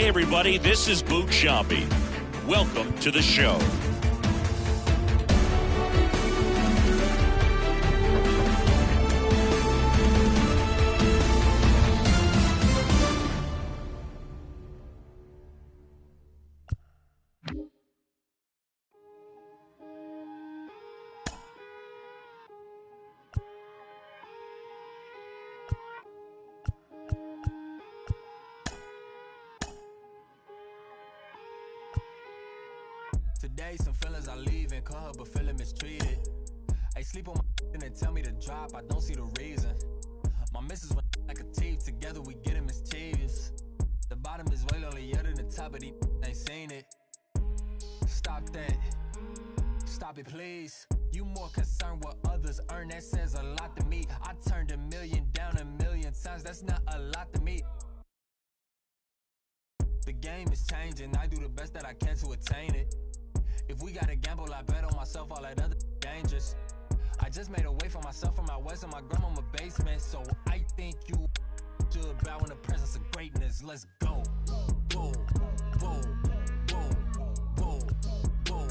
Hey, everybody, this is Boog Sciambi. Welcome to the show. Today, some feelings I leave and call her, but feeling mistreated. I sleep on my and they tell me to drop, I don't see the reason. My missus went like a thief, together we getting mischievous. The bottom is way lonelier than the top, but he ain't seen it. Stop that, stop it please. You more concerned what others earn, that says a lot to me. I turned $1 million down 1,000,000 times, that's not a lot to me. The game is changing, I do the best that I can to attain it. If we gotta gamble, I bet on myself, all that other dangerous. I just made a way for myself from my west in my grandmama basement. So I think you should bow in the presence of greatness. Let's go. Boom, boom, boom, boom, boom,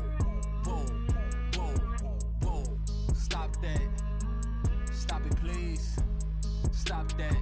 boom, boom, boom. Stop that. Stop it, please. Stop that.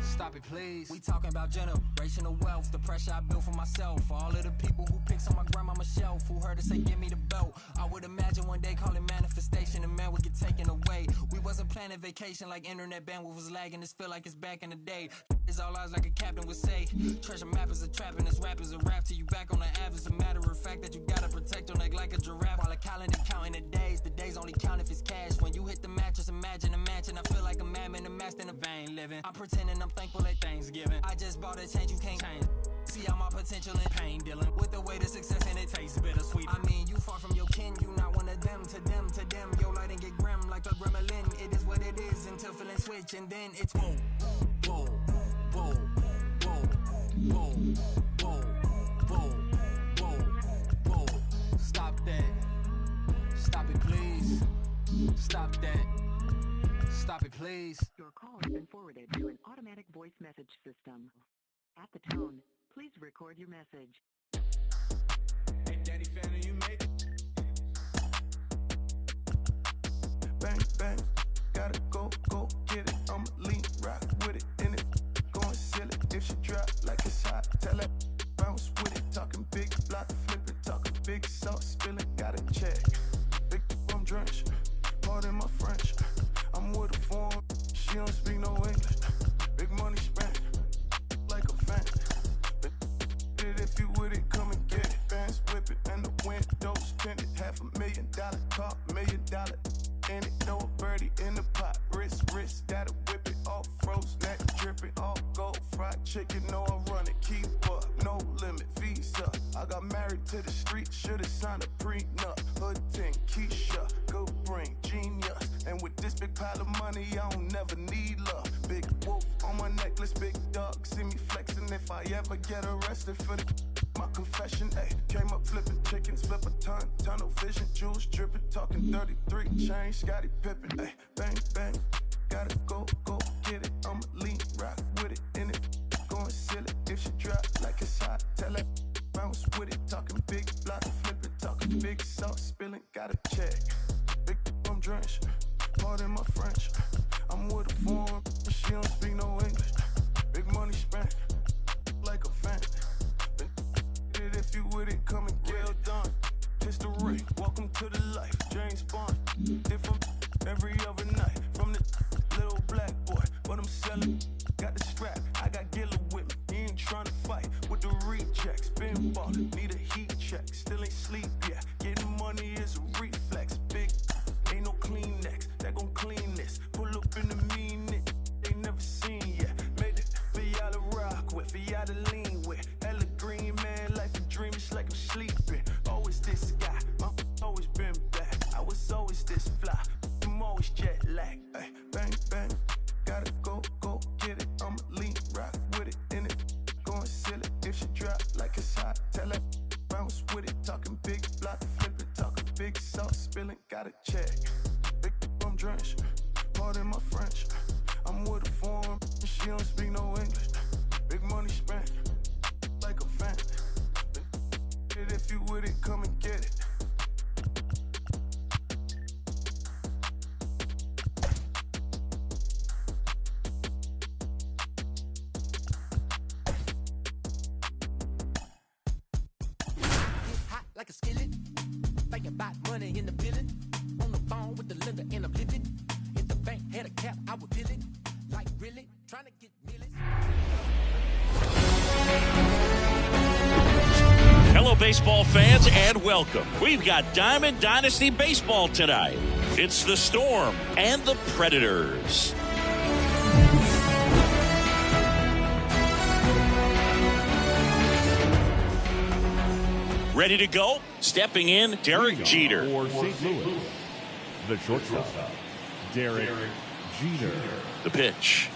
Stop it, please. We talking about generational wealth, the pressure I built for myself. For all of the people who picks on my grandmama's shelf, who heard her say, give me the belt. I would imagine one day calling manifestation, and man would get taken away. We wasn't planning vacation like internet bandwidth was lagging. This feel like it's back in the day. It's all eyes like a captain would say. Treasure map is a trap and this rap is a rap till you back on the app. It's a matter of fact that you gotta protect your neck like a giraffe. While a calendar counting the days only count if it's cash. When you hit the mattress, imagine a mansion. I feel like a madman, a master in a vain living. I'm pretending I'm thankful at Thanksgiving. I just bought a change you can't change. See all my potential in pain dealing with the way to success and it tastes bittersweet. I mean, you far from your kin, you not one of them. To them, your light and get grim like a gremlin. It is what it is until feeling switch, and then it's boom, boom, boom, boom, boom, boom, boom, boom, boom. Stop that. Stop it, please. Stop that. Stop it, please. Your call has been forwarded to an automatic voice message system. At the tone, please record your message. Hey, Daddy, fan, you made it. Bang, bang, gotta go get it. I'ma lean, rock with it, in it. Going silly if she drop like it's hot. Tell her, bounce with it. Talking big block, flipping. Talking big sauce, spilling, gotta check. Big I'm drenched, pardon my French. I'm with a form, she don't speak no English. Big money spent, like a fan. If you with it, come and get it. Fans whip it, and the windows tinted. $500,000 car, $1 million in it. Throw a birdie in the pot, wrist, gotta whip it. All froze, neck dripping, all gold, fried chicken. No, I run it, keep up, no limit, visa. I got married to the street, should've signed a prenup. Hood 10, Keisha, good brain, genius. And with this big pile of money, I don't never need love. Big wolf on my necklace, big dog, see me flexing. If I ever get arrested for my confession, ayy. Came up flipping chickens, flip a ton, tunnel vision, jewels dripping, talking 33, chain, Scottie Pippen, ayy. Bang, bang, gotta go get it. I'ma lean, rock with it, in it. Going silly if she drop like it's hot. Tell her, bounce with it, talking big block, flipping, talking big sauce, spilling, gotta check. Big I'm drenched, pardon my French. I'm with a form, she don't speak no English. Big money spent, like a fan. If you with it, come and get it done. History, welcome to the life. James Bond, different every other night. From the little black boy, but I'm selling. Got the strap, I got Gilla with me. He ain't trying to fight with the rechecks. Been ballin', need a heat check. Still ain't sleep, yeah. Getting money is a reflex. Big, ain't no Kleenex that gon' clean this. Pull up in the mean it, they never seen yet. Made it for y'all to rock with, for y'all to lean with. Hella green, man, life a dream, it's like I'm sleeping. Always this guy, always been back. I was always this fly, I'm always jet lag. Ay, bang, bang, gotta go get it. I'ma lean, rock with it, in it. Going silly if she drop like it's hot. Tell her, bounce with it, talking big block, flipping, talking big sauce, spilling, gotta check. Big I'm drenched, pardon my French. I'm with a form, she don't speak no English. Big money spent, it. If you with it, come and get it. Hot like a skillet. Thinking about money in the building. On the phone with the lender and I'm living. If the bank had a cap, I would bill it. Like really? Trying to get millions. Hello, baseball fans, and welcome. We've got Diamond Dynasty Baseball tonight. It's the Storm and the Predators. Ready to go? Stepping in, Derek Jeter. For St. Louis, the shortstop, Derek Jeter. The pitch.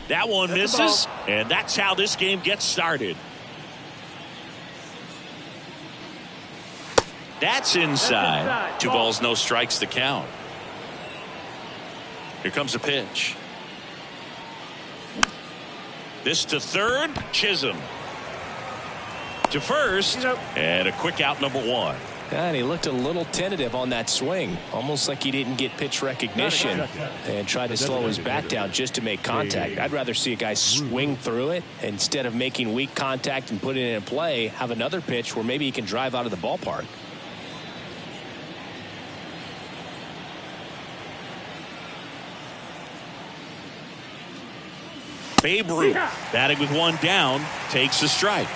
That one misses, and that's how this game gets started. That's inside. 2 balls, no strikes to count. Here comes a pitch. This to third, Chisholm. To first, and a quick out, number 1. And he looked a little tentative on that swing, almost like he didn't get pitch recognition and tried to slow his bat down just to make contact. I'd rather see a guy swing through it instead of making weak contact and put it in play, have another pitch where maybe he can drive out of the ballpark. Babe Ruth, batting with 1 down, takes a strike.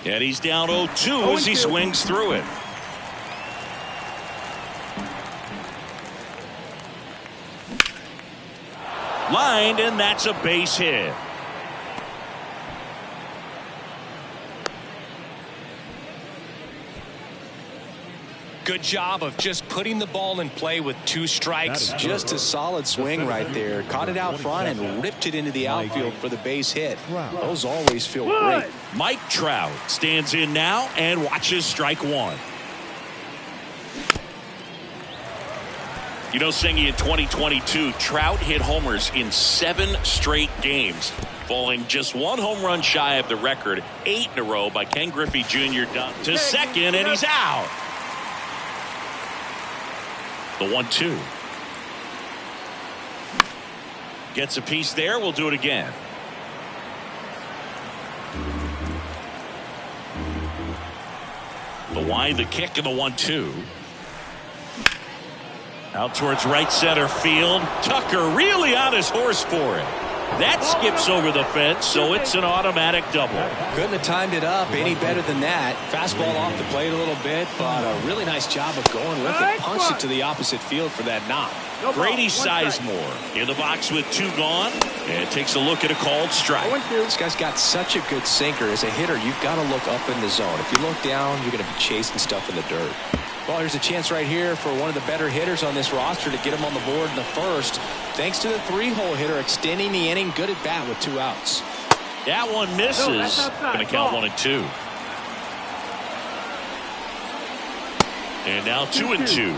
And he's down 0-2 as he swings through it. Lined, and that's a base hit. Good job of just putting the ball in play with 2 strikes. Just a solid swing right there. Caught it out front and ripped it into the outfield for the base hit. Those always feel great. Mike Trout stands in now and watches strike 1. You know, Singy, in 2022, Trout hit homers in 7 straight games, falling just 1 home run shy of the record, 8 in a row by Ken Griffey Jr. down to second, and he's out. The 1-2. Gets a piece there. We'll do it again. The wind, the kick, and the 1-2. Out towards right center field. Tucker really on his horse for it. That skips over the fence, so it's an automatic double. Couldn't have timed it up any better than that. Fastball off the plate a little bit, but a really nice job of going with it. Punched it to the opposite field for that knock. Grady Sizemore in the box with 2 gone, and takes a look at a called strike. This guy's got such a good sinker. As a hitter, you've got to look up in the zone. If you look down, you're going to be chasing stuff in the dirt. Well, here's a chance right here for one of the better hitters on this roster to get him on the board in the first. Thanks to the 3-hole hitter extending the inning. Good at bat with 2 outs. That one misses. Going to count 1 and 2. And now 2 and 2.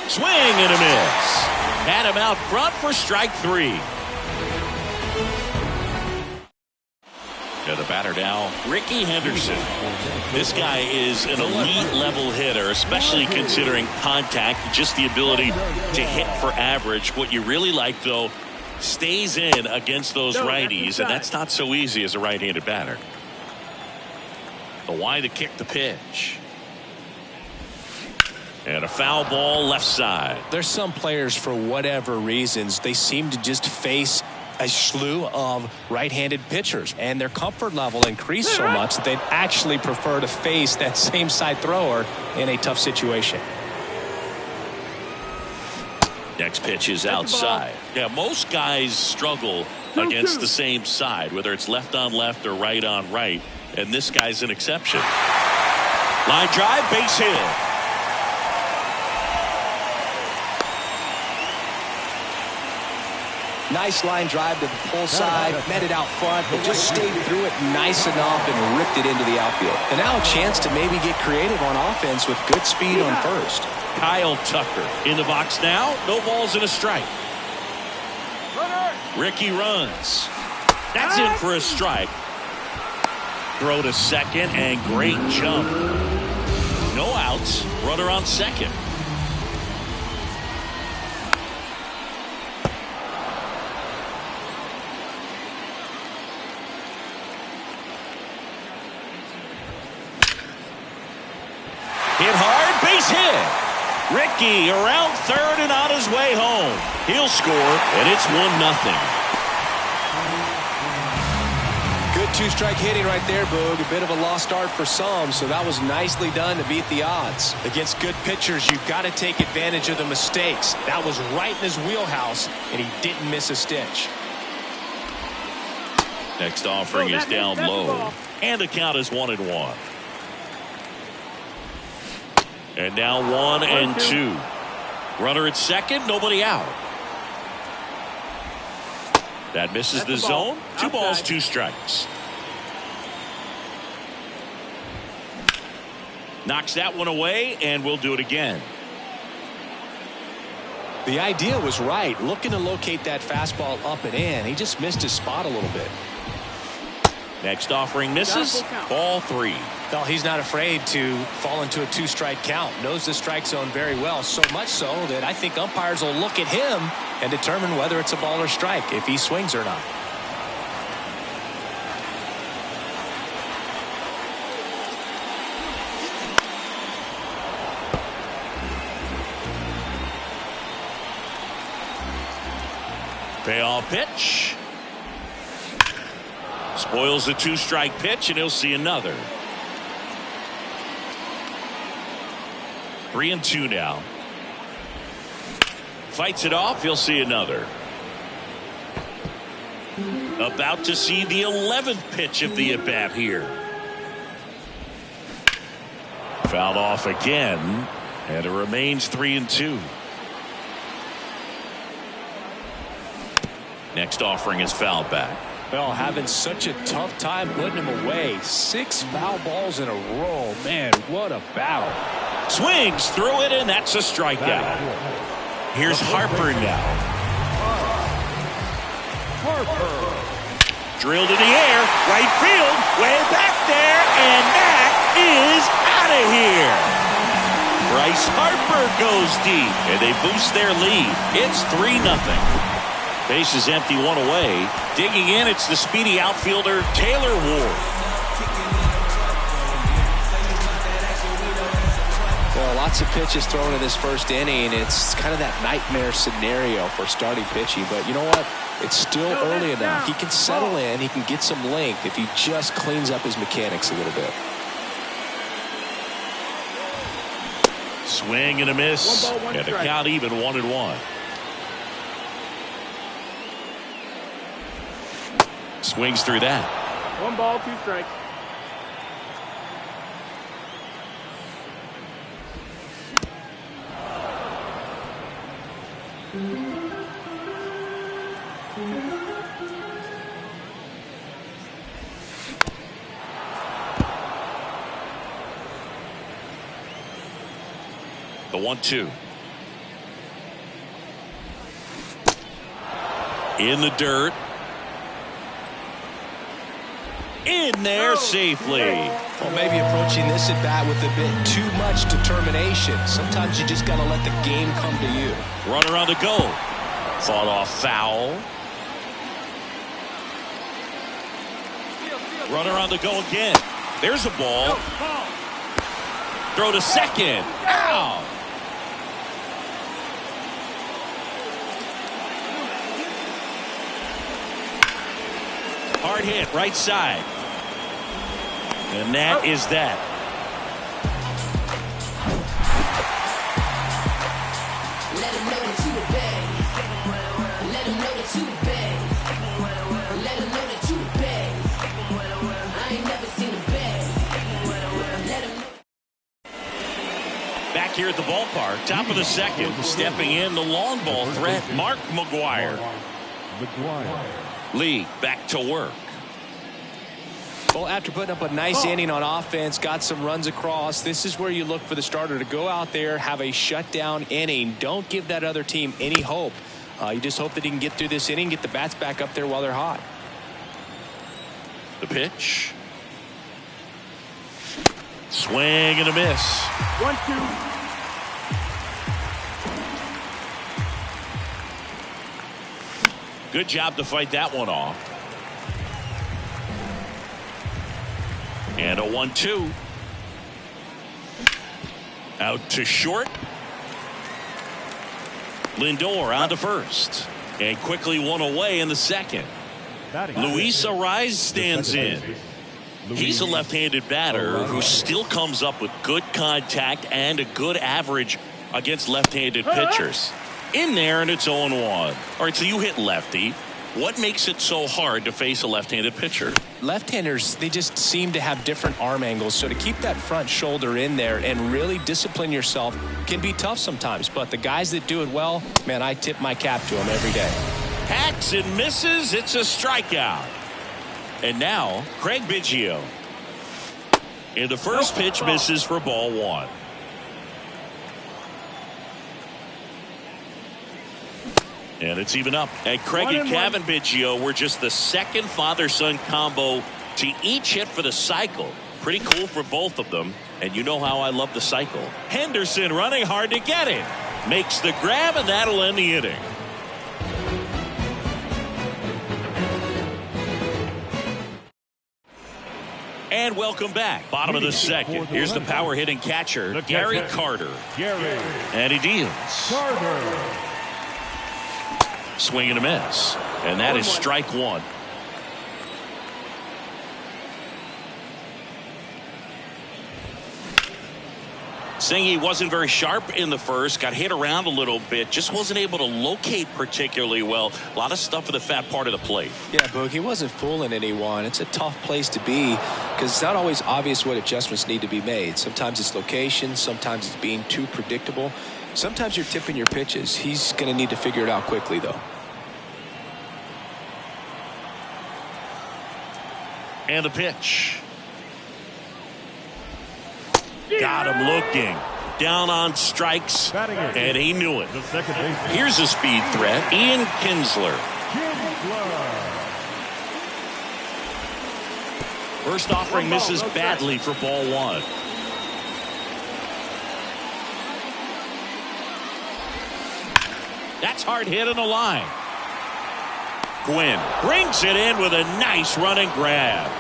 Swing and a miss. Had him out front for strike 3. The batter now, Ricky Henderson. This guy is an elite level hitter, especially considering contact, just the ability to hit for average. What you really like, though, stays in against those righties, and that's not so easy as a right-handed batter. The wide to kick the pitch. And a foul ball left side. There's some players, for whatever reasons, they seem to just face a slew of right-handed pitchers, and their comfort level increased so much that they'd actually prefer to face that same side thrower in a tough situation. Next pitch is outside. Yeah, most guys struggle against the same side, whether it's left on left or right on right, and this guy's an exception. Line drive, base hit. Nice line drive to the pull side, met it out front, but just stayed through it nice enough and ripped it into the outfield. And now a chance to maybe get creative on offense with good speed on first. Kyle Tucker in the box now. No balls and a strike. Ricky runs. That's in for a strike. Throw to second and great jump. No outs. Runner on second. Hit hard, base hit. Ricky around third and on his way home. He'll score, and it's 1-0. Good two-strike hitting right there, Boog. A bit of a lost start for some, so that was nicely done to beat the odds. Against good pitchers, you've got to take advantage of the mistakes. That was right in his wheelhouse, and he didn't miss a stitch. Next offering is down low, and the count is 1-1. And now 1-2. Runner at second, nobody out. That misses the zone. 2 balls, 2 strikes. Knocks that one away, and we'll do it again. The idea was right, looking to locate that fastball up and in. He just missed his spot a little bit. Next offering misses. Ball 3. Well, he's not afraid to fall into a 2-strike count. Knows the strike zone very well, so much so that I think umpires will look at him and determine whether it's a ball or strike, if he swings or not. Payoff pitch. Spoils the 2-strike pitch, and he'll see another. 3-2 now. Fights it off. He'll see another. About to see the 11th pitch of the at-bat here. Fouled off again, and it remains 3-2. Next offering is fouled back. Well, having such a tough time putting him away. 6 foul balls in a row. Man, what a battle. Swings through it, and that's a strikeout. Here's Harper now. Drilled in the air, right field, way back there, and that is out of here. Bryce Harper goes deep, and they boost their lead. It's 3-0. Base is empty, 1 away. Digging in, it's the speedy outfielder Taylor Ward. Well, lots of pitches thrown in this first inning. It's kind of that nightmare scenario for starting pitching. But you know what? It's still early enough. He can settle in. He can get some length if he just cleans up his mechanics a little bit. Swing and a miss. And the count even 1-1. Swings through that. 1 ball, 2 strikes. The 1-2. In the dirt. In there safely. Well, maybe approaching this at bat with a bit too much determination. Sometimes you just got to let the game come to you. Runner on the go. Fought off foul. Runner on the go again. There's a ball. Throw to second. Out. Hard hit, right side. And that is that. Let him know that you the best. Let him know that you the best. Let him know that you the best. I ain't never seen the best. Let him know. Back here at the ballpark, top of the second, stepping in the long ball threat, Mark McGwire. Lee back to work. Well, after putting up a nice inning on offense, got some runs across, this is where you look for the starter to go out there, have a shutdown inning. Don't give that other team any hope. You just hope that he can get through this inning, get the bats back up there while they're hot. The pitch. Swing and a miss. 1-2. Good job to fight that one off. And a 1-2. Out to short. Lindor on to first. And quickly one away in the second. Luis Arraez stands in. He's a left-handed batter who still comes up with good contact and a good average against left-handed pitchers. In there, and it's 0-1. All right, so you hit lefty. What makes it so hard to face a left-handed pitcher? Left-handers, they just seem to have different arm angles. So to keep that front shoulder in there and really discipline yourself can be tough sometimes. But the guys that do it well, man, I tip my cap to them every day. Hacks and misses. It's a strikeout. And now, Craig Biggio. And the first pitch misses for ball one. And it's even up. And Craig and Kevin Biggio were just the second father-son combo to each hit for the cycle. Pretty cool for both of them. And you know how I love the cycle. Henderson running hard to get it. Makes the grab, and that'll end the inning. And welcome back. Bottom of the second. Here's the power hitting catcher, Gary Carter. And he deals. Carter. Swing and a miss. And that is strike one. Singy wasn't very sharp in the first, got hit around a little bit, just wasn't able to locate particularly well. A lot of stuff for the fat part of the plate. Yeah, Boog, he wasn't fooling anyone. It's a tough place to be because it's not always obvious what adjustments need to be made. Sometimes it's location, sometimes it's being too predictable. Sometimes you're tipping your pitches. He's going to need to figure it out quickly, though. And the pitch. Got him looking. Down on strikes, and he knew it. Here's a speed threat, Ian Kinsler. First offering misses badly for ball one. That's hard hit on the line. Gwynn brings it in with a nice running grab.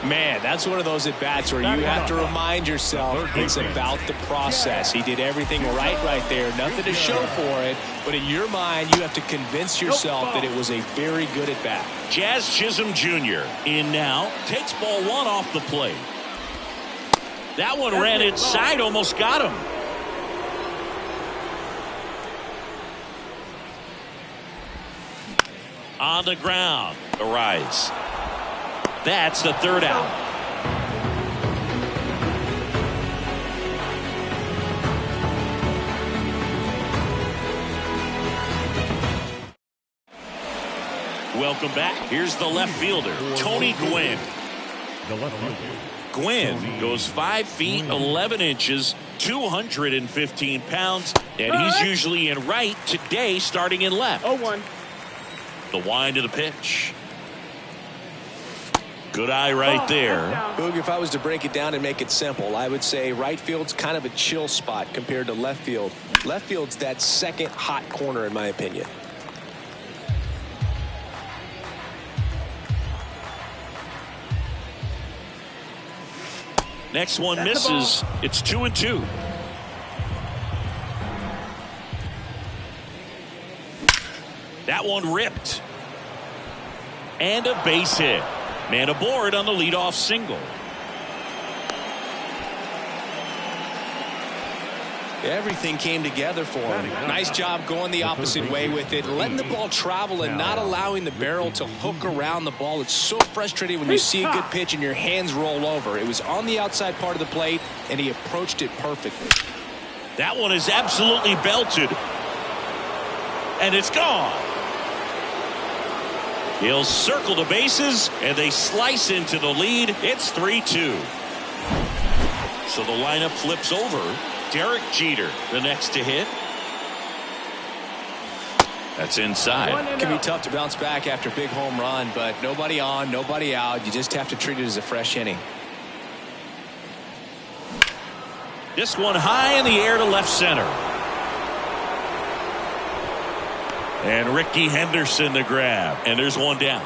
Man, that's one of those at-bats where you have to remind yourself it's about the process. He did everything right there. Nothing to show for it. But in your mind, you have to convince yourself that it was a very good at-bat. Jazz Chisholm Jr. in now. Takes ball one off the plate. That one ran inside, almost got him. On the ground, Arraez. That's the third out. Welcome back. Here's the left fielder, Tony Gwynn. Gwynn goes 5 feet 11 inches, 215 pounds, and he's usually in right, today starting in left. 0-1. The wind of the pitch. Good eye right there. Boog, if I was to break it down and make it simple, I would say right field's kind of a chill spot compared to left field. Left field's that second hot corner, in my opinion. Next one misses. It's 2-2. That one ripped. And a base hit. Man aboard on the leadoff single. Everything came together for him. Nice job going the opposite way with it, letting the ball travel and not allowing the barrel to hook around the ball. It's so frustrating when you see a good pitch and your hands roll over. It was on the outside part of the plate, and he approached it perfectly. That one is absolutely belted. And it's gone. He'll circle the bases, and they slice into the lead. It's 3-2. So the lineup flips over. Derek Jeter, the next to hit. That's inside. It can be tough to bounce back after a big home run, but nobody on, nobody out. You just have to treat it as a fresh inning. This one high in the air to left center. And Ricky Henderson the grab. And there's one down.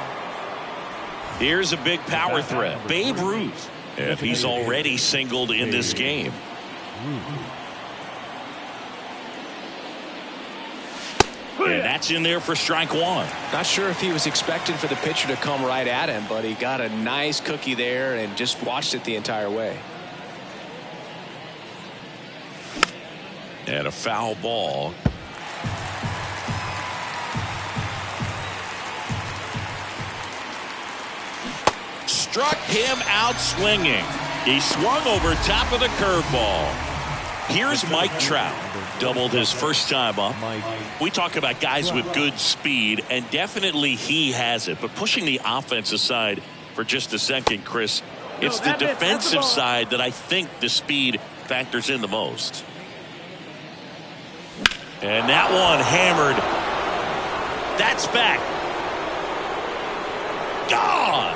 Here's a big power threat. Babe Ruth. If he's already singled in this game. And that's in there for strike one. Not sure if he was expecting for the pitcher to come right at him, but he got a nice cookie there and just watched it the entire way. And a foul ball. Struck him out swinging. He swung over top of the curveball. Here's Mike Trout. Doubled his first time up. We talk about guys with good speed, and definitely he has it. But pushing the offense aside for just a second, Chris, it's the defensive side that I think the speed factors in the most. And that one hammered. That's back. Gone.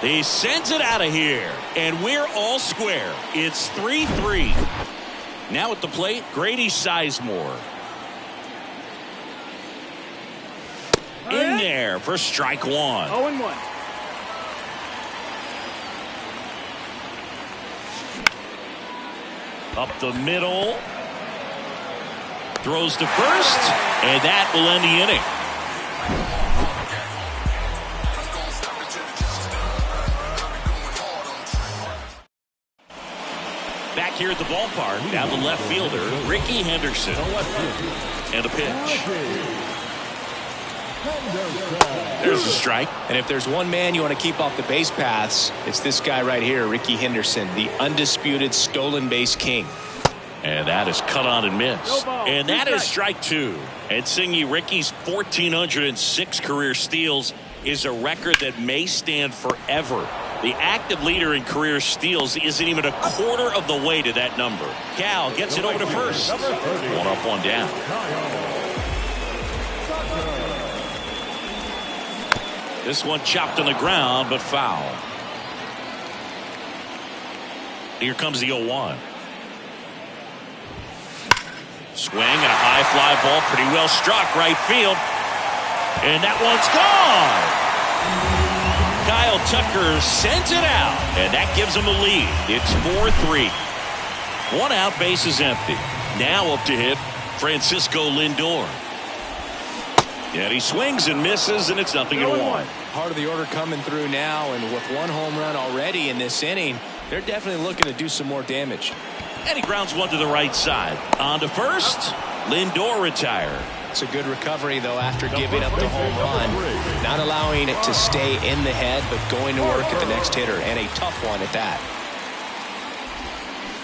He sends it out of here, and we're all square. It's 3-3. Now at the plate, Grady Sizemore. In there for strike one. 0-1. Up the middle. Throws to first, and that will end the inning. Back here at the ballpark, down the left fielder, Ricky Henderson. And a pitch. There's a strike. And if there's one man you want to keep off the base paths, it's this guy right here, Ricky Henderson, the undisputed stolen base king. And that is cut on and missed. And that is strike two. And Singy, Ricky's 1,406 career steals is a record that may stand forever. The active leader in career steals isn't even a quarter of the way to that number. Cal gets it over to first. One up, one down. This one chopped on the ground, but foul. Here comes the 0-1. Swing and a high fly ball, pretty well struck right field. And that one's gone. Kyle Tucker sends it out, and that gives him a lead. It's 4-3. One out, base is empty. Now up to hit Francisco Lindor. And he swings and misses, and it's 0-1. Part of the order coming through now, and with one home run already in this inning, they're definitely looking to do some more damage. And he grounds one to the right side. On to first. Lindor retired. It's a good recovery, though, after giving up the home run. Not allowing it to stay in the head, but going to work at the next hitter, and a tough one at that.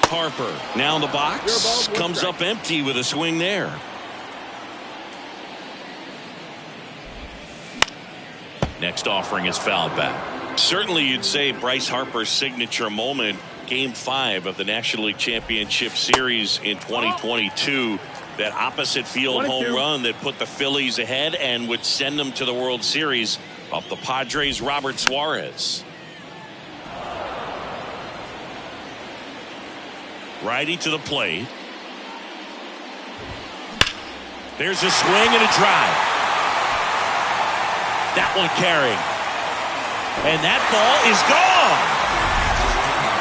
Harper now in the box. Comes up empty with a swing there. Next offering is fouled back. Certainly you'd say Bryce Harper's signature moment, Game 5 of the National League Championship Series in 2022. That opposite field home run that put the Phillies ahead and would send them to the World Series off the Padres' Robert Suarez. Righty to the plate. There's a swing and a drive. That one carrying. And that ball is gone.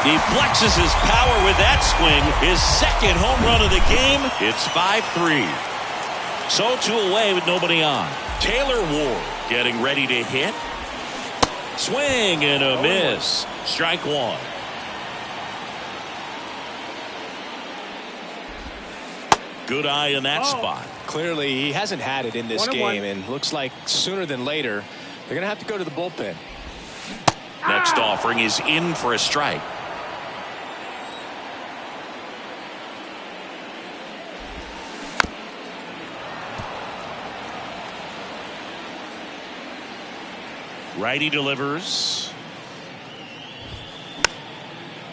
He flexes his power with that swing. His second home run of the game. It's 5-3. So 2 away with nobody on. Taylor Ward getting ready to hit. Swing and a miss. Strike one. Good eye in that spot. Clearly, he hasn't had it in this game, and looks like sooner than later, they're going to have to go to the bullpen. Next offering is in for a strike. Righty delivers.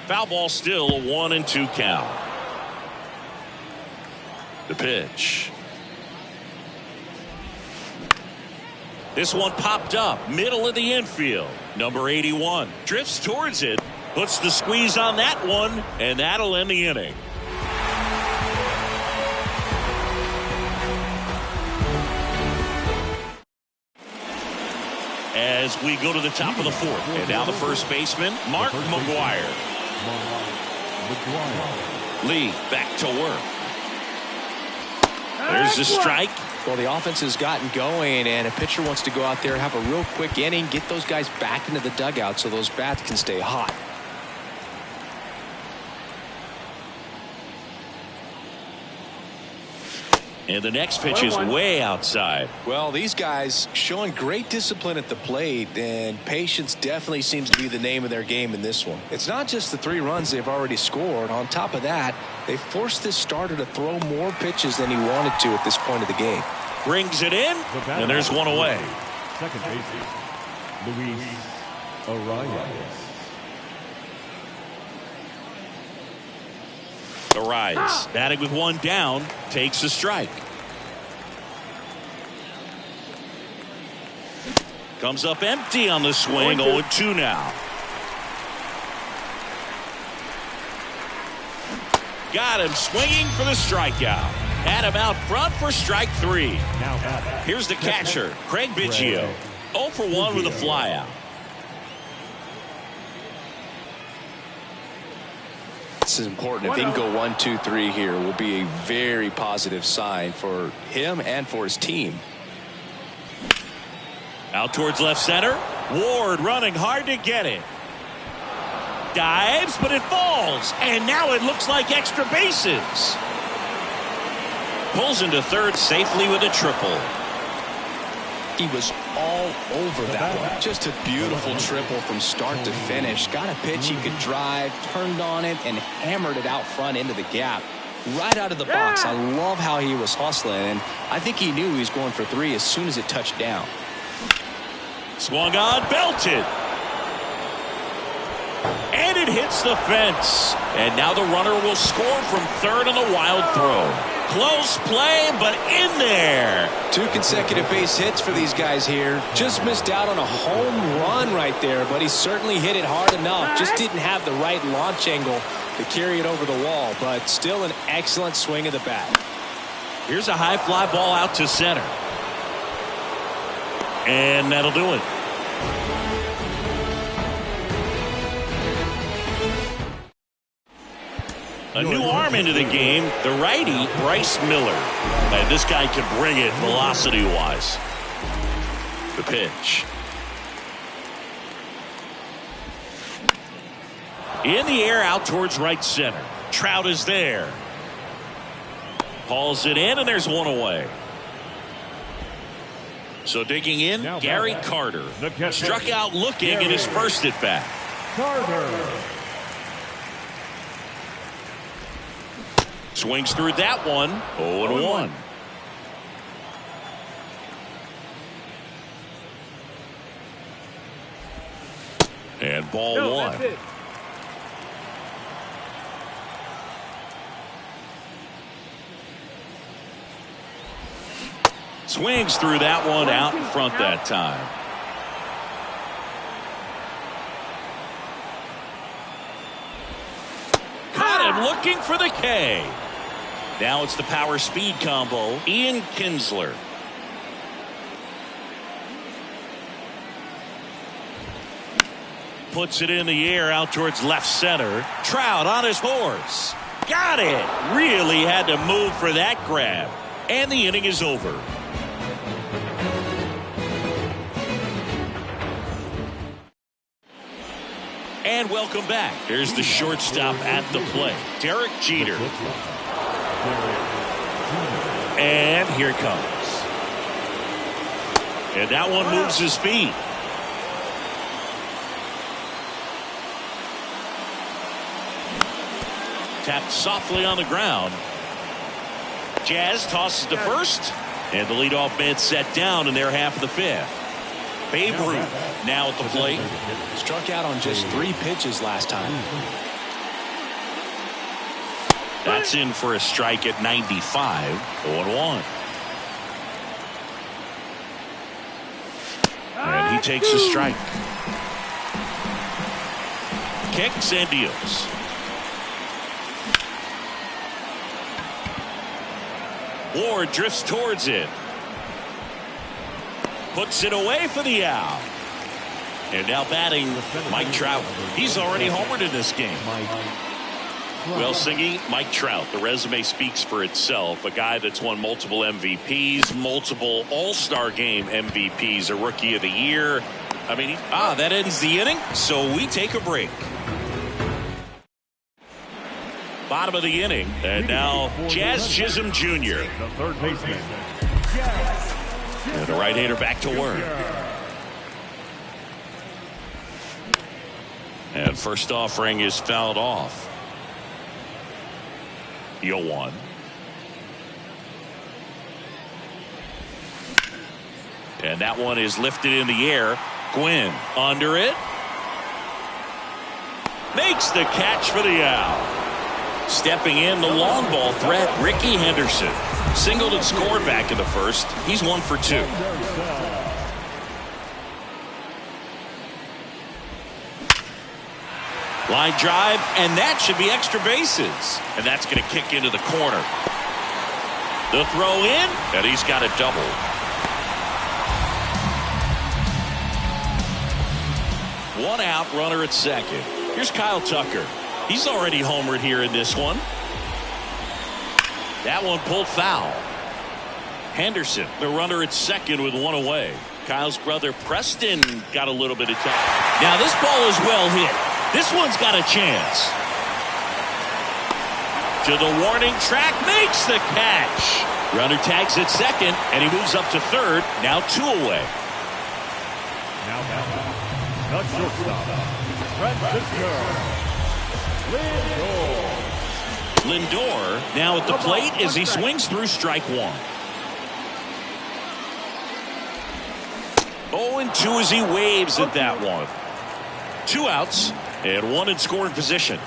Foul ball, still a 1-2 count. The pitch. This one popped up, middle of the infield. Number 81 drifts towards it, puts the squeeze on that one, and that'll end the inning. As we go to the top of the fourth, and now the first baseman, Mark McGwire. Lee back to work. There's the strike. Well, the offense has gotten going, and a pitcher wants to go out there, have a real quick inning, get those guys back into the dugout so those bats can stay hot. And the next pitch is way outside. Well, these guys showing great discipline at the plate, and patience definitely seems to be the name of their game in this one. It's not just the 3 runs they've already scored. On top of that, they forced this starter to throw more pitches than he wanted to at this point of the game. Brings it in, and there's one away. Second baseman, Luis Arias. Arias batting with one down, takes a strike. Comes up empty on the swing. 0-2 now. Got him swinging for the strikeout. Had him out front for strike 3. Here's the catcher, Craig Biggio. 0 for 1 with a flyout. This is important. If he can go 1, 2, 3 here, will be a very positive sign for him and for his team. Out towards left center. Ward running hard to get it. Dives, but it falls. And now it looks like extra bases. Pulls into third safely with a triple. He was all over that one. Just a beautiful triple from start to finish. Got a pitch he could drive, turned on it, and hammered it out front into the gap. Right out of the box. I love how he was hustling, and I think he knew he was going for 3 as soon as it touched down. Swung on, belted. And it hits the fence. And now the runner will score from third on the wild throw. Close play, but in there. 2 consecutive base hits for these guys here. Just missed out on a home run right there, but he certainly hit it hard enough. Just didn't have the right launch angle to carry it over the wall, but still an excellent swing of the bat. Here's a high fly ball out to center. And that'll do it. A new arm into the game, the righty, Bryce Miller. And this guy can bring it velocity-wise. The pitch. In the air out towards right center. Trout is there. Hauls it in, and there's one away. So digging in, now Gary Carter. Struck out looking in his first at-bat. Carter. Swings through that one. 0-1. And ball 1. Swings through that one out in front that time. Caught him looking for the K. Now it's the power speed combo. Ian Kinsler. Puts it in the air out towards left center. Trout on his horse. Got it. Really had to move for that grab. And the inning is over. And welcome back. Here's the shortstop at the plate, Derek Jeter. And here it comes. And that one moves his feet. Tapped softly on the ground. Jazz tosses to first. And the leadoff man set down in their half of the 5th. Babe Ruth now at the plate. Struck out on just 3 pitches last time. That's in for a strike at 95. 0-1. And he takes a strike. Kicks and deals. Ward drifts towards it. Puts it away for the out. And now batting Mike Trout. He's already homered in this game. Well, Singy, Mike Trout, the resume speaks for itself. A guy that's won multiple MVPs, multiple All-Star Game MVPs, a Rookie of the Year. I mean, that ends the inning, so we take a break. Bottom of the inning, and now Jazz Chisholm Jr. The third baseman. And the right-hander back to work. And first offering is fouled off. 0-1. And that one is lifted in the air. Gwynn under it. Makes the catch for the out. Stepping in, the long ball threat, Ricky Henderson. Singled and scored back in the first. He's 1 for 2. Line drive, and that should be extra bases. And that's going to kick into the corner. The throw in, and he's got a double. One out, runner at second. Here's Kyle Tucker. He's already homered here in this one. That one pulled foul. Henderson, the runner at second with 1 away. Kyle's brother Preston got a little bit of time. Now this ball is well hit. This one's got a chance. To the warning track, makes the catch. Runner tags at second, and he moves up to third. Now 2 away. Now the shortstop, Francisco Lindor. Lindor now at the plate as he swings through strike 1. 0-2 as he waves at that one. 2 outs and 1 in scoring position.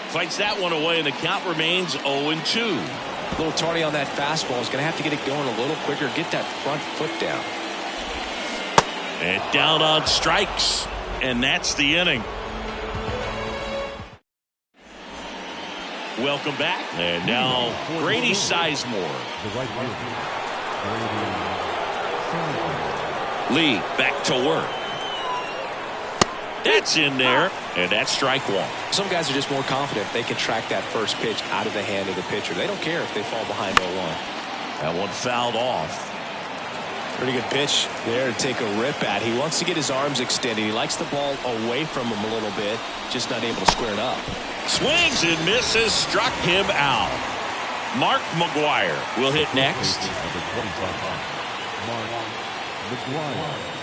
Fights that one away, and the count remains 0-2. A little tardy on that fastball. He's going to have to get it going a little quicker. Get that front foot down. And down on strikes. And that's the inning. Welcome back. And now Grady Sizemore. The right fielder, Lee back to work. That's in there. And that's strike 1. Some guys are just more confident they can track that first pitch out of the hand of the pitcher. They don't care if they fall behind 0-1. That one fouled off. Pretty good pitch there to take a rip at. He wants to get his arms extended. He likes the ball away from him a little bit, just not able to square it up. Swings and misses, struck him out. Mark McGwire will hit next. number 25, Mark McGwire.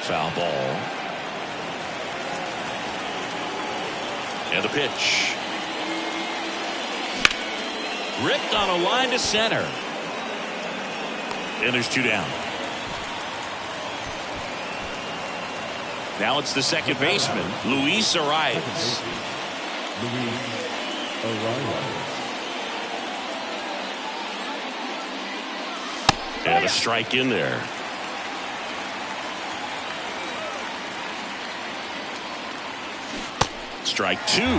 Foul ball. And the pitch. Ripped on a line to center. And there's 2 down. Now it's the second baseman, Luis Arias. Luis Arias. And a strike in there. Strike 2. 0-2.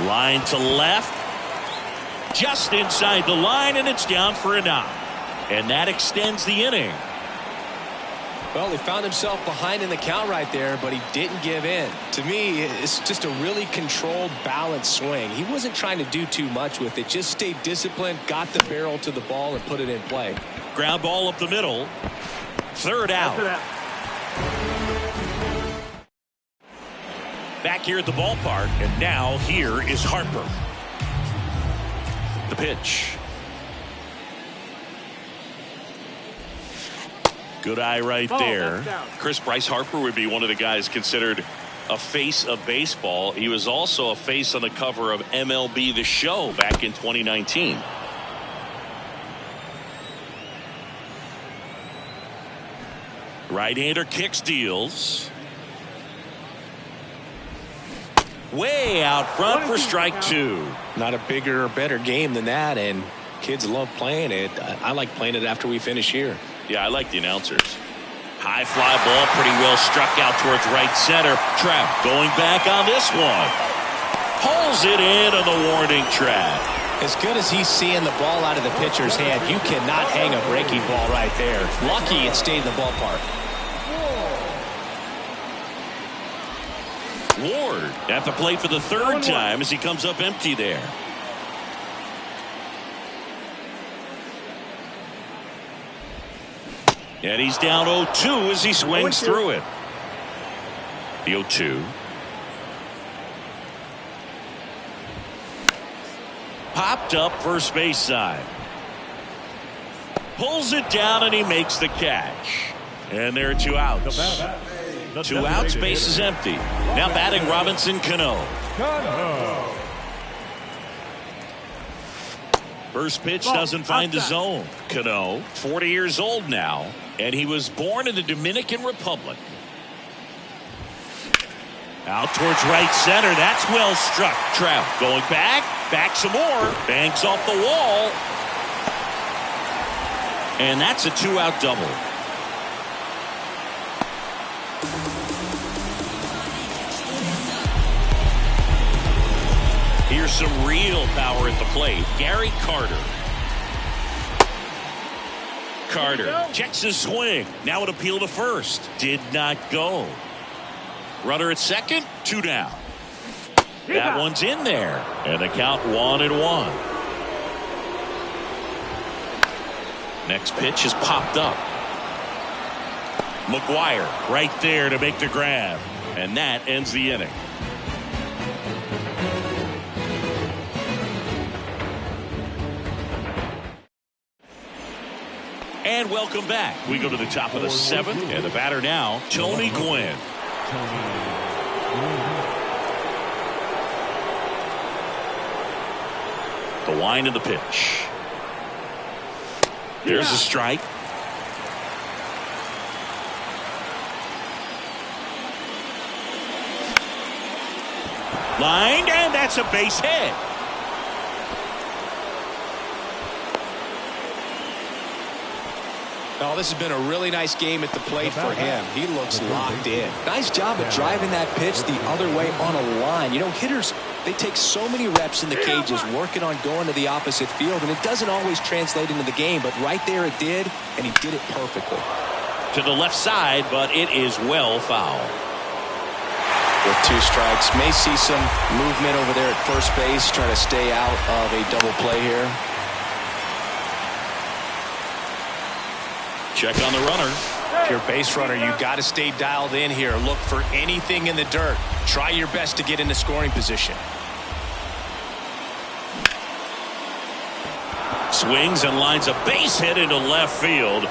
Line to left. Just inside the line, and it's down for a knock. And that extends the inning. Well, he found himself behind in the count right there, but he didn't give in. To me, it's just a really controlled, balanced swing. He wasn't trying to do too much with it. Just stayed disciplined, got the barrel to the ball, and put it in play. Ground ball up the middle. Third out. Back here at the ballpark, and now here is Harper. The pitch. Good eye right there. Chris Bryce Harper would be one of the guys considered a face of baseball. He was also a face on the cover of MLB The Show back in 2019. Right-hander kicks, deals. Way out front for strike two. Not a bigger or better game than that, and kids love playing it. I like playing it after we finish here. Yeah, I like the announcers. High fly ball, pretty well struck out towards right center. Trout going back on this one. Pulls it in on the warning track. As good as he's seeing the ball out of the pitcher's hand, you cannot hang a breaking ball right there. Lucky it stayed in the ballpark. Ward at the plate for the third time as he comes up empty there. And he's down 0-2 as he swings through it. The 0-2. Popped up first base side. Pulls it down and he makes the catch. And there are 2 outs. 2 outs, base is empty. Now batting Robinson Cano. First pitch doesn't find the zone. Cano, 40 years old now, and he was born in the Dominican Republic. Out towards right center. That's well struck. Trout going back some more. Banks off the wall. And that's a 2-out double. Here's some real power at the plate. Gary Carter. Carter checks his swing. Now an appeal to first. Did not go. Runner at second, 2 down. That one's in there. And the count 1-1. Next pitch is popped up. McGuire right there to make the grab. And that ends the inning. And welcome back. We go to the top of the 7th, and the batter now, Tony Gwynn. The wind of the pitch. There's a strike. Lined, and that's a base hit. Oh, this has been a really nice game at the plate for him. He looks locked in. Nice job of driving that pitch the other way on a line. You know, hitters, they take so many reps in the cages working on going to the opposite field, and it doesn't always translate into the game, but right there it did, and he did it perfectly. To the left side, but it is well foul. With 2 strikes, may see some movement over there at first base, trying to stay out of a double play here. Check on the runner. If you're a base runner, you got to stay dialed in here. Look for anything in the dirt. Try your best to get into scoring position. Swings and lines a base hit into left field.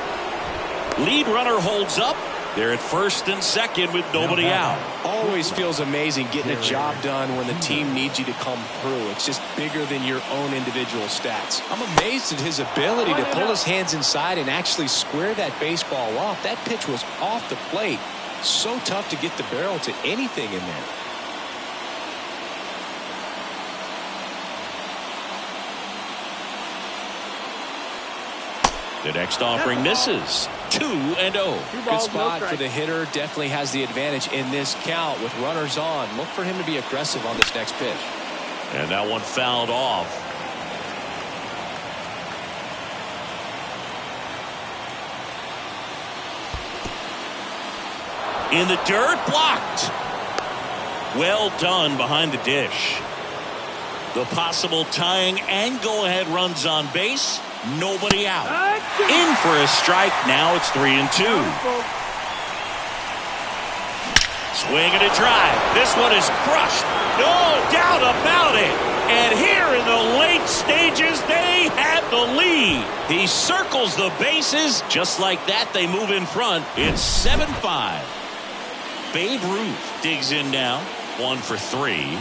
Lead runner holds up. They're at first and second with nobody out. Always feels amazing getting a job done when the team needs you to come through. It's just bigger than your own individual stats. I'm amazed at his ability to pull his hands inside and actually square that baseball off. That pitch was off the plate. So tough to get the barrel to anything in there. The next offering misses. 2-0. Good spot for the hitter. Definitely has the advantage in this count with runners on. Look for him to be aggressive on this next pitch. And that one fouled off. In the dirt, blocked. Well done behind the dish. The possible tying and go-ahead runs on base. Nobody out. In for a strike. Now it's 3-2. Swing and a drive. This one is crushed. No doubt about it. And here in the late stages, they have the lead. He circles the bases. Just like that, they move in front. It's 7-5. Babe Ruth digs in now. 1 for 3.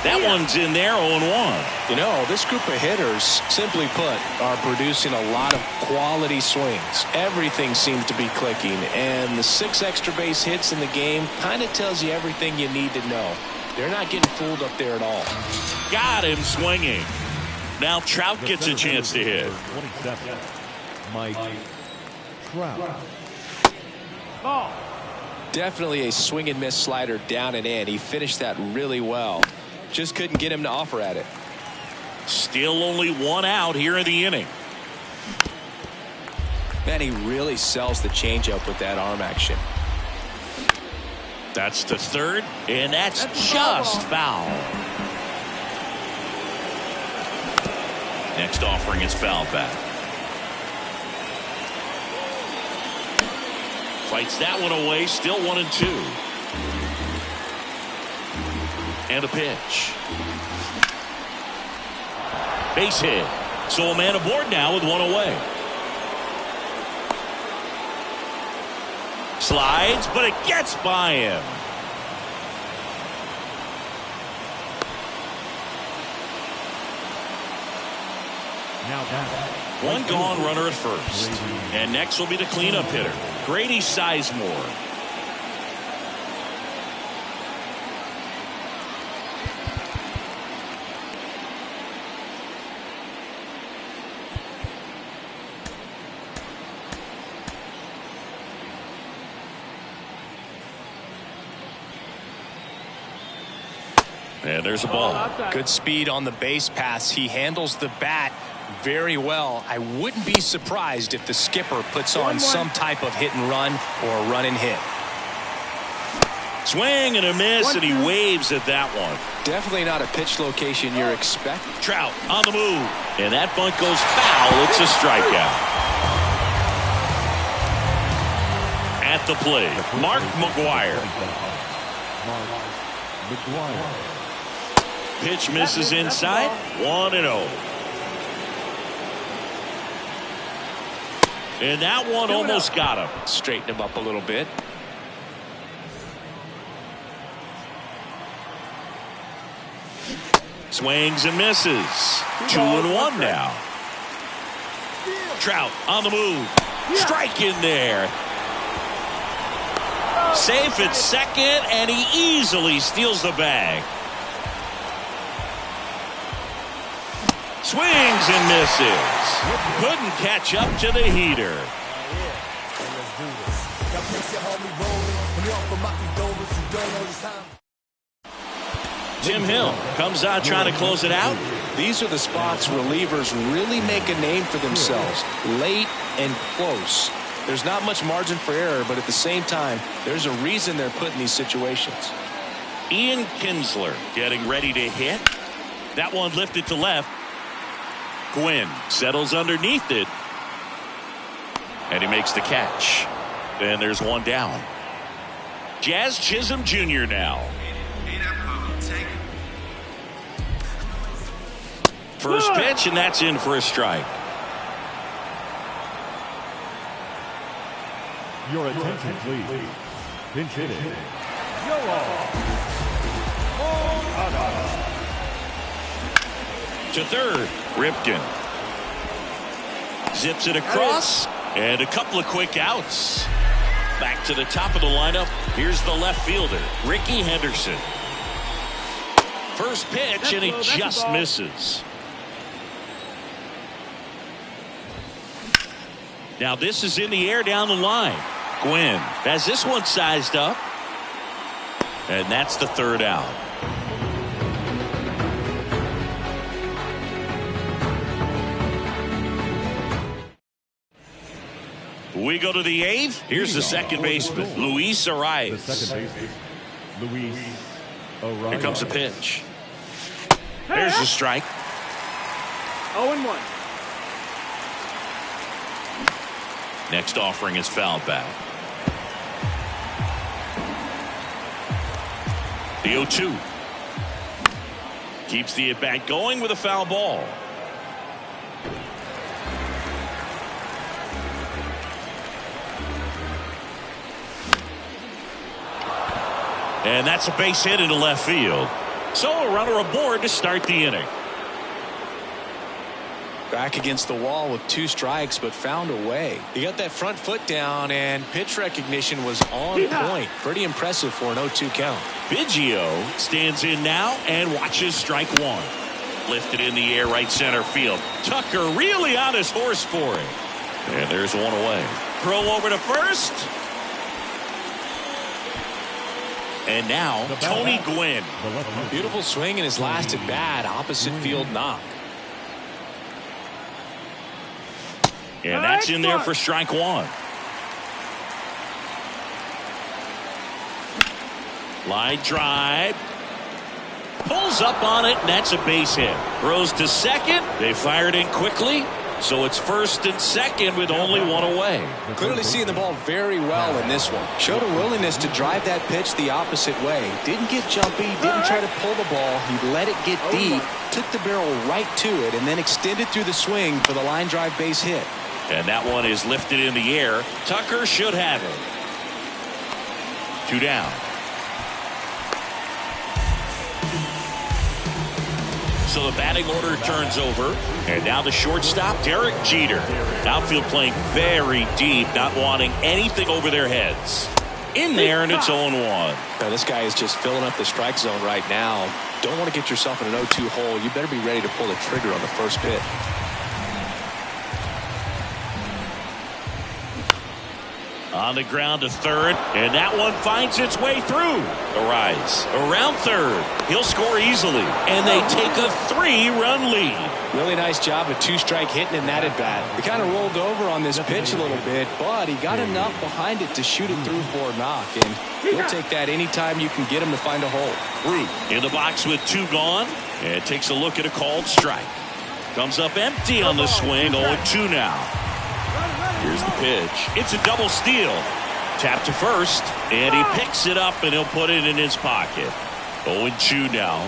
That one's in there, 0-1. You know, this group of hitters, simply put, are producing a lot of quality swings. Everything seems to be clicking, and the 6 extra base hits in the game kind of tells you everything you need to know. They're not getting fooled up there at all. Got him swinging. Now Trout gets a chance to hit. 27, Mike Trout. Ball. Definitely a swing and miss slider down and in. He finished that really well. Just couldn't get him to offer at it. Still only 1 out here in the inning. Man, he really sells the changeup with that arm action. That's the third, and that's just foul. Next offering is foul back. Fights that one away, still 1-2. And a pitch. Base hit. So a man aboard now with 1 away. Slides, but it gets by him. Now back. 1 gone, runner at first. And next will be the cleanup hitter, Grady Sizemore. And there's a ball. Good speed on the base pass. He handles the bat very well. I wouldn't be surprised if the skipper puts on some type of hit and run or a run and hit. Swing and a miss, and he waves at that one. Definitely not a pitch location you're expecting. Trout on the move, and that bunt goes foul. It's a strikeout. At the plate, Mark McGwire. Mark McGwire. Pitch misses inside, 1-0. And that one almost got him. Straighten him up a little bit. Swings and misses. 2-1 now. Trout on the move. Strike in there. Safe at second, and he easily steals the bag. Swings and misses. Couldn't catch up to the heater. Tim Hill comes out trying to close it out. These are the spots relievers really make a name for themselves. Late and close. There's not much margin for error, but at the same time, there's a reason they're put in these situations. Ian Kinsler getting ready to hit. That one lifted to left. Gwynn settles underneath it. And he makes the catch. And there's 1 down. Jazz Chisholm Jr. now. First pitch, and that's in for a strike. Your attention, please. Pinch hitting. To third, Ripken. Zips it across, and a couple of quick outs. Back to the top of the lineup. Here's the left fielder, Ricky Henderson. First pitch, and he just misses. Now this is in the air down the line. Gwynn has this one sized up. And that's the 3rd out. We go to the 8th. Here's the second baseman, Luis The Arias. second baseman, Luis Arias. Here comes a pitch. There's the strike. 0-1. Next offering is fouled back. The 0-2. Keeps the at-bat going with a foul ball. And that's a base hit into left field. So a runner aboard to start the inning. Back against the wall with 2 strikes, but found a way. He got that front foot down, and pitch recognition was on point. Pretty impressive for an 0-2 count. Biggio stands in now and watches strike 1. Lifted in the air, right center field. Tucker really on his horse for it. And there's one away. Throw over to first. And now Tony Gwynn. Beautiful swing in his last at bat. Opposite field knock. And that's in there for strike 1. Line drive. Pulls up on it, and that's a base hit. Throws to second. They fired in quickly. So it's first and second with only one away. Clearly seeing the ball very well in this one. Showed a willingness to drive that pitch the opposite way. Didn't get jumpy, didn't try to pull the ball. He let it get deep, took the barrel right to it, and then extended through the swing for the line drive base hit. And that one is lifted in the air. Tucker should have it. 2 down. So the batting order turns over. And now the shortstop, Derek Jeter. Outfield playing very deep, not wanting anything over their heads. In there, and it's 0-1. Now this guy is just filling up the strike zone right now. Don't want to get yourself in an 0-2 hole. You better be ready to pull the trigger on the first pitch. On the ground to third, and that one finds its way through. Arise around third. He'll score easily, and they take a 3-run lead. Really nice job of 2-strike hitting in that at bat. He kind of rolled over on this pitch a little bit, but he got enough behind it to shoot it through for a knock, and he'll take that anytime you can get him to find a hole. Root in the box with 2 gone, and takes a look at a called strike. Comes up empty on the swing. 0-2 now. Here's the pitch. It's a double steal. Tap to first, and he picks it up, and he'll put it in his pocket. 0-2 now.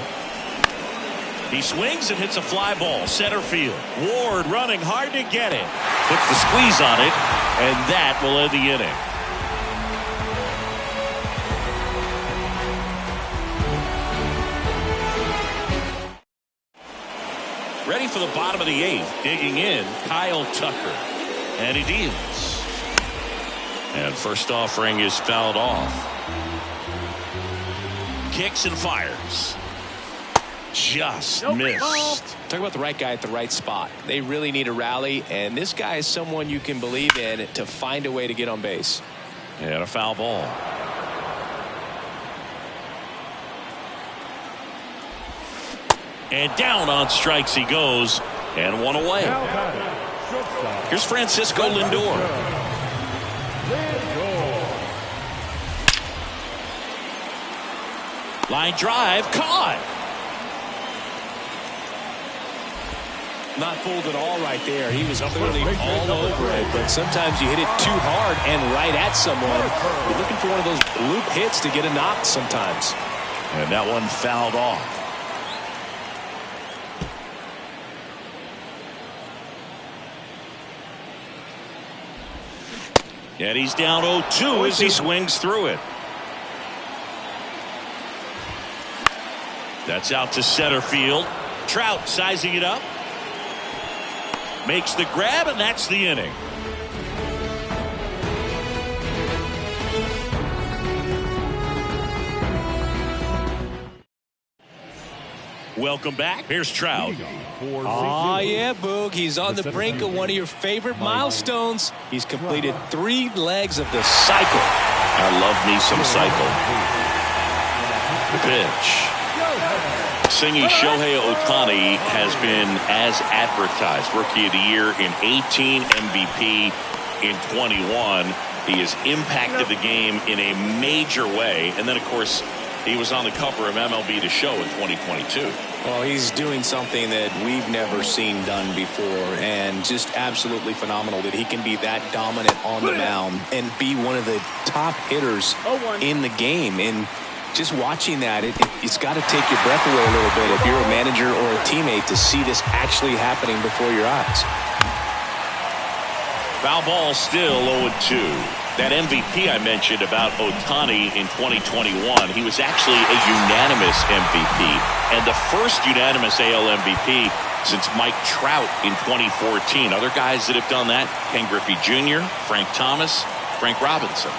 He swings and hits a fly ball, center field. Ward running hard to get it. Puts the squeeze on it, and that will end the inning. Ready for the bottom of the 8th. Digging in, Kyle Tucker. And he deals. And first offering is fouled off. Kicks and fires. Just missed. Talk about the right guy at the right spot. They really need a rally, and this guy is someone you can believe in to find a way to get on base. And a foul ball. And down on strikes he goes, and one away. Here's Francisco Lindor. Line drive, caught. Not fooled at all right there. He was clearly all over it, but sometimes you hit it too hard and right at someone. You're looking for one of those bloop hits to get a knock sometimes. And that one fouled off. And he's down 0-2 as he swings through it. That's out to center field. Trout sizing it up. Makes the grab, and that's the inning. Welcome back. Here's Trout. Oh, yeah, Boog. He's on the brink of one of your favorite milestones. He's completed 3 legs of the cycle. I love me some cycle. The pitch. Singing Shohei Ohtani has been as advertised. Rookie of the Year in 18, MVP in 21. He has impacted the game in a major way. And then, of course, he was on the cover of MLB The Show in 2022. Well, he's doing something that we've never seen done before, and just absolutely phenomenal that he can be that dominant on the mound and be one of the top hitters in the game. And Just watching that, it's got to take your breath away a little bit if you're a manager or a teammate to see this actually happening before your eyes. Foul ball still 0-2. That MVP I mentioned about Ohtani in 2021, he was actually a unanimous MVP and the first unanimous AL MVP since Mike Trout in 2014. Other guys that have done that, Ken Griffey Jr., Frank Thomas, Frank Robinson.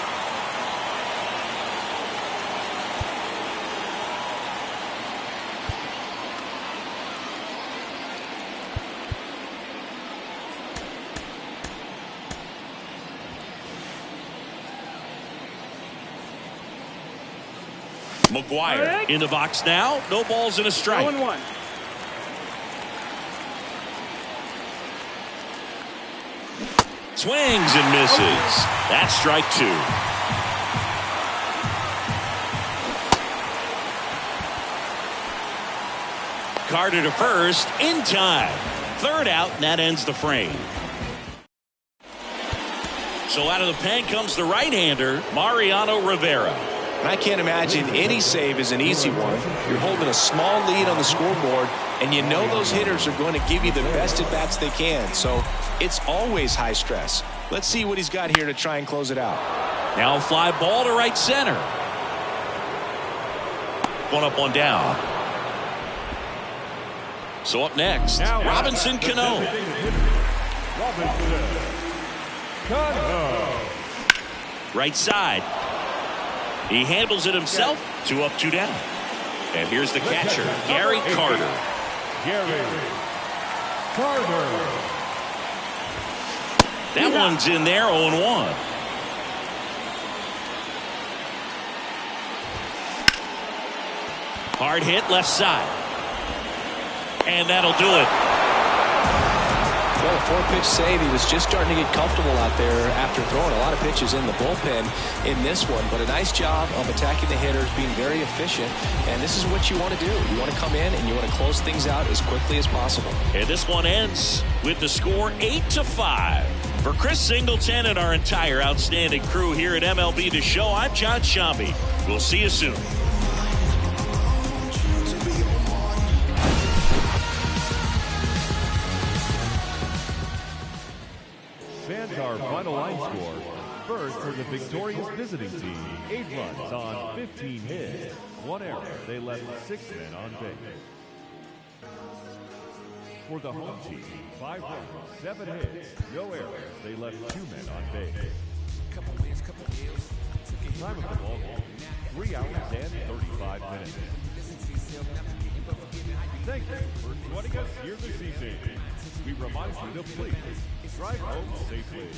McGuire in the box now. No balls and a strike. 0-1. Swings and misses. That's strike 2. Carter to first in time. Third out, and that ends the frame. So out of the pen comes the right-hander, Mariano Rivera. And I can't imagine any save is an easy one. You're holding a small lead on the scoreboard, and you know those hitters are going to give you the best at-bats they can. So it's always high stress. Let's see what he's got here to try and close it out. Now a fly ball to right center. One up, one down. So up next, Robinson Cano. Right side. He handles it himself. 2 up, 2 down. And here's the catcher, Gary Carter. That one's in there, 0-1. Hard hit left side. And that'll do it. Well, a 4-pitch save. He was just starting to get comfortable out there after throwing a lot of pitches in the bullpen in this one. But a nice job of attacking the hitters, being very efficient. And this is what you want to do. You want to come in and you want to close things out as quickly as possible. And this one ends with the score 8-5. For Chris Singleton and our entire outstanding crew here at MLB The Show, I'm John Shambi. We'll see you soon. Fans, our final line score. First for the victorious visiting team, 8 runs on 15 hits. 1 error. They left 6 men on base. For the home team, 5 runs, 7 hits, no errors. They left 2 men on base. Time of the ball game, 3 hours and 35 minutes. Thank you for joining us here this evening. We remind you to please drive home safely.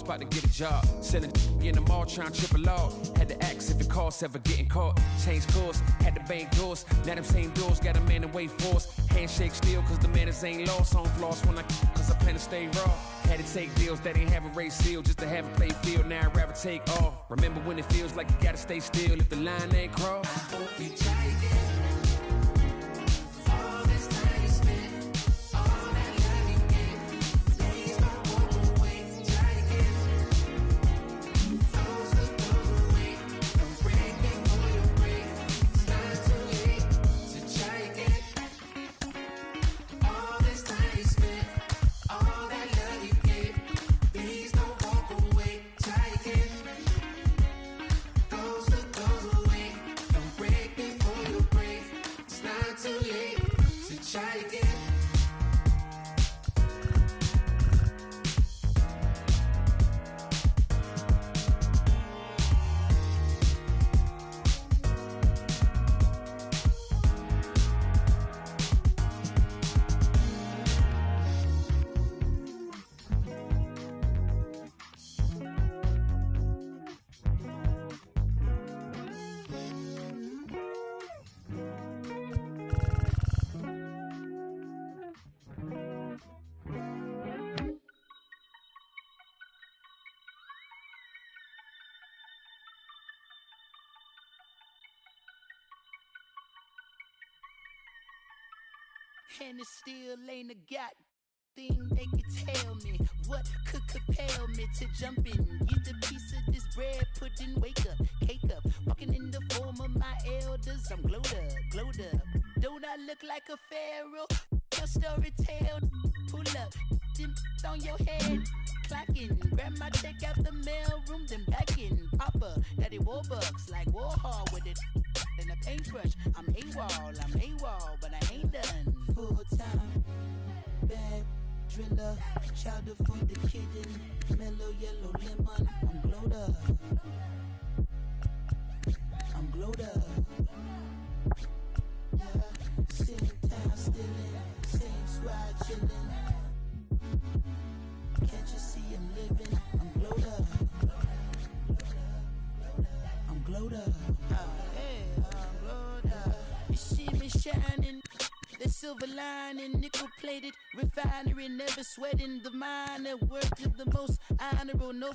To get a job, selling in the mall, trying to triple law. Had to ask if it costs ever getting caught. Change course, had to bank doors. Now them same doors got a man in wait force. Handshake still, cause the manners ain't lost. On floss when cause I plan to stay raw. Had to take deals that ain't have a race seal just to have a play field. Now I'd rather take all. Remember when it feels like you gotta stay still if the line ain't crossed. I hope you try again. And it still ain't a god thing they could tell me. What could compel me to jump in? Get a piece of this bread, pudding, wake up, cake up. Walking in the form of my elders, I'm glowed up, glowed up. Don't I look like a pharaoh? Your story tell, pull up, dim on your head. Clocking, grab my check out the mail room, then back in. Papa, daddy Warbucks, like Warhol with it. And a paintbrush, I'm AWOL, but I ain't done. Full time, bad driller, chowder for the kitten, mellow yellow lemon. I'm glowed up, I'm glowed up. Yeah, same town stillin', same squad chillin'. Can't you see I'm living? I'm glowed up, I'm glowed up. I'm glowed up. You see me shining, the silver lining, nickel plated refinery, never sweating the minor work of the most honorable. No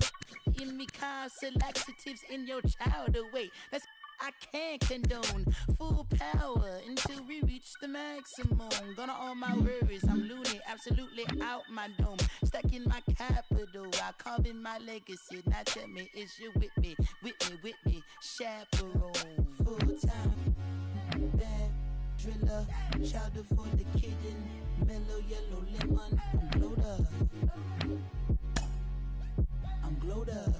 in me, constant laxatives in your child away. That's I can't condone. Full power until we reach the maximum. Gonna all my worries, I'm loony, absolutely out my dome. Stuck in my capital, I carve in my legacy. Now tell me, is you with me, chaperone? Full time, bad driller, chowder for the kitten, mellow yellow lemon. I'm glowed up, I'm glowed up.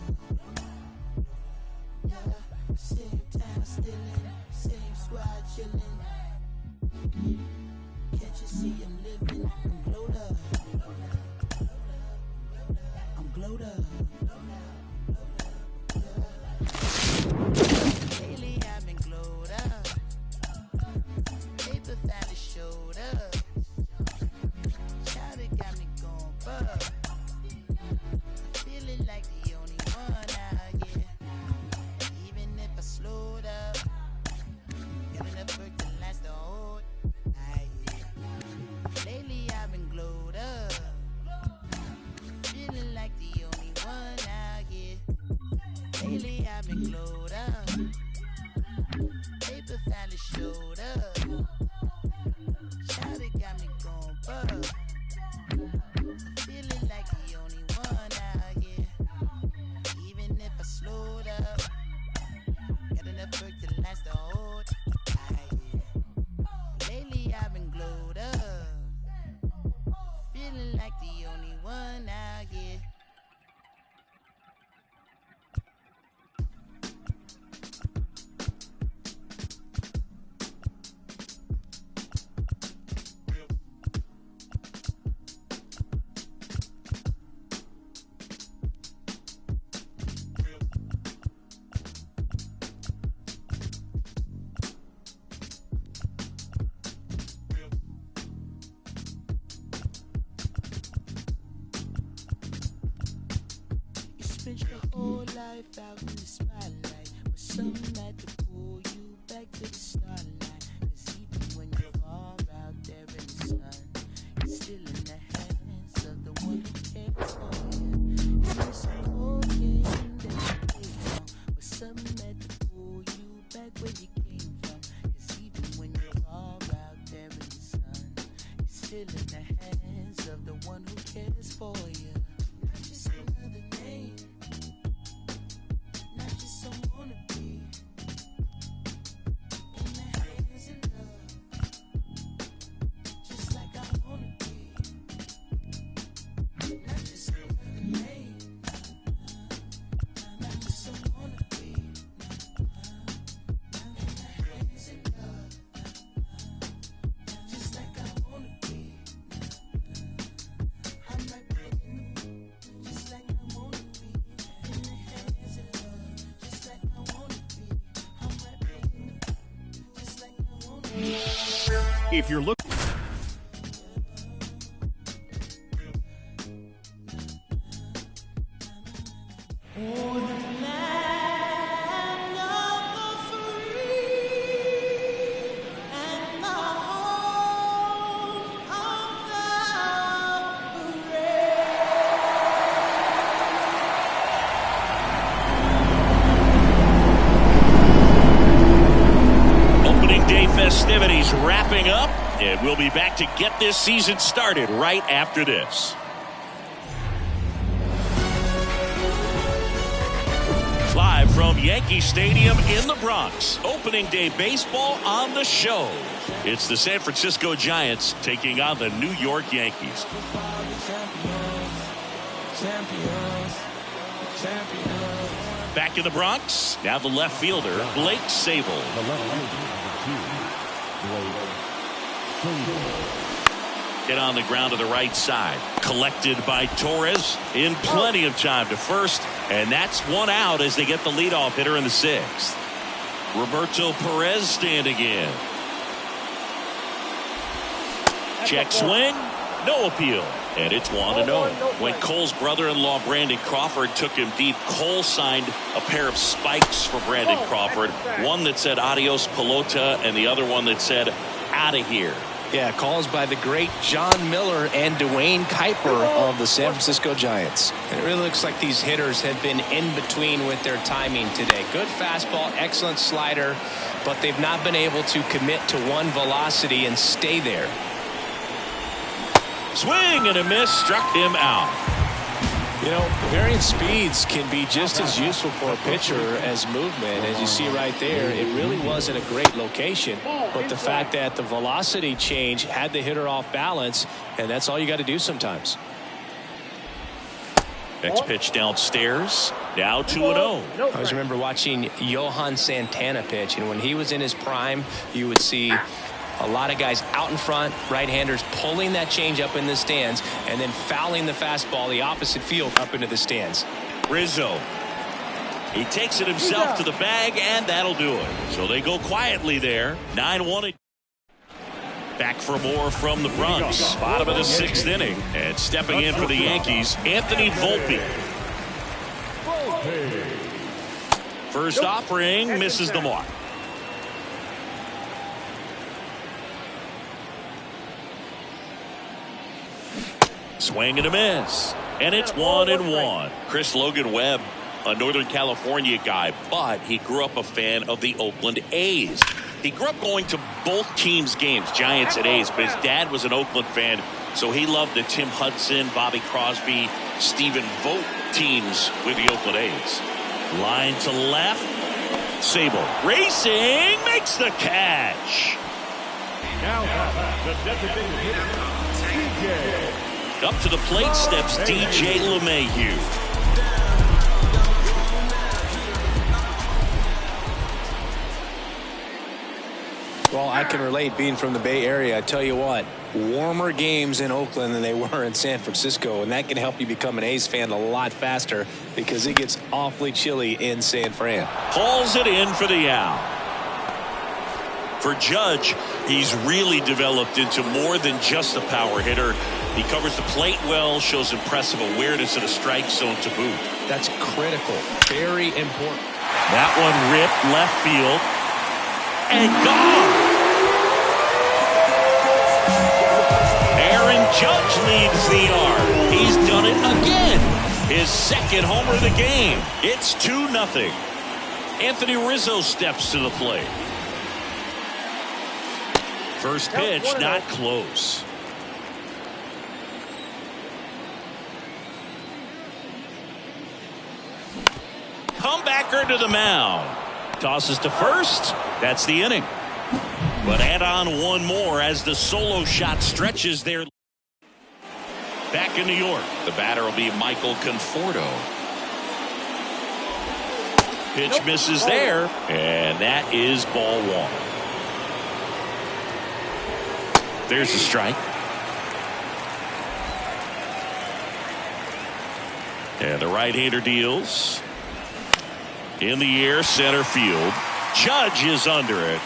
Yeah, same time stillin', same squad chillin'. Can't you see I'm living? I'm glowed up, I'm glowed up. Lately I've been glowed up. Paper finally showed up. Chowder got me going bug. Feeling like the only one out here. Even if I slowed up, got enough work to last the whole night. Lately I've been glowed up. Feeling like the only one out here. Lately I've been glowed up. Paper finally showed up. Chowder got me going bug. Feeling like the only one out here. Even if I slowed up, got enough work to last the whole night. Lately I've been glowed up. Feeling like the only one out here. Spent your whole life out in the spotlight, but something had to pull you back to the starlight. Cause even when you're far out there in the sun, it's still in the hands of the one who cares for you. It's a whole game that you played from, but something had to pull you back where you came from. Cause even when you're far out there in the sun, it's still in the hands of the one who cares for you. Not just another name, not just someone to be in the hands of love, just like I wanna be. Not just another name, not just someone to be in the hands of love, just like I wanna be. I'm right back in the mood, just like I wanna be in the hands of love, just like I wanna be. I'm right back in the mood, just like I wanna be. If you're looking Opening day festivities wrapping up, and we'll be back to get this season started right after this. Live from Yankee Stadium in the Bronx, opening day baseball on the show. It's the San Francisco Giants taking on the New York Yankees. Back in the Bronx, now the left fielder, Blake Sabol. Hit on the ground to the right side. Collected by Torres in plenty of time to first. And that's one out as they get the leadoff hitter in the sixth. Roberto Perez standing in. Check swing. No appeal. And it's 1-0. When Cole's brother-in-law Brandon Crawford took him deep, Cole signed a pair of spikes for Brandon Crawford. One that said adios pelota and the other one that said out of here. Yeah, calls by the great John Miller and Dwayne Kuiper of the San Francisco Giants. And it really looks like these hitters have been in between with their timing today. Good fastball, excellent slider, but they've not been able to commit to one velocity and stay there. Swing and a miss, struck him out. You know, varying speeds can be just as useful for a pitcher as movement. As you see right there, it really wasn't a great location, but the fact that the velocity change had the hitter off balance, and that's all you got to do sometimes. Next pitch downstairs, now 2-0. I always remember watching Johan Santana pitch, and when he was in his prime, you would see a lot of guys out in front, right-handers pulling that change up in the stands and then fouling the fastball the opposite field up into the stands. Rizzo. He takes it himself to the bag, and that'll do it. So they go quietly there. 9-1. Back for more from the Bronx. Bottom of the sixth inning. And stepping in for the Yankees, Anthony Volpe. First offering misses the mark. Swing and a miss. And it's 1-1. Chris Logan Webb, a Northern California guy, but he grew up a fan of the Oakland A's. He grew up going to both teams' games, Giants and A's, but his dad was an Oakland fan, so he loved the Tim Hudson, Bobby Crosby, Stephen Vogt teams with the Oakland A's. Line to left. Sabol racing, makes the catch. Now the designated hitter, DJ. Up to the plate steps DJ LeMahieu. Well, I can relate being from the Bay Area. I tell you what, warmer games in Oakland than they were in San Francisco, and that can help you become an A's fan a lot faster because it gets awfully chilly in San Fran. Calls it in for the out. For Judge, he's really developed into more than just a power hitter. He covers the plate well, shows impressive awareness in a strike zone to boot. That's critical. Very important. That one ripped left field. And gone. Aaron Judge leads the yard. He's done it again. His second homer of the game. It's 2-0. Anthony Rizzo steps to the plate. First pitch, not close. Comebacker to the mound. Tosses to first. That's the inning. But add on one more as the solo shot stretches there. Back in New York, the batter will be Michael Conforto. Pitch misses there, and that is ball one. There's a strike. And the right-hander deals. In the air, center field. Judge is under it.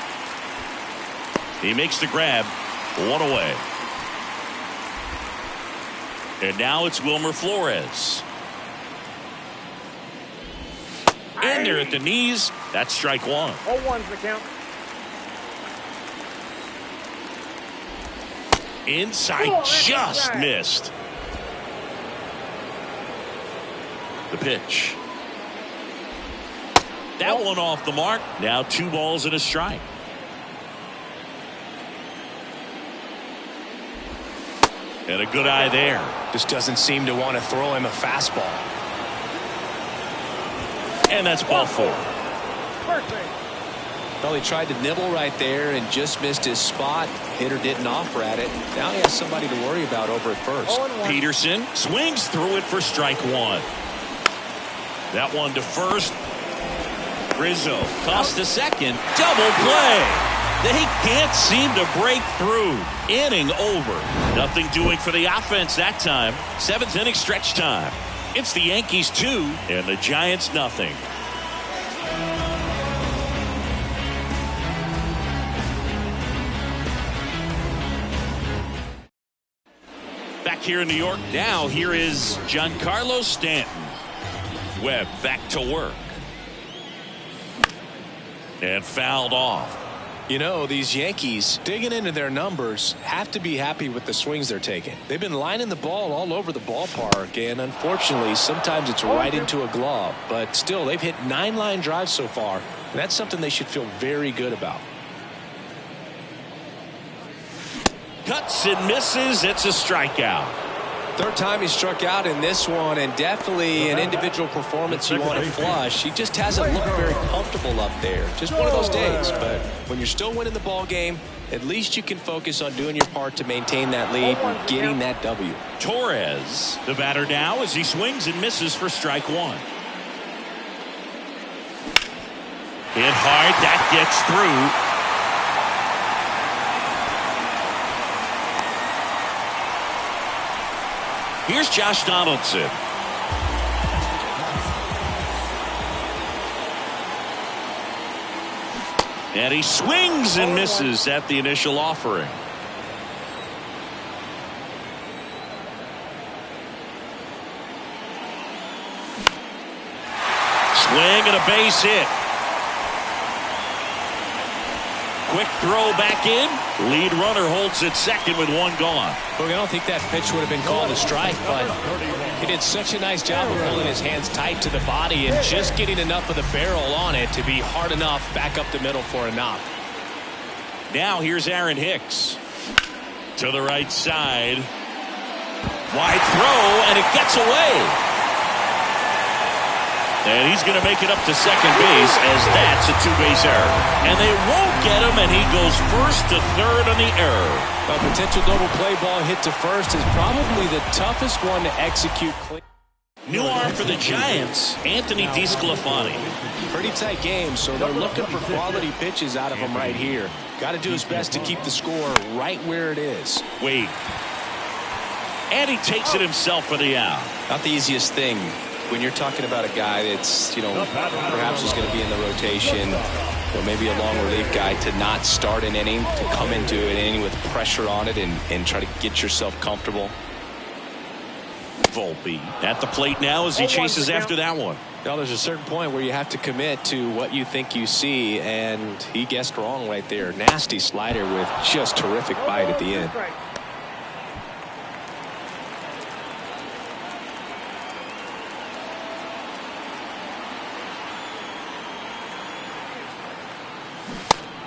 He makes the grab. One away. And now it's Wilmer Flores. In there at the knees. That's strike one. 0-1's the count. Inside, just missed. The pitch. That one off the mark. Now 2 balls and a strike. And a good eye there. Just doesn't seem to want to throw him a fastball. And that's ball 4. Well, he tried to nibble right there and just missed his spot. Hitter didn't offer at it. Now he has somebody to worry about over at first. Peterson swings through it for strike 1. That one to first. Rizzo tossed to second. Double play. They can't seem to break through. Inning over. Nothing doing for the offense that time. 7th inning stretch time. It's the Yankees 2 and the Giants nothing. Back here in New York now, here is Giancarlo Stanton. Webb back to work. And fouled off. You know, these Yankees, digging into their numbers, have to be happy with the swings they're taking. They've been lining the ball all over the ballpark, and unfortunately, sometimes it's right into a glove. But still, they've hit 9 line drives so far, and that's something they should feel very good about. Cuts and misses. It's a strikeout. Third time he struck out in this one, and definitely an individual performance you want to flush. He just hasn't looked very comfortable up there. Just one of those days. But when you're still winning the ball game, at least you can focus on doing your part to maintain that lead and getting that W. Torres, the batter now, as he swings and misses for strike 1. Hit hard. That gets through. Here's Josh Donaldson. And he swings and misses at the initial offering. Swing and a base hit. Quick throw back in. Lead runner holds at second with 1 gone. Look, I don't think that pitch would have been called a strike, but he did such a nice job of holding his hands tight to the body and just getting enough of the barrel on it to be hard enough back up the middle for a knock. Now here's Aaron Hicks. To the right side. Wide throw, and it gets away. And he's going to make it up to second base as that's a 2-base error. And they won't get him, and he goes first to third on the error. A potential double play ball hit to first is probably the toughest one to execute. New arm for the Giants, Anthony DeSclafani. Pretty tight game, so they're looking for quality pitches out of him right here. Got to do his best to keep the score right where it is. Wade. And he takes it himself for the out. Not the easiest thing when you're talking about a guy that's, perhaps is going to be in the rotation, or maybe a long relief guy, to not start an inning, to come into an inning with pressure on it and try to get yourself comfortable. Volpe at the plate now as he chases after that one. Now there's a certain point where you have to commit to what you think you see, and he guessed wrong right there. Nasty slider with just terrific bite at the end.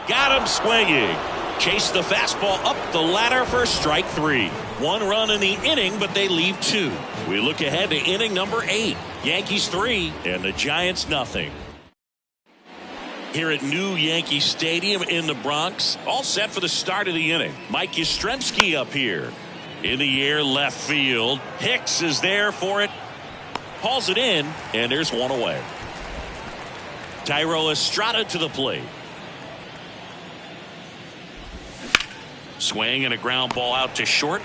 Got him swinging. Chase the fastball up the ladder for strike 3. 1 run in the inning, but they leave 2. We look ahead to inning number 8. Yankees 3 and the Giants nothing. Here at New Yankee Stadium in the Bronx, all set for the start of the inning. Mike Yastrzemski up here. In the air, left field. Hicks is there for it. Hauls it in, and there's 1 away. Thairo Estrada to the plate. Swing and a ground ball out to short.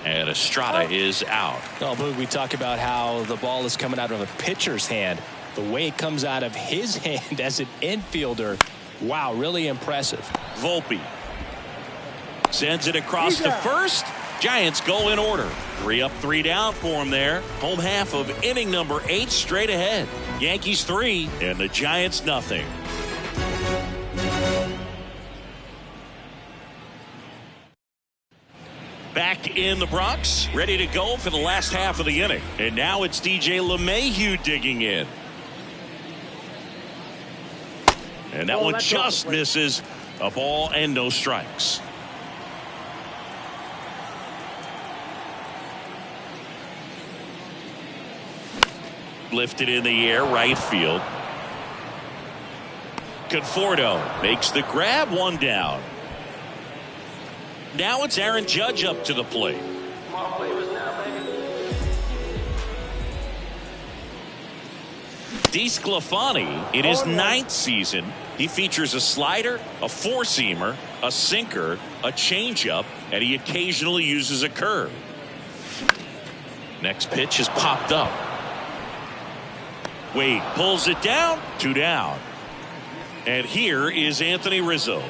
And Estrada is out. Oh, Boog, we talk about how the ball is coming out of a pitcher's hand. The way it comes out of his hand as an infielder, wow, really impressive. Volpe sends it across to first. Giants go in order. 3 up, 3 down for him there. Home half of inning number 8 straight ahead. Yankees 3 and the Giants nothing. Back in the Bronx, ready to go for the last half of the inning. And now it's DJ LeMahieu digging in. And that one just misses. A ball and no strikes. Lifted in the air, right field. Conforto makes the grab, one down. Now it's Aaron Judge up to the plate. DeSclafani, in his 9th season, he features a slider, a four-seamer, a sinker, a changeup, and he occasionally uses a curve. Next pitch is popped up. Wade pulls it down, 2 down. And here is Anthony Rizzo.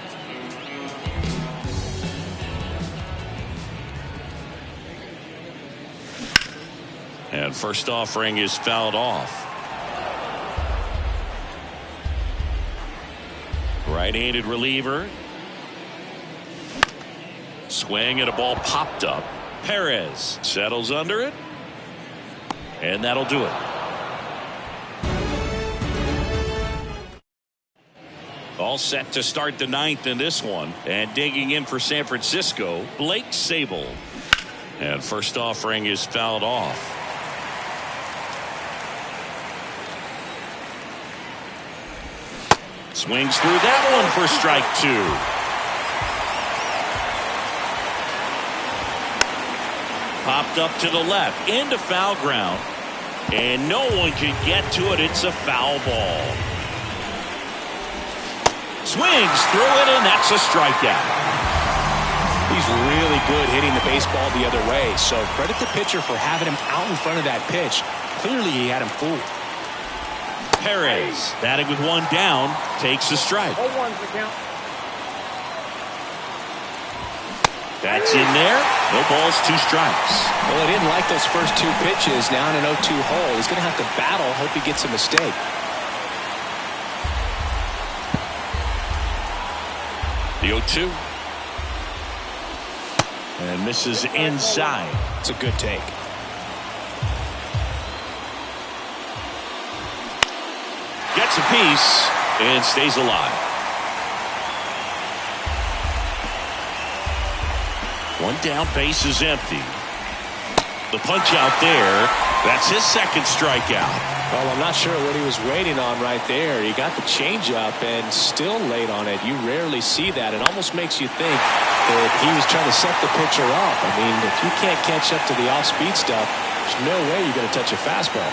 And first offering is fouled off. Right-handed reliever. Swing and a ball popped up. Perez settles under it. And that'll do it. All set to start the 9th in this one. And digging in for San Francisco, Blake Sabol. And first offering is fouled off. Swings through that one for strike 2. Popped up to the left into foul ground. And no one can get to it. It's a foul ball. Swings through it, and that's a strikeout. He's really good hitting the baseball the other way. So credit the pitcher for having him out in front of that pitch. Clearly he had him fooled. Perez batting with 1 down takes a strike. That's in there. No balls, 2 strikes. Well, he didn't like those first 2 pitches. Now in an 0-2 hole. He's going to have to battle. Hope he gets a mistake. The 0-2. And misses inside. It's a good take. Gets a piece and stays alive. 1 down, base is empty. The punch out there. That's his 2nd strikeout. Well, I'm not sure what he was waiting on right there. He got the changeup and still late on it. You rarely see that. It almost makes you think that he was trying to set the pitcher up. I mean, if you can't catch up to the off-speed stuff, there's no way you're going to touch a fastball.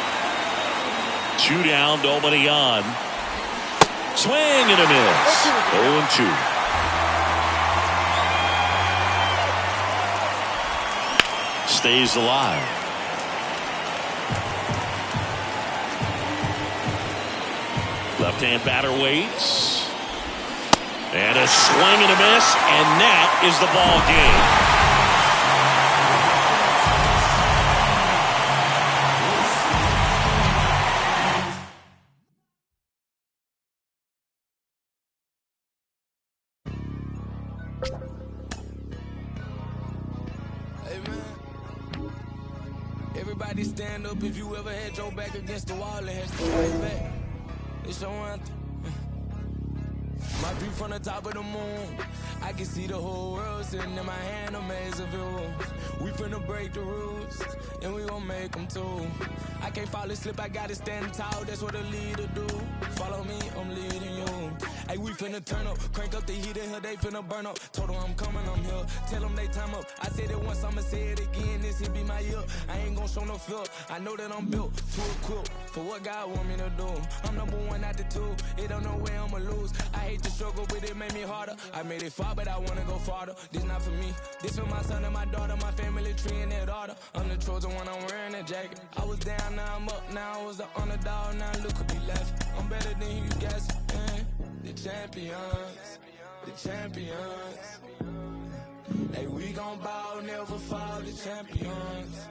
2 down, nobody on. Swing and a miss. 0-2. Stays alive. Left-hand batter waits. And a swing and a miss, and that is the ball game. Everybody stand up if you ever had your back against the wall and had to fight back. It's your anthem. My view from the top of the moon. I can see the whole world sitting in my hand, a maze of views. We finna break the rules, and we gon' make them too. I can't fall asleep, I gotta stand tall, that's what a leader do. Follow me, I'm leading you. Hey, we finna turn up, crank up the heat in here, they finna burn up. Told them I'm coming, I'm here, tell them they time up. I said it once, I'ma say it again, this here be my year. I ain't gon' show no fear, I know that I'm built to equip for what God want me to do. I'm number 1 out the 2, it don't know where I'ma lose. I hate the struggle, but it made me harder. I made it far, but I wanna go farther. This not for me, this for my son and my daughter, my family tree and their daughter. I'm the Trojan when I'm wearing a jacket. I was down, now I'm up, now I was the underdog, now look at me left. I'm better than you guys, the champions, the champions. Hey, we gon' ball, never fall, the champions,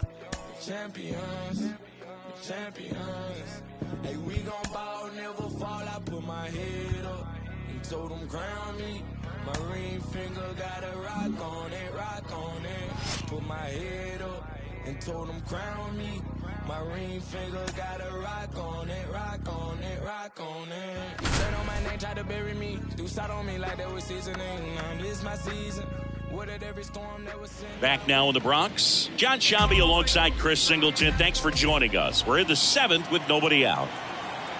the champions, the champions. Hey, we gon' ball, never fall, I put my head up and told them crown me. My ring finger got a rock on it, rock on it. Put my head up and told them crown me. My ring finger got a rock on it, rock on it, rock on it. Said on my name, tried to bury me. Do side on me like they were seasoning. This my season. Weathered every storm that was sent. Back now in the Bronx, John Shambi alongside Chris Singleton. Thanks for joining us. We're in the 7th with nobody out.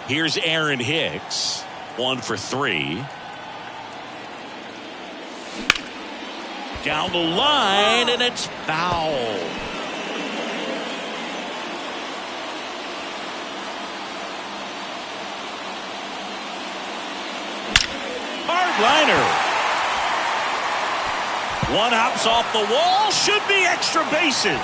Here's Aaron Hicks, 1 for 3. Down the line, and it's foul. Hard liner. One hops off the wall, should be extra bases.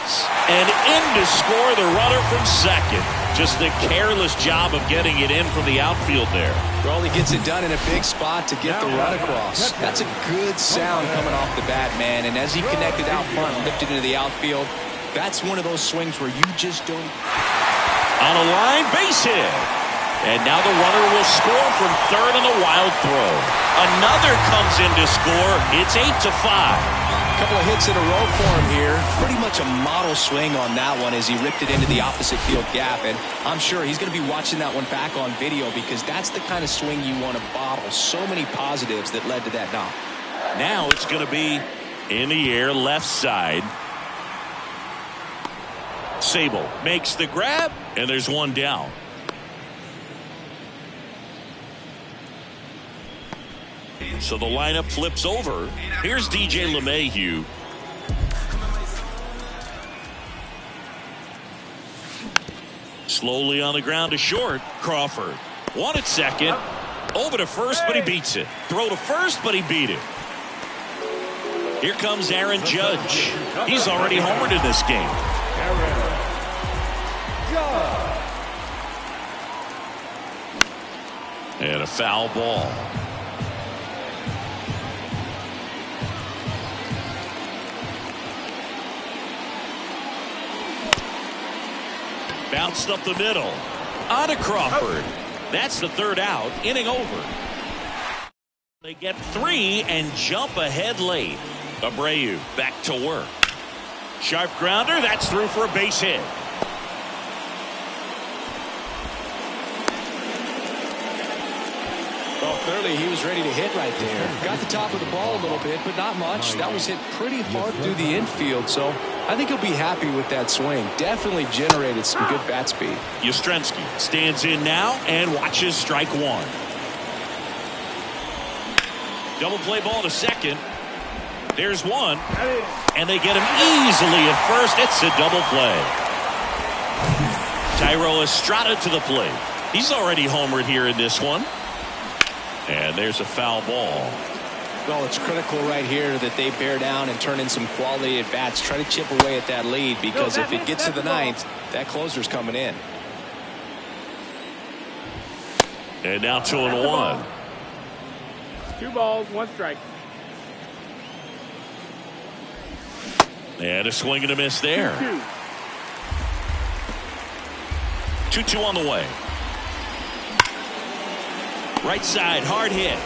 And in to score the runner from second. Just the careless job of getting it in from the outfield there. Well, he gets it done in a big spot to get the run across. That's a good sound coming off the bat, man. And as he connected out front and lifted into the outfield, that's one of those swings where you just don't. On a line, base hit. And now the runner will score from third on a wild throw. Another comes in to score. It's 8-5. A couple of hits in a row for him here. Pretty much a model swing on that one as he ripped it into the opposite field gap. And I'm sure he's going to be watching that one back on video because that's the kind of swing you want to bottle. So many positives that led to that knock. Now it's going to be in the air left side. Sable makes the grab, and there's one down. So the lineup flips over. Here's DJ LeMahieu. Slowly on the ground to short. Crawford. One at second. Over to first, but he beats it. Throw to first, but he beat it. Here comes Aaron Judge. He's already homered in this game. And a foul ball. Bounced up the middle. On to Crawford. That's the third out. Inning over. They get 3 and jump ahead late. Abreu back to work. Sharp grounder. That's through for a base hit. Well, clearly he was ready to hit right there. Got the top of the ball a little bit, but not much. That was hit pretty hard through the infield, so I think he'll be happy with that swing. Definitely generated some good bat speed. Yastrzemski stands in now and watches strike one. Double play ball to second. There's one. And they get him easily at first. It's a double play. Thairo Estrada to the plate. He's already homered here in this one. And there's a foul ball. Well, it's critical right here that they bear down and turn in some quality at bats. Try to chip away at that lead because if it gets to the ninth, that closer's coming in. And now 2-1. 2 balls, 1 strike. And a swing and a miss there. 2-2 on the way. Right side, hard hit.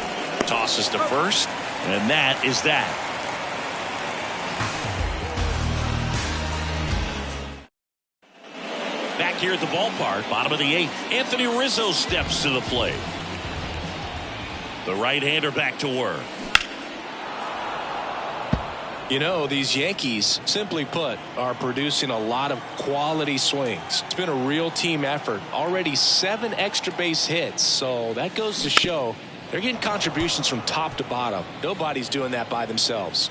Tosses to first, and that is that. Back here at the ballpark, bottom of the 8th. Anthony Rizzo steps to the plate. The right-hander back to work. You know, these Yankees, simply put, are producing a lot of quality swings. It's been a real team effort. Already 7 extra base hits, so that goes to show they're getting contributions from top to bottom. Nobody's doing that by themselves.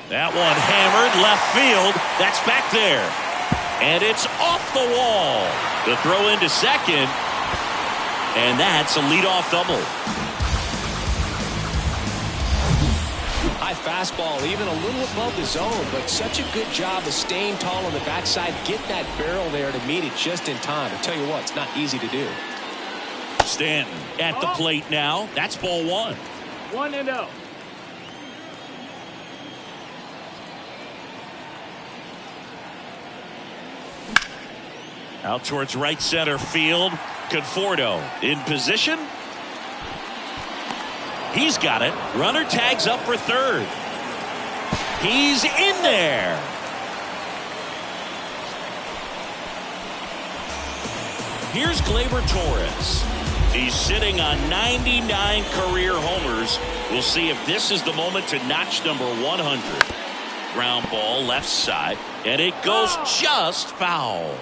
That one hammered left field. That's back there. And it's off the wall. The throw into second. And that's a leadoff double. High fastball, even a little above the zone, but such a good job of staying tall on the backside, getting that barrel there to meet it just in time. I tell you what, it's not easy to do. Stanton at the plate now. That's ball 1. 1-0. Out towards right center field. Conforto in position. He's got it. Runner tags up for third. He's in there. here's Gleyber Torres. He's sitting on 99 career homers. We'll see if this is the moment to notch number 100. Ground ball left side, and it goes just foul.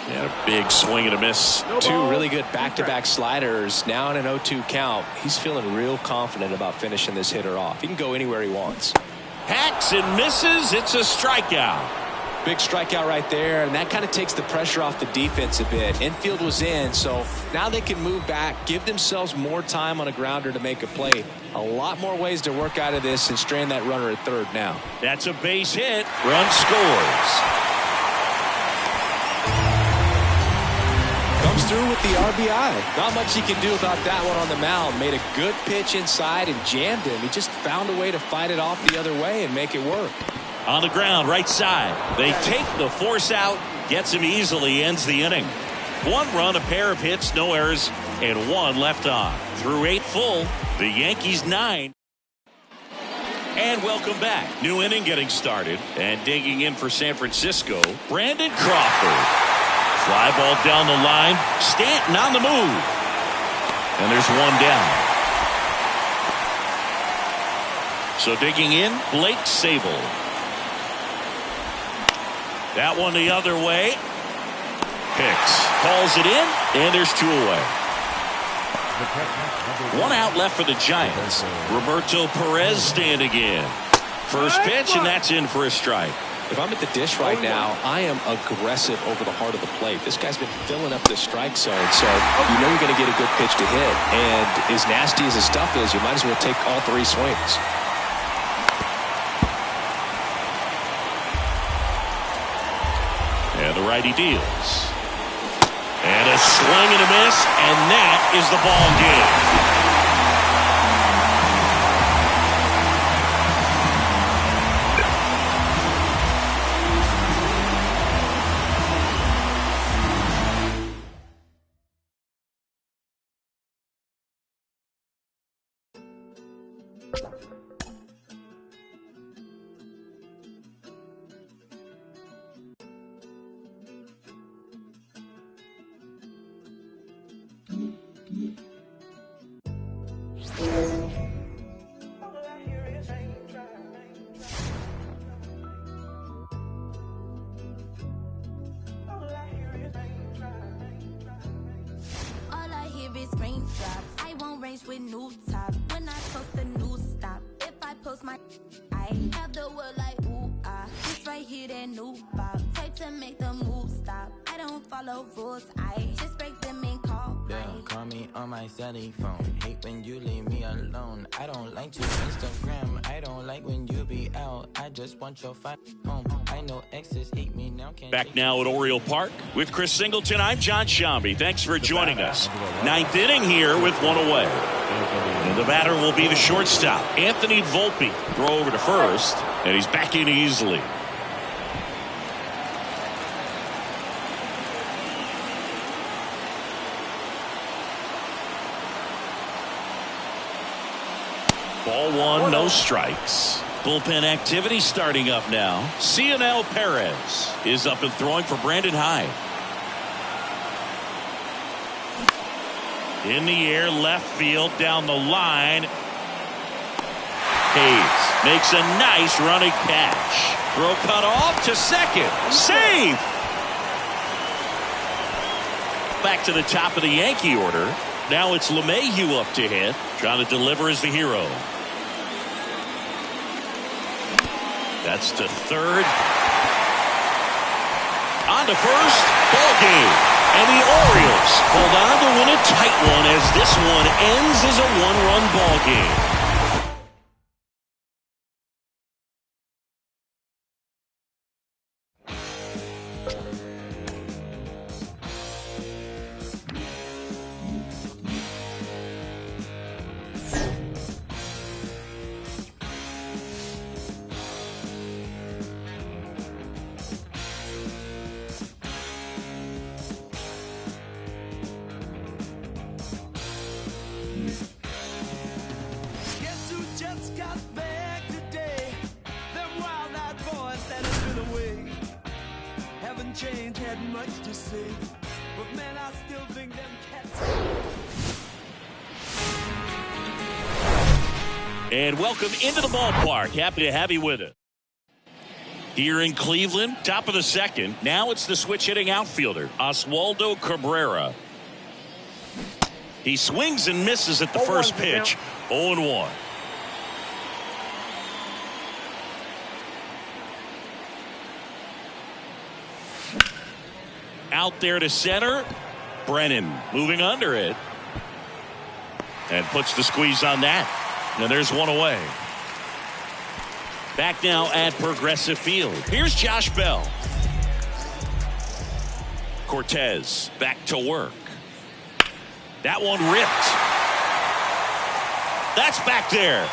And a big swing and a miss. Two really good back-to-back sliders. Now in an 0-2 count. He's feeling real confident about finishing this hitter off. He can go anywhere he wants. Hacks and misses. It's a strikeout. Big strikeout right there, and that kind of takes the pressure off the defense a bit. Infield was in, so now they can move back, give themselves more time on a grounder to make a play. A lot more ways to work out of this and strand that runner at third now. That's a base hit. Run scores. Comes through with the RBI. Not much he can do about that one on the mound. Made a good pitch inside and jammed him. He just found a way to fight it off the other way and make it work. On the ground, right side. They take the force out. Gets him easily. Ends the inning. 1 run, a pair of hits, no errors, and 1 left on. Through 8 full, the Yankees 9. And welcome back. New inning getting started. And digging in for San Francisco, Brandon Crawford. Fly ball down the line. Stanton on the move. And there's 1 down. So digging in, Blake Sabol. That one the other way. Hicks calls it in, and there's 2 away. 1 out left for the Giants. Roberto Perez standing in. First pitch, and that's in for a strike. If I'm at the dish right now, I am aggressive over the heart of the plate. This guy's been filling up the strike zone, so you know you're going to get a good pitch to hit. And as nasty as his stuff is, you might as well take all 3 swings. And the righty deals. And a swing and a miss, and that is the ball game. With new top when I post a new stop. If I post my, I have the word like ooh ah. This right here that new pop. Type to make the move stop. I don't follow rules. I just break them and call. Yeah, call me on my celly phone. Hate when you leave me alone. I don't like to Instagram. I don't like when you be out. I just want your home. I know exes hate me now. Back now at Oriole Park with Chris Singleton. I'm John Shambi. Thanks for joining us. 9th inning here with 1 away. And the batter will be the shortstop, Anthony Volpe. Throw over to first, and he's back in easily. Ball 1, no strikes. Bullpen activity starting up now. Cionel Perez is up and throwing for Brandon Hyde. In the air, left field, down the line. Hayes makes a nice running catch. Throw cut off to second. Safe! Back to the top of the Yankee order. Now it's LeMahieu up to hit. Trying to deliver as the hero. That's to third. On to first. Ball game. And the Orioles hold on to win a tight one as this one ends as a 1-run ball game. had much to say, but man, I still think them cats. And welcome into the ballpark. Happy to have you with us. Here in Cleveland, top of the second. Now it's the switch hitting outfielder, Oswaldo Cabrera. He swings and misses at the first pitch. 0-1. Out there to center. Brennan moving under it. And puts the squeeze on that. And there's one away. Back now at Progressive Field. Here's Josh Bell. Cortez back to work. That one ripped. That's back there.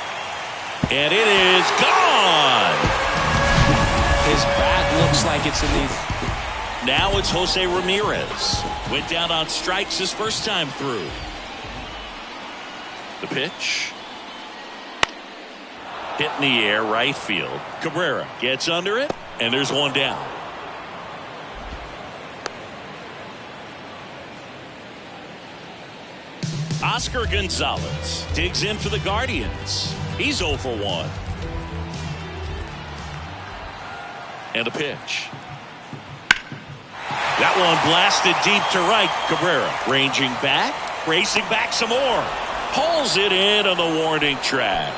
And it is gone. His bat looks like it's in the... Now it's Jose Ramirez. Went down on strikes his first time through. The pitch. Hit in the air, right field. Cabrera gets under it, and there's one down. Oscar Gonzalez digs in for the Guardians. He's 0 for 1. And a pitch. That one blasted deep to right. Cabrera ranging back, racing back some more. Pulls it in on the warning track.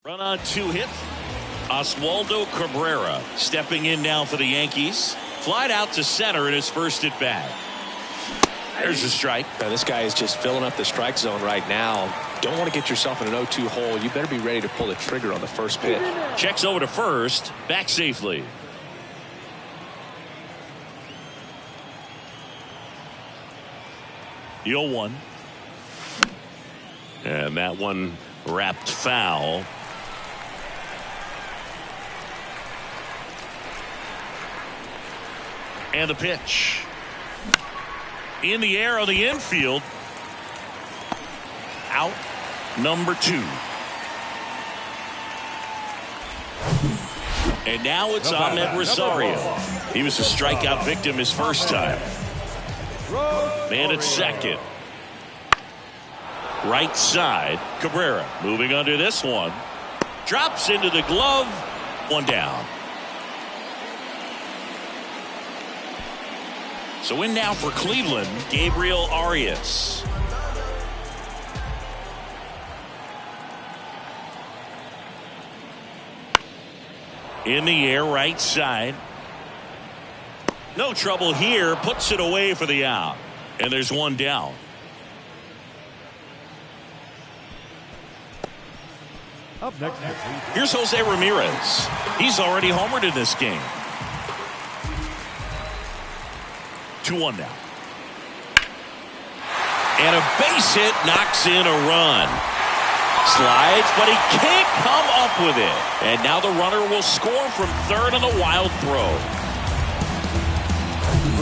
Run on 2 hits. Oswaldo Cabrera stepping in now for the Yankees. Flied out to center in his first at bat. There's a strike. Now, this guy is just filling up the strike zone right now. Don't want to get yourself in an 0-2 hole. You better be ready to pull the trigger on the first pitch. Checks over to first. Back safely. The 0-1. And that one wrapped foul. And the pitch. In the air on the infield. Out. Number 2. And now it's Ahmed Rosario. He was a strikeout victim his first time. Man at second. Right side. Cabrera moving under this one. Drops into the glove. One down. So in now for Cleveland, Gabriel Arias. In the air, right side. No trouble here. Puts it away for the out. And there's one down. Up next, here's Jose Ramirez. He's already homered in this game. 2-1 now. And a base hit knocks in a run. Slides, but he can't come up with it. And now the runner will score from third on the wild throw.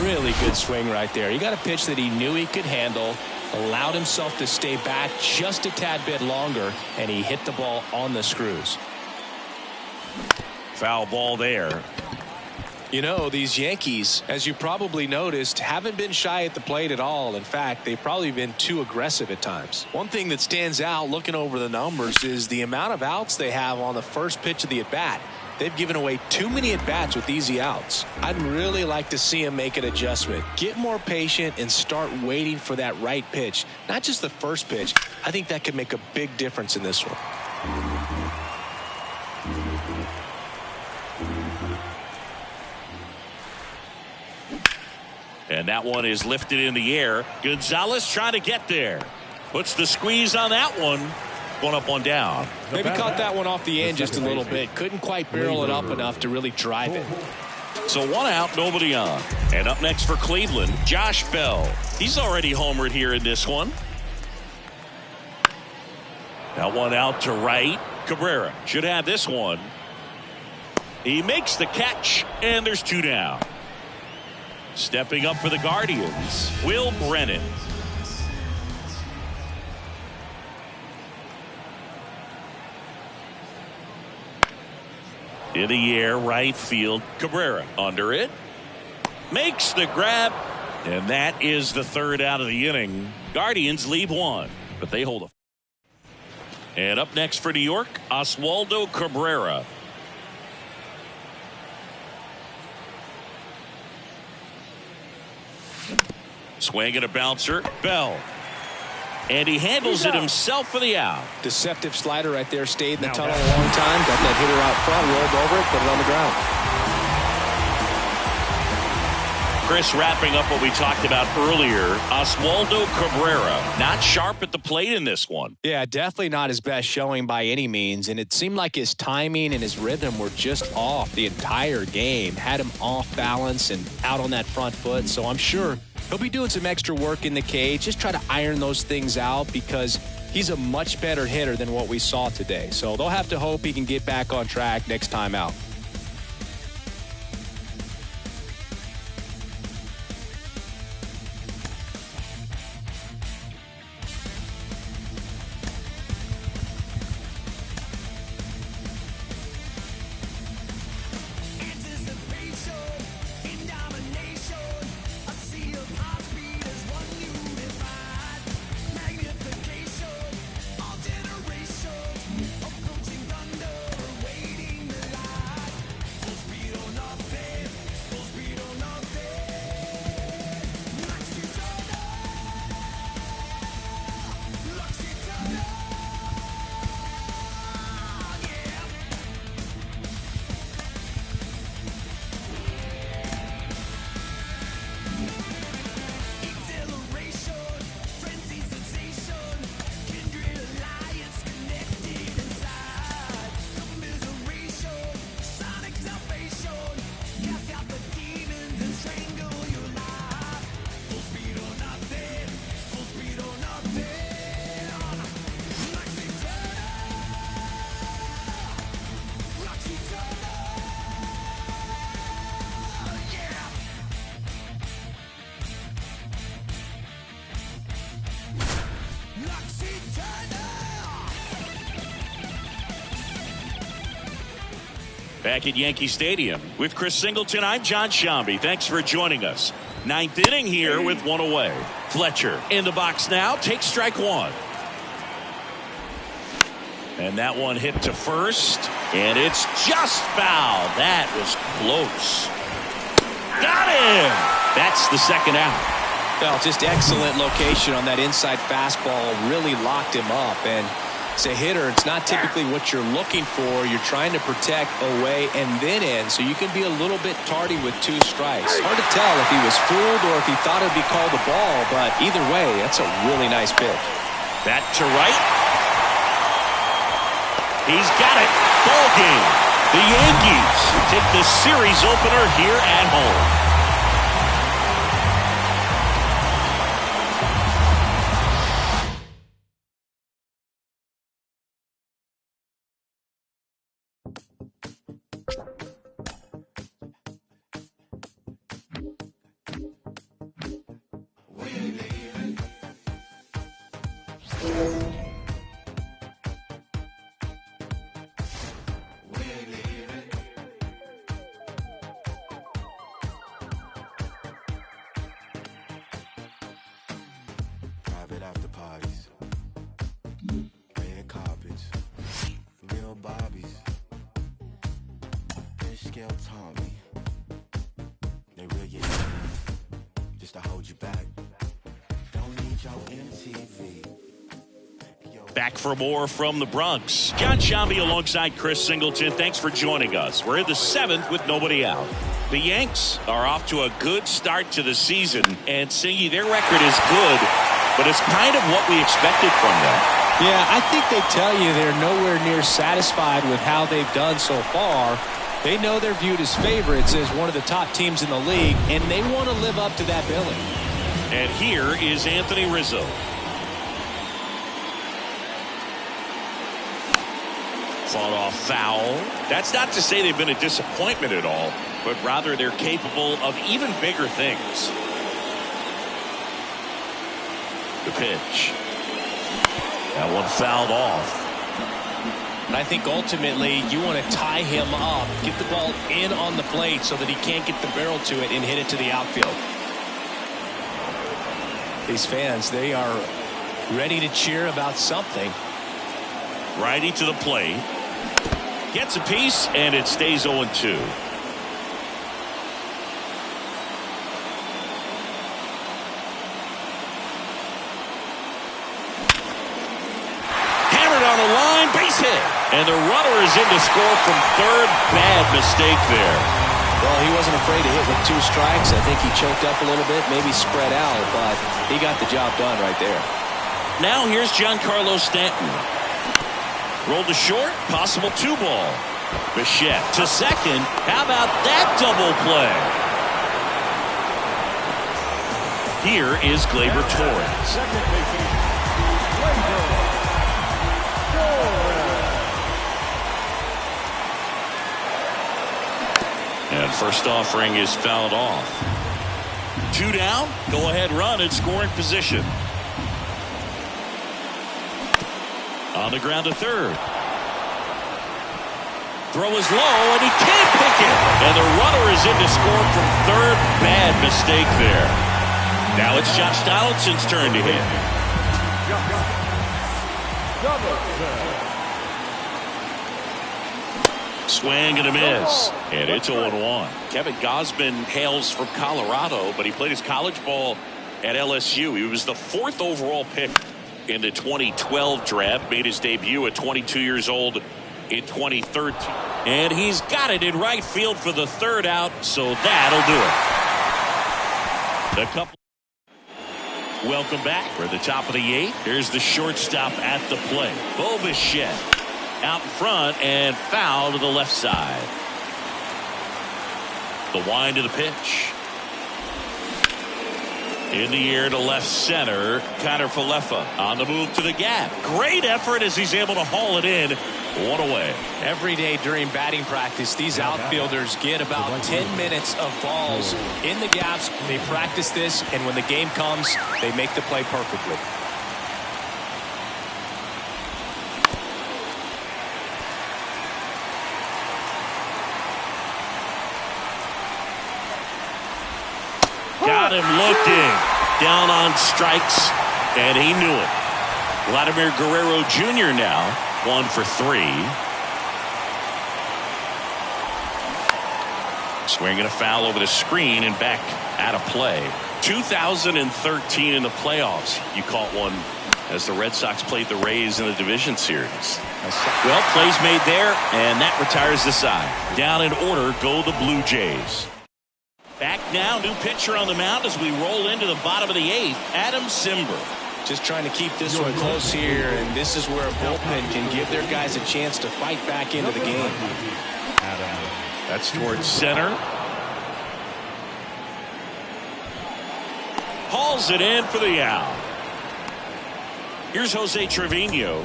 Really good swing right there. He got a pitch that he knew he could handle, allowed himself to stay back just a tad bit longer, and he hit the ball on the screws. Foul ball there. You know, these Yankees, as you probably noticed, haven't been shy at the plate at all. In fact, they've probably been too aggressive at times. One thing that stands out looking over the numbers is the amount of outs they have on the first pitch of the at-bat. They've given away too many at-bats with easy outs. I'd really like to see him make an adjustment. Get more patient and start waiting for that right pitch. Not just the first pitch. I think that could make a big difference in this one. And that one is lifted in the air. Gonzalez trying to get there. Puts the squeeze on that one. One up, one down. Maybe caught that one off the end just a little bit. Couldn't quite barrel it up enough to really drive it. So one out, nobody on. And up next for Cleveland, Josh Bell. He's already homered here in this one. That one out to right. Cabrera should have this one. He makes the catch, and there's 2 down. Stepping up for the Guardians, Will Brennan. In the air, right field. Cabrera under it. makes the grab, and that is the third out of the inning. Guardians leave one, but they hold a. And up next for New York, Oswaldo Cabrera. Swing and a bouncer. Bell. And he handles it himself for the out. Deceptive slider right there. Stayed in the tunnel a long time. Got that hitter out front. Rolled over it. Put it on the ground. Chris, wrapping up what we talked about earlier, Oswaldo Cabrera not sharp at the plate in this one. Yeah, definitely not his best showing by any means. And it seemed like his timing and his rhythm were just off the entire game. Had him off balance and out on that front foot. So I'm sure he'll be doing some extra work in the cage. Just try to iron those things out because he's a much better hitter than what we saw today. So they'll have to hope he can get back on track next time out. Back at Yankee Stadium with Chris Singleton, I'm John Shambi. Thanks for joining us. Ninth inning here with one away. Fletcher in the box now, takes strike one. And that one hit to first, and it's just foul. That was close. Got him! That's the second out. Well, just excellent location on that inside fastball. Really locked him up. And as a hitter, it's not typically what you're looking for. You're trying to protect away and then in, so you can be a little bit tardy with two strikes. Hard to tell if he was fooled or if he thought it would be called a ball, but either way, that's a really nice pitch. That to right. He's got it. Ball game. The Yankees take the series opener here at home. After parties, red carpets, real Barbies. Fish scale taught me they will get you just to hold you back. Don't need your MTV. Back for more from the Bronx. John Shambi alongside Chris Singleton. Thanks for joining us. We're in the seventh with nobody out. The Yanks are off to a good start to the season, and Singy, their record is good. But it's kind of what we expected from them. Yeah, I think they tell you they're nowhere near satisfied with how they've done so far. They know they're viewed as favorites as one of the top teams in the league, and they want to live up to that billing. And here is Anthony Rizzo. Fought off foul. That's not to say they've been a disappointment at all, but rather they're capable of even bigger things. The pitch. That one fouled off. And I think ultimately you want to tie him up, get the ball in on the plate so that he can't get the barrel to it and hit it to the outfield. These fans, they are ready to cheer about something. Righty to the plate. Gets a piece, and it stays 0-2. Base hit, and the runner is in to score from third. Bad mistake there. Well, he wasn't afraid to hit with 2 strikes. I think he choked up a little bit, maybe spread out, but he got the job done right there. Now here's Giancarlo Stanton. Rolled to short, possible 2-ball. Bichette to second. How about that double play? Here is Gleyber Torres. Second baseman, Gleyber. And first offering is fouled off. 2 down. Go ahead run in scoring position. On the ground to third. Throw is low and he can't pick it. And the runner is in to score from third. Bad mistake there. Now it's Josh Donaldson's turn to hit. Swing and a miss. And it's 0-1. Kevin Gausman hails from Colorado, but he played his college ball at LSU. He was the 4th overall pick in the 2012 draft. Made his debut at 22 years old in 2013. And he's got it in right field for the 3rd out, so that'll do it. The couple. Welcome back. We're at the top of the 8th. Here's the shortstop at the plate. Bo Bichette out in front and foul to the left side. The wind of the pitch. In the air to left center. Kiner Falefa on the move to the gap. Great effort as he's able to haul it in. 1 away. Every day during batting practice, these outfielders get about 10 minutes of balls in the gaps. They practice this, and when the game comes, they make the play perfectly. Got him looking. Down on strikes, and he knew it. Vladimir Guerrero Jr. now 1 for 3. Swinging a foul over the screen and back out of play. 2013 in the playoffs. You caught one as the Red Sox played the Rays in the division series. Well, plays made there, and that retires the side. Down in order go the Blue Jays. Back now, new pitcher on the mound as we roll into the bottom of the 8th. Adam Cimber. Just trying to keep this one close here, and this is where a bullpen can give their guys a chance to fight back into the game. That's towards center. Hauls it in for the out. Here's Jose Trevino.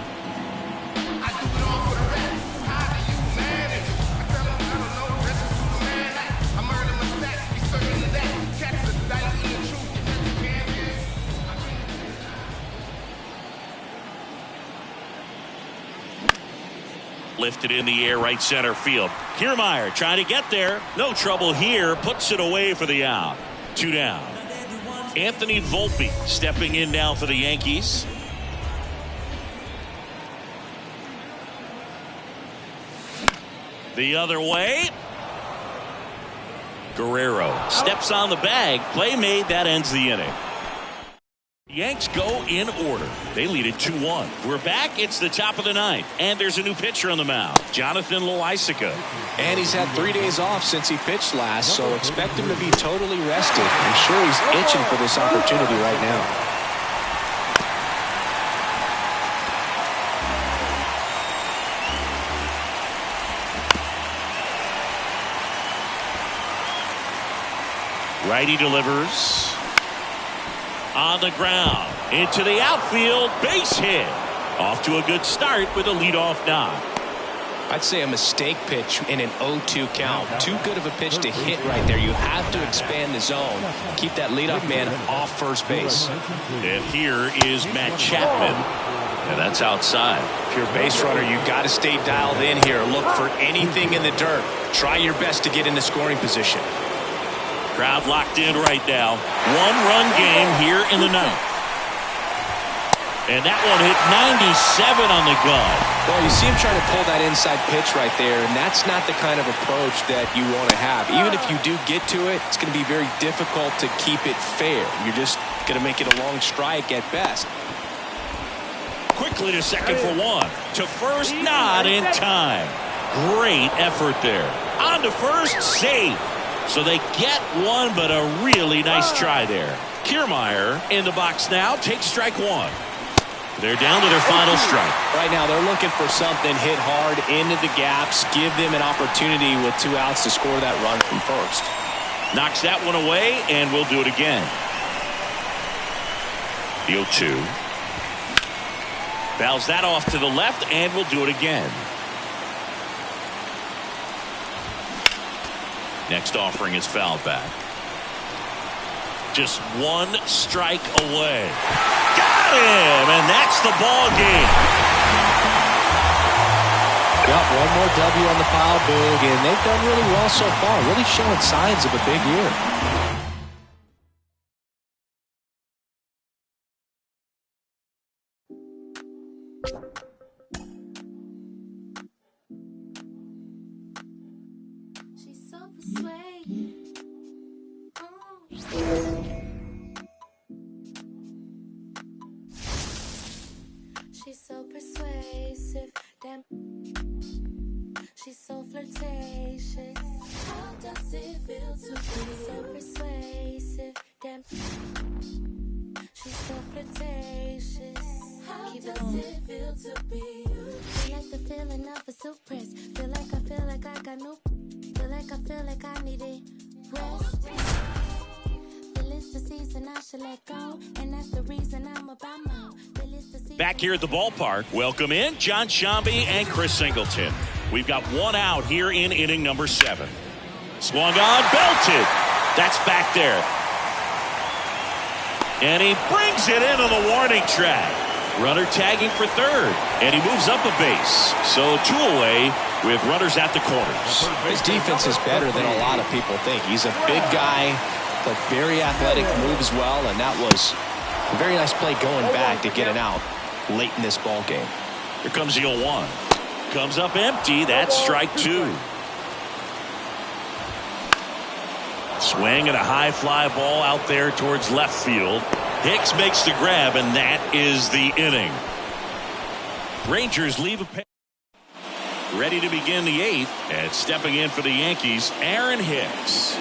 Lifted in the air, right center field. Kiermaier trying to get there. No trouble here. Puts it away for the out. 2 down. Anthony Volpe stepping in now for the Yankees. The other way. Guerrero steps on the bag. Play made. That ends the inning. Yanks go in order. They lead it 2-1. We're back. It's the top of the 9th. And there's a new pitcher on the mound. Jonathan Loaisiga. And he's had 3 days off since he pitched last, so expect him to be totally rested. I'm sure he's itching for this opportunity right now. Righty delivers. On the ground. Into the outfield. Base hit. Off to a good start with a leadoff knock. I'd say a mistake pitch in an 0-2 count. Too good of a pitch to hit right there. You have to expand the zone. Keep that leadoff man off first base. And here is Matt Chapman. And that's outside. If you're a base runner, you got to stay dialed in here. Look for anything in the dirt. Try your best to get in the scoring position. Crowd locked in right now. One-run game here in the ninth. And that one hit 97 on the gun. Well, you see him trying to pull that inside pitch right there, and that's not the kind of approach that you want to have. Even if you do get to it, it's going to be very difficult to keep it fair. You're just going to make it a long strike at best. Quickly to second for one. To first, not in time. Great effort there. On to first, safe. So they get one, but a really nice try there. Kiermaier in the box now. Takes strike one. They're down to their final strike. Right now they're looking for something, hit hard into the gaps, give them an opportunity with 2 outs to score that run from first. Knocks that one away, and we'll do it again. The 0-2. Fouls that off to the left, and we'll do it again. Next offering is fouled back. Just 1 strike away. Got him, and that's the ball game. Got one more W on the pile, Boog, and they've done really well so far. Really showing signs of a big year. She's so persuasive. She's so persuasive, damn. She's so flirtatious. How does it feel to be so persuasive, damn? She's so flirtatious. How does it feel to be you? Feel like the feeling of a suppress. Feel like I got no. Feel like I needed rest. The season I should let go, and that's the reason I'm about more. Back here at the ballpark, welcome in John Sciambi and Chris Singleton. We've got 1 out here in inning number 7. Swung on, belted. That's back there. And he brings it into the warning track. Runner tagging for third, and he moves up a base. So 2 away with runners at the corners. His defense is better than a lot of people think. He's a big guy, but very athletic, moves well, and that was a very nice play going back to get an out late in this ball game. Here comes the 0-1. Comes up empty. That's strike 2. Swing and a high fly ball out there towards left field. Hicks makes the grab, and that is the inning. Rangers leave a pair. Ready to begin the 8th, and stepping in for the Yankees, Aaron Hicks.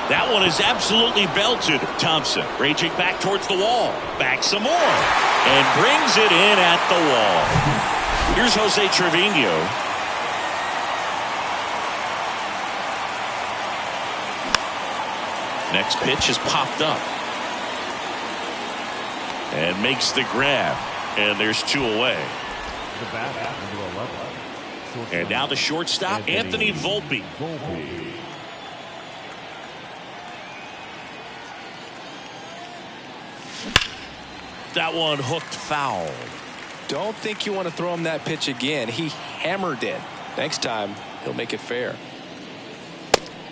That one is absolutely belted. Thompson raging back towards the wall. Back some more. And brings it in at the wall. Here's Jose Trevino. Next pitch is popped up. And makes the grab. And there's 2 away. And now the shortstop, Anthony Volpe. That one hooked foul. Don't think you want to throw him that pitch again. He hammered it. Next time, he'll make it fair.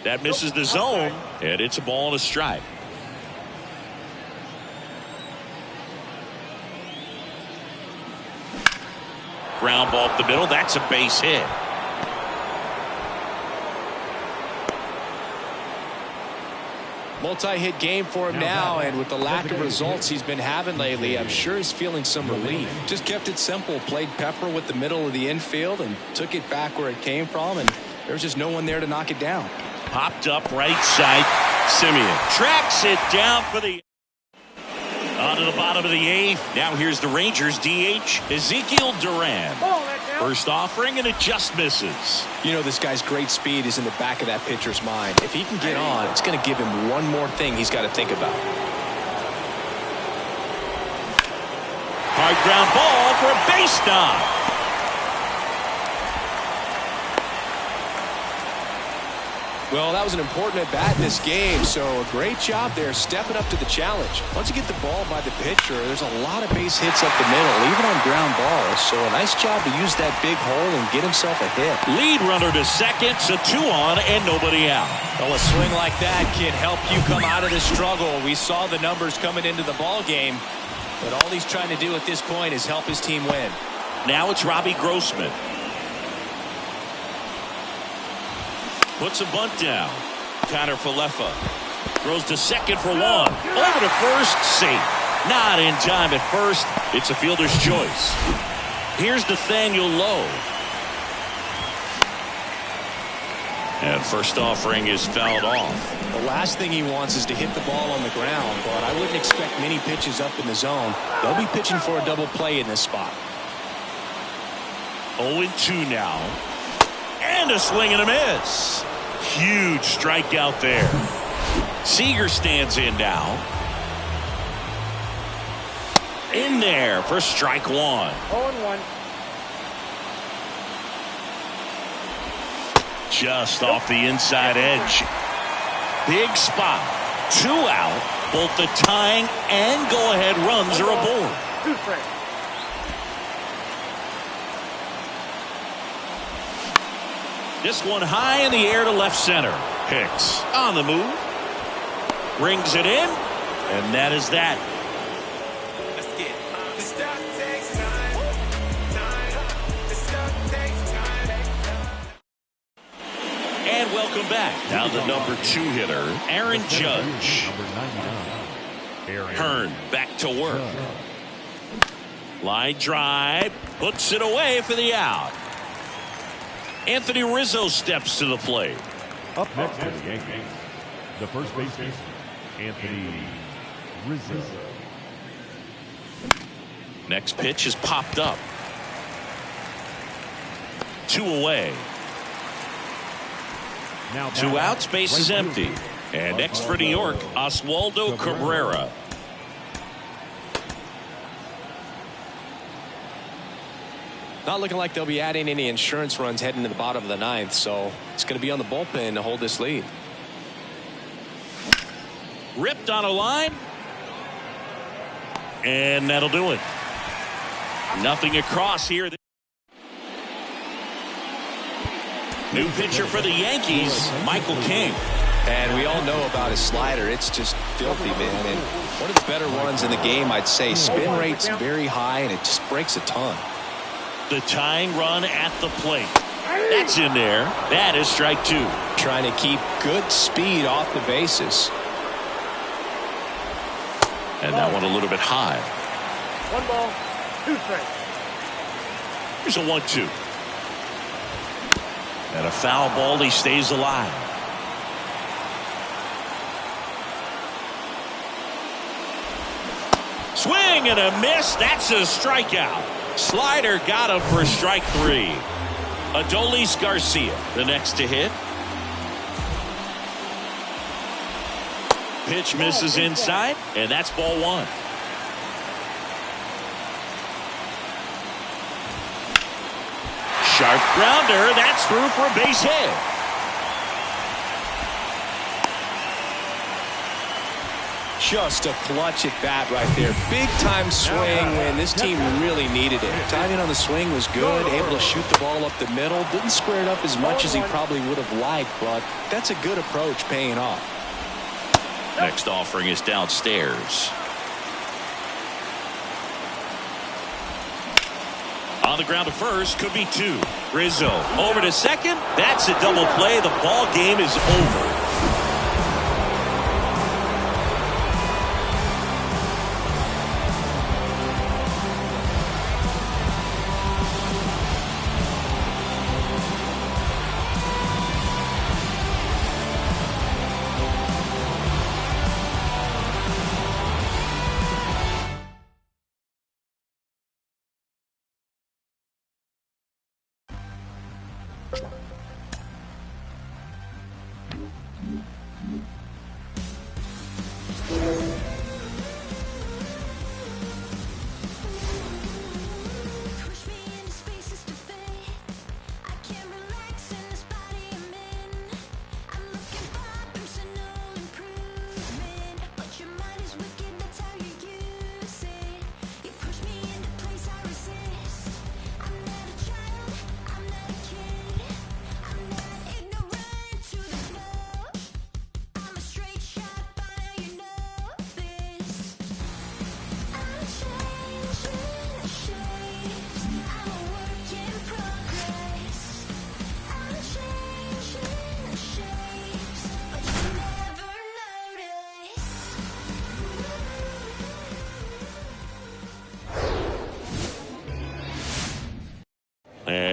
That misses the zone, and it's a ball and a strike. Ground ball up the middle. That's a base hit. Multi-hit game for him now, and with the lack of results he's been having lately, I'm sure he's feeling some relief. Just kept it simple, played pepper with the middle of the infield, and took it back where it came from, and there was just no one there to knock it down. Popped up right side. Simeon tracks it down for the on to the bottom of the 8th. Now here's the Rangers DH Ezekiel Duran. First offering, and it just misses. You know, this guy's great speed is in the back of that pitcher's mind. If he can get on, it's going to give him one more thing he's got to think about. Hard ground ball for a base knock. Well, that was an important at-bat in this game, so a great job there stepping up to the challenge. Once you get the ball by the pitcher, there's a lot of base hits up the middle, even on ground balls. So a nice job to use that big hole and get himself a hit. Lead runner to second, so 2 on and nobody out. Well, a swing like that can help you come out of the struggle. We saw the numbers coming into the ball game, but all he's trying to do at this point is help his team win. Now it's Robbie Grossman. Puts a bunt down. Connor Falefa throws to second for 1. Over to first, safe. Not in time at first. It's a fielder's choice. Here's Nathaniel Lowe. And first offering is fouled off. The last thing he wants is to hit the ball on the ground, but I wouldn't expect many pitches up in the zone. They'll be pitching for a double play in this spot. 0-2 now. And a swing and a miss. Huge strikeout there. Seager stands in now. In there for strike 1. 0-1. Just off the inside edge. Big spot. 2 out. Both the tying and go-ahead runs are aboard. 2 strikes. This one high in the air to left center. Hicks on the move. Brings it in. And that is that. Let's get it. This stuff takes time. This stuff takes time. And welcome back. Now the number 2 hitter, Aaron Judge. Hearn back to work. Line drive. Puts it away for the out. Anthony Rizzo steps to the plate. Up next for the Yankees, the first baseman, Anthony Rizzo. Next pitch is popped up. 2 away. Now 2 outs, base is empty. And next for New York, Oswaldo Cabrera. Not looking like they'll be adding any insurance runs heading to the bottom of the 9th, so it's going to be on the bullpen to hold this lead. Ripped on a line. And that'll do it. Nothing across here. New pitcher for the Yankees, Michael King. And we all know about his slider. It's just filthy, man. And one of the better ones in the game, I'd say. Spin rate's very high, and it just breaks a ton. The tying run at the plate. That's in there. That is strike 2. Trying to keep good speed off the bases. And that one a little bit high. 1 ball, 2 strikes. Here's a 1-2. And a foul ball. He stays alive. Swing and a miss. That's a strikeout. Slider got him for strike 3. Adolis Garcia, the next to hit. Pitch misses inside, and that's ball 1. Sharp grounder. That's through for a base hit. Just a clutch at bat right there. Big time swing when this team really needed it. Timing on the swing was good. Able to shoot the ball up the middle. Didn't square it up as much as he probably would have liked, but that's a good approach paying off. Next offering is downstairs. On the ground to first, could be 2. Rizzo over to second. That's a double play. The ball game is over.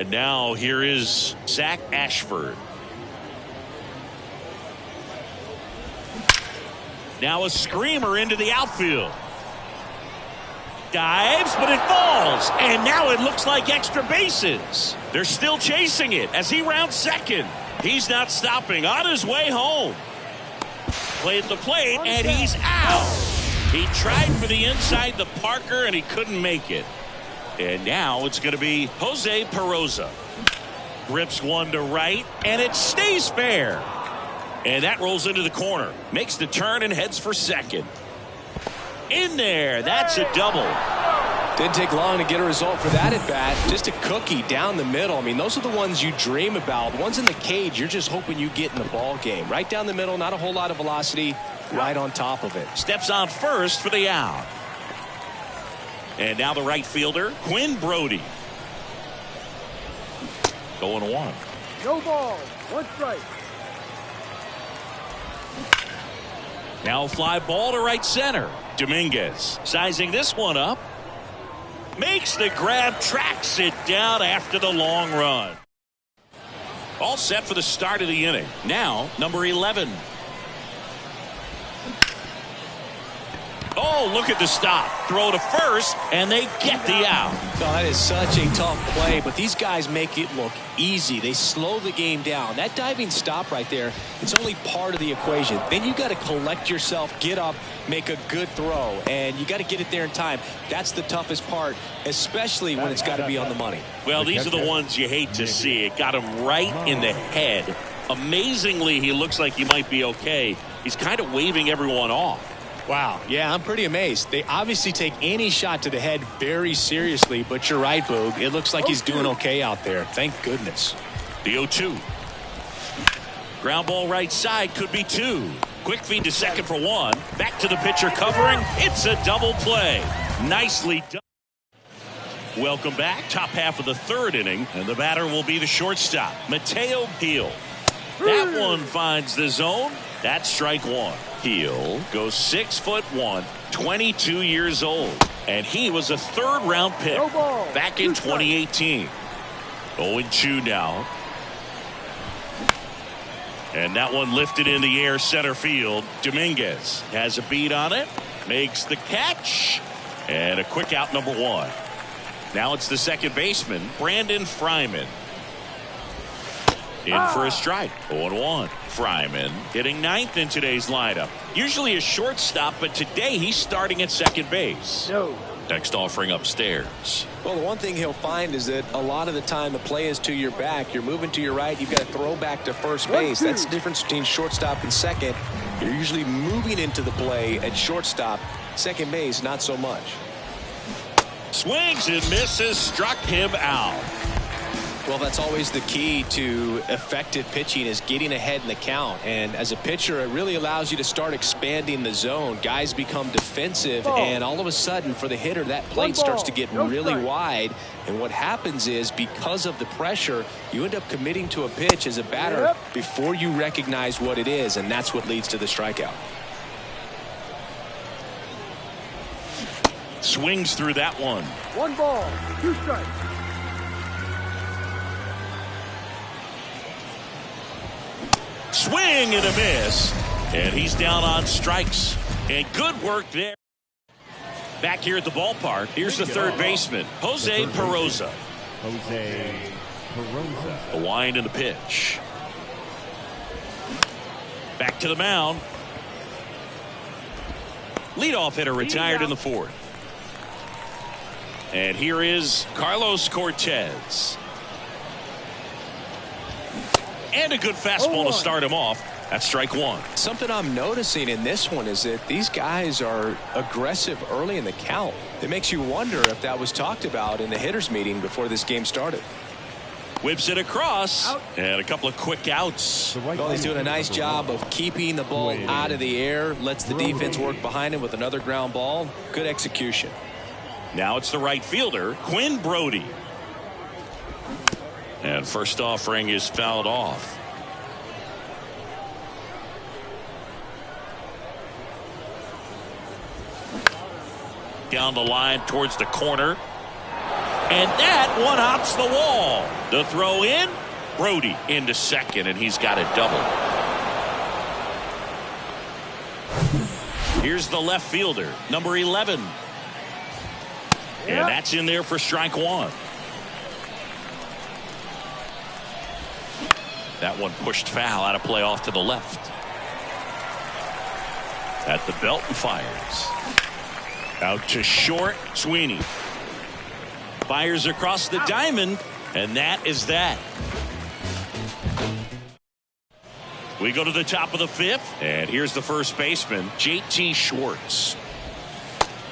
And now here is Zach Ashford. Now a screamer into the outfield. Dives, but it falls. And now it looks like extra bases. They're still chasing it as he rounds second. He's not stopping. On his way home. Played the plate, and he's out. He tried for the inside the Parker, and he couldn't make it. And now it's going to be Jose Peroza. Rips one to right, and it stays fair. And that rolls into the corner. Makes the turn and heads for second. In there. That's a double. Didn't take long to get a result for that at bat. Just a cookie down the middle. I mean, those are the ones you dream about. Ones in the cage, you're just hoping you get in the ball game. Right down the middle, not a whole lot of velocity. Right on top of it. Steps on first for the out. And now the right fielder, Quinn Brody. Going one. No ball. One strike. Now a fly ball to right center. Dominguez sizing this one up. Makes the grab, tracks it down after the long run. All set for the start of the inning. Now, number 11. Oh, look at the stop. Throw to first, and they get the out. Oh, that is such a tough play, but these guys make it look easy. They slow the game down. That diving stop right there, it's only part of the equation. Then you got to collect yourself, get up, make a good throw, and you got to get it there in time. That's the toughest part, especially when it's got to be on the money. Well, these are the ones you hate to see. It got him right in the head. Amazingly, he looks like he might be okay. He's kind of waving everyone off. Wow. Yeah, I'm pretty amazed. They obviously take any shot to the head very seriously, but you're right, Boog. It looks like he's doing okay out there. Thank goodness. The 0-2. Ground ball right side, could be two. Quick feed to second for one. Back to the pitcher covering. It's a double play. Nicely done. Welcome back. Top half of the third inning, and the batter will be the shortstop, Mateo Gil. That one finds the zone. That's strike one. Gil goes 6'1", 22 years old, and he was a third-round pick back in 2018. 0-2 now. And that one lifted in the air center field. Dominguez has a beat on it, makes the catch, and a quick out number one. Now it's the second baseman, Brandon Fryman. In for a strike. 0-1. Fryman hitting ninth in today's lineup. Usually a shortstop, but today he's starting at second base. No. Next offering upstairs. Well, the one thing he'll find is that a lot of the time the play is to your back. You're moving to your right. You've got to throw back to first base. That's the difference between shortstop and second. You're usually moving into the play at shortstop. Second base, not so much. Swings and misses. Struck him out. Well, that's always the key to effective pitching, is getting ahead in the count. And as a pitcher, it really allows you to start expanding the zone. Guys become defensive, and all of a sudden, for the hitter, that plate starts to get really wide. And what happens is, because of the pressure, you end up committing to a pitch as a batter before you recognize what it is, and that's what leads to the strikeout. Swings through that one. 1 ball, 2 strikes. Swing and a miss, and he's down on strikes. And good work there. Back here at the ballpark, here's the third baseman, Jose Peroza. Jose Peroza. A wind and the pitch. Back to the mound. Leadoff hitter retired in the fourth. And here is Carlos Cortez. And a good fastball to start him off. That's strike one. Something I'm noticing in this one is that these guys are aggressive early in the count. It makes you wonder if that was talked about in the hitters meeting before this game started. Whips it across, and a couple of quick outs. Well, he's doing a nice job of keeping the ball out of the air, lets the defense work behind him with another ground ball. Good execution. Now it's the right fielder, Quinn Brody. And first offering is fouled off. Down the line towards the corner. And that one hops the wall. The throw in, Brody into second, and he's got a double. Here's the left fielder, number 11. And that's in there for strike one. That one pushed foul out of play off to the left. At the belt and fires. Out to short, Sweeney. Fires across the diamond, and that is that. We go to the top of the fifth, and here's the first baseman, J.T. Schwartz.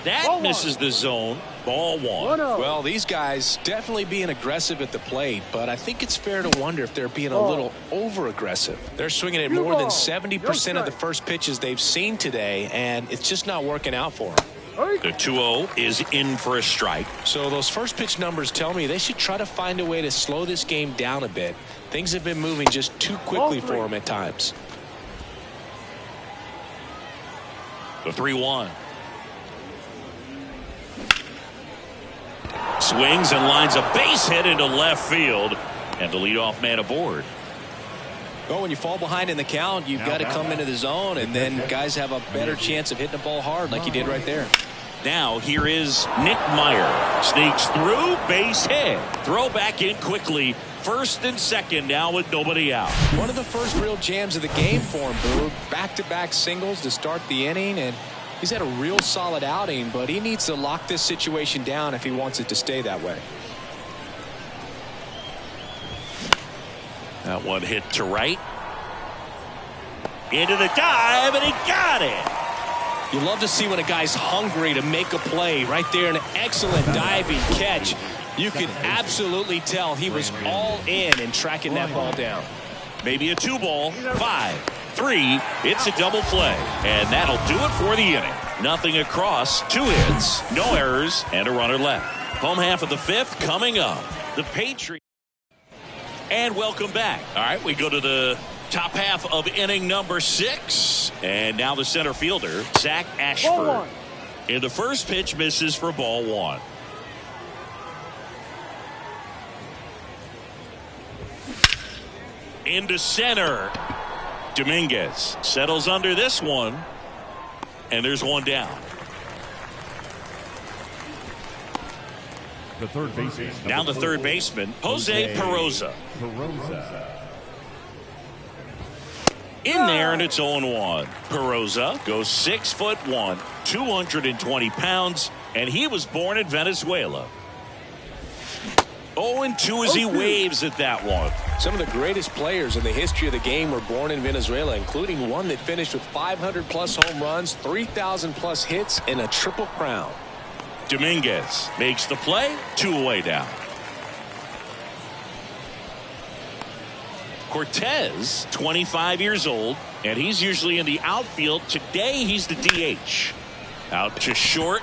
That misses the zone. Ball one. Well, these guys definitely being aggressive at the plate, but I think it's fair to wonder if they're being a little over-aggressive. They're swinging at more than 70% of the first pitches they've seen today, and it's just not working out for them. The 2-0 is in for a strike. So those first pitch numbers tell me they should try to find a way to slow this game down a bit. Things have been moving just too quickly for them at times. The 3-1. Swings and lines a base hit into left field, and the leadoff man aboard. Well, when you fall behind in the count, you've got to come into the zone, and then guys have a better chance of hitting the ball hard like he did right there. Now here is Nick Meyer. Sneaks through, base hit. Throw back in quickly. First and second now with nobody out. One of the first real jams of the game for him, Boog. Back-to-back singles to start the inning, and he's had a real solid outing, but he needs to lock this situation down if he wants it to stay that way. That one hit to right. Into the dive, and he got it. You love to see when a guy's hungry to make a play. Right there, an excellent diving catch. You can absolutely tell he was all in tracking that ball down. Maybe a 2-ball, 5-3. It's a double play, and that'll do it for the inning. Nothing across, 2 hits, no errors, and a runner left. Home half of the fifth coming up. The Patriots. And welcome back. All right, we go to the top half of inning number 6. And now the center fielder, Zach Ashford. In the first pitch, misses for ball 1. Into center. Dominguez settles under this one. And there's one down. The third baseman. Down the third baseman, Jose Peroza. In there, and it's 0-1. Peroza goes 6'1", 220 pounds, and he was born in Venezuela. 0-2 as he waves at that one. Some of the greatest players in the history of the game were born in Venezuela, including one that finished with 500-plus home runs, 3,000-plus hits, and a triple crown. Dominguez makes the play, 2 away down. Cortez, 25 years old, and he's usually in the outfield. Today, he's the DH. Out to short.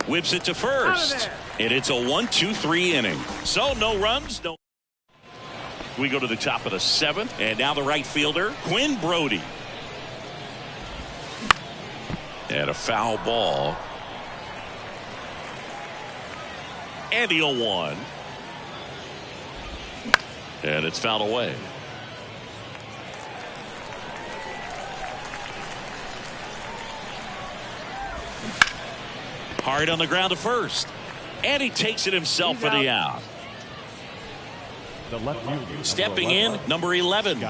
Whips it to first. And it's a 1-2-3 inning. So no runs, no. We go to the top of the 7th, and now the right fielder, Quinn Brody. And a foul ball. And the 0-1. And it's fouled away. Hard on the ground to first. And he takes it himself for the out. The left fielder. Stepping in, number 11.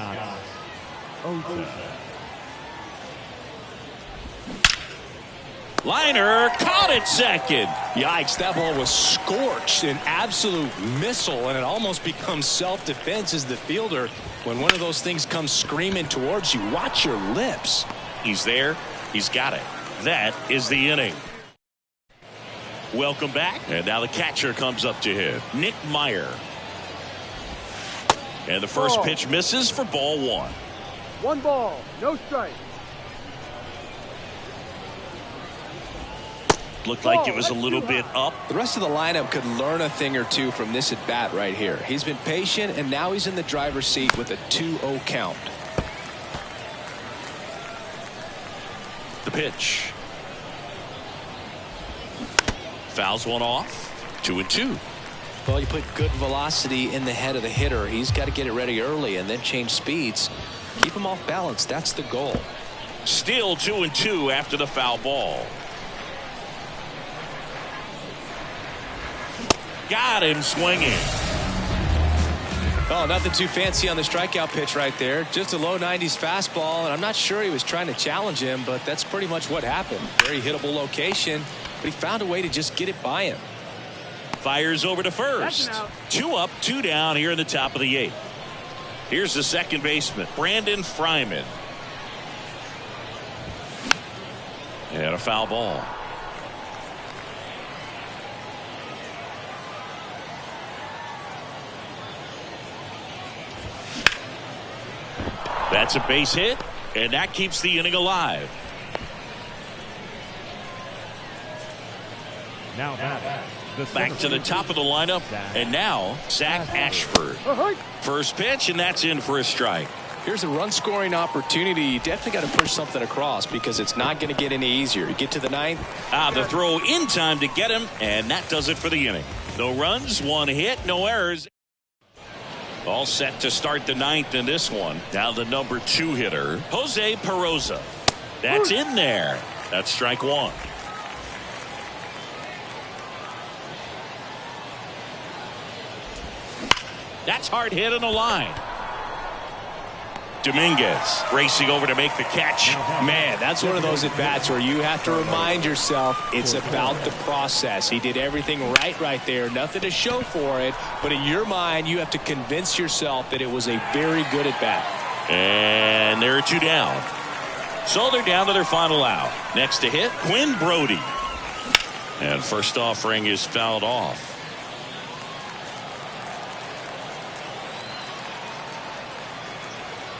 Liner caught it second. Yikes, that ball was scorched, an absolute missile, and it almost becomes self-defense as the fielder. When one of those things comes screaming towards you, watch your lips. He's there. He's got it. That is the inning. Welcome back. And now the catcher comes up to him, Nick Meyer. And the first pitch misses for ball 1. 1 ball, no strike. Looked like it was a little bit up. The rest of the lineup could learn a thing or two from this at bat right here. He's been patient, and now he's in the driver's seat with a 2-0 count. The pitch. Fouls one off. 2-2. Well, you put good velocity in the head of the hitter. He's got to get it ready early and then change speeds. Keep him off balance. That's the goal. Still 2-2 after the foul ball. Got him swinging. Oh, nothing too fancy on the strikeout pitch right there. Just a low 90s fastball, and I'm not sure he was trying to challenge him, but that's pretty much what happened. Very hittable location, but he found a way to just get it by him. Fires over to first. 2 up, 2 down here in the top of the 8th. Here's the second baseman, Brandon Fryman. And a foul ball. That's a base hit, and that keeps the inning alive. Now back to the top of the lineup, and now Zach Ashford. First pitch, and that's in for a strike. Here's a run-scoring opportunity. You definitely got to push something across because it's not going to get any easier. You get to the 9th. The throw in time to get him, and that does it for the inning. No runs, 1 hit, no errors. All set to start the 9th in this one. Now the number 2 hitter, Jose Peroza. That's in there. That's strike 1. That's hard hit on the line. Dominguez racing over to make the catch. Man, that's one of those at-bats where you have to remind yourself it's about the process. He did everything right there. Nothing to show for it. But in your mind, you have to convince yourself that it was a very good at-bat. And there are 2 down. So they're down to their final out. Next to hit, Quinn Brody. And first offering is fouled off.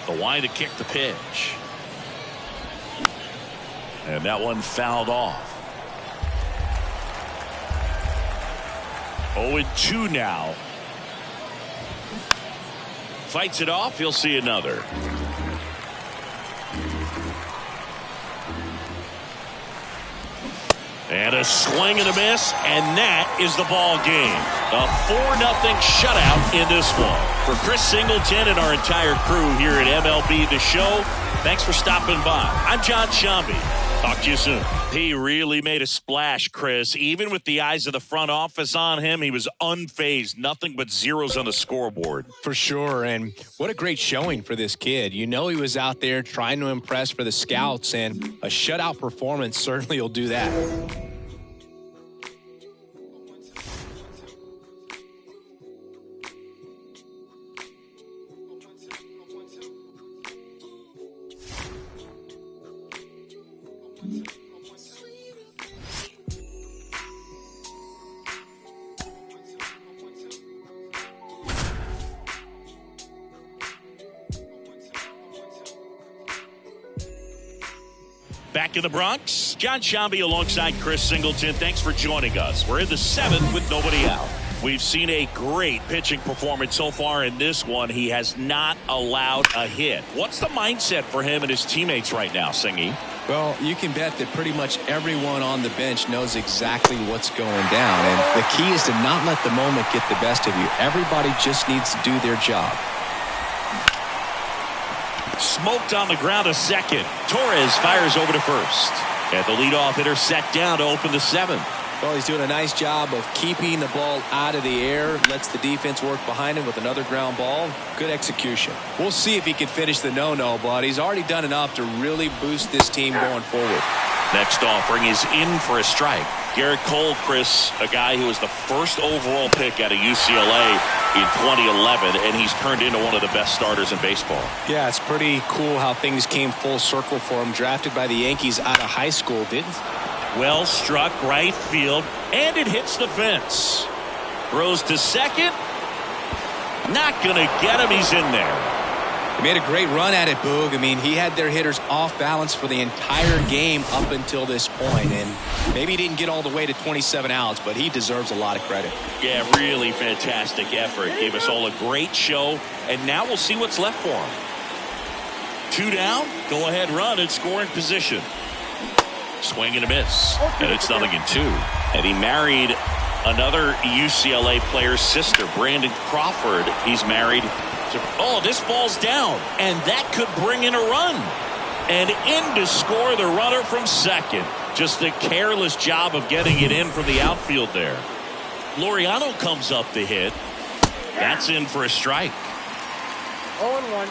The wide to kick the pitch. And that one fouled off. 0-2 now. Fights it off. He'll see another. And a swing and a miss, and that is the ball game. A 4-0 shutout in this one. For Chris Singleton and our entire crew here at MLB The Show, thanks for stopping by. I'm John Shambi. Talk to you soon. He really made a splash, Chris. Even with the eyes of the front office on him, he was unfazed. Nothing but zeros on the scoreboard. For sure, and what a great showing for this kid. You know he was out there trying to impress for the scouts, and a shutout performance certainly will do that. Back in the Bronx, John Shambi alongside Chris Singleton. Thanks for joining us. We're in the 7th with nobody out. We've seen a great pitching performance so far in this one. He has not allowed a hit. What's the mindset for him and his teammates right now, Singy? Well, you can bet that pretty much everyone on the bench knows exactly what's going down. And the key is to not let the moment get the best of you. Everybody just needs to do their job. Smoked on the ground to second. Torres fires over to first. And the leadoff hitter set down to open the 7th. Well, he's doing a nice job of keeping the ball out of the air. Lets the defense work behind him with another ground ball. Good execution. We'll see if he can finish the no-no, but he's already done enough to really boost this team going forward. Next offering is in for a strike. Garrett Cole, Chris, a guy who was the first overall pick out of UCLA in 2011, and he's turned into one of the best starters in baseball. Yeah, it's pretty cool how things came full circle for him. Drafted by the Yankees out of high school, didn't? Well struck right field, and it hits the fence. Throws to second. Not going to get him. He's in there. He made a great run at it, Boog. I mean, he had their hitters off balance for the entire game up until this point, and maybe he didn't get all the way to 27 outs, but he deserves a lot of credit. Yeah, really fantastic effort. Gave us all a great show, and now we'll see what's left for him. 2 down, go ahead run in scoring position. Swing and a miss, and it's 0-2. And he married Another UCLA player's sister, Brandon Crawford. He's married to. Oh, this ball's down, and that could bring in a run. And in to score the runner from second. Just a careless job of getting it in from the outfield there. Laureano comes up to hit. That's in for a strike. 0-1.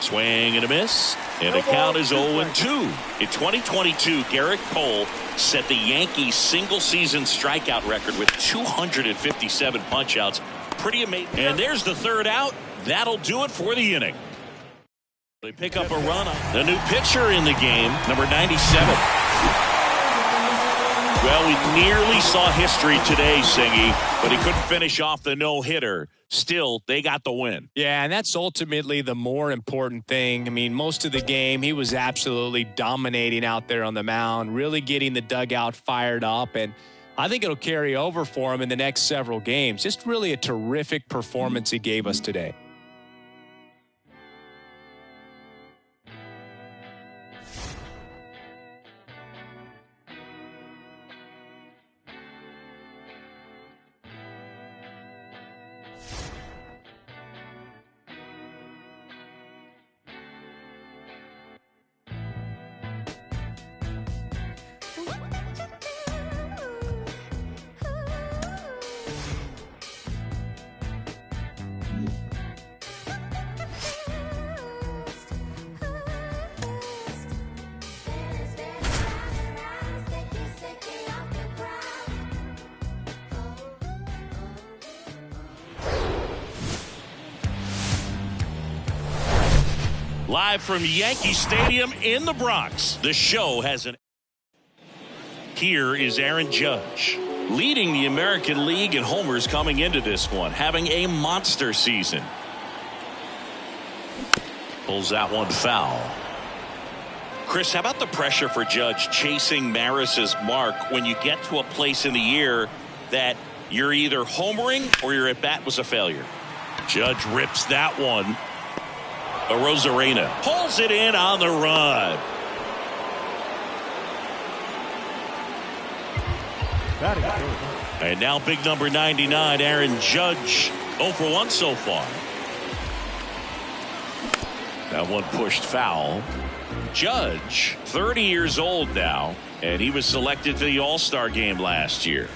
Swing and a miss. And the count is 0-2. In 2022, Garrett Cole set the Yankees single-season strikeout record with 257 punch-outs. Pretty amazing. And there's the third out. That'll do it for the inning. They pick up a run. The new pitcher in the game, number 97. Well, we nearly saw history today, Singy, but he couldn't finish off the no-hitter. Still, they got the win. Yeah, and that's ultimately the more important thing. I mean, most of the game, he was absolutely dominating out there on the mound, really getting the dugout fired up, and I think it'll carry over for him in the next several games. Just really a terrific performance he gave us today. Live from Yankee Stadium in the Bronx, the show has an. Here is Aaron Judge, leading the American League in homers coming into this one, having a monster season. Pulls that one foul. Chris, how about the pressure for Judge chasing Maris's mark when you get to a place in the year that you're either homering or your at-bat was a failure? Judge rips that one. Rosarena pulls it in on the run. And now big number 99, Aaron Judge, 0 for 1 so far. That one pushed foul. Judge, 30 years old now, and he was selected to the All-Star game last year.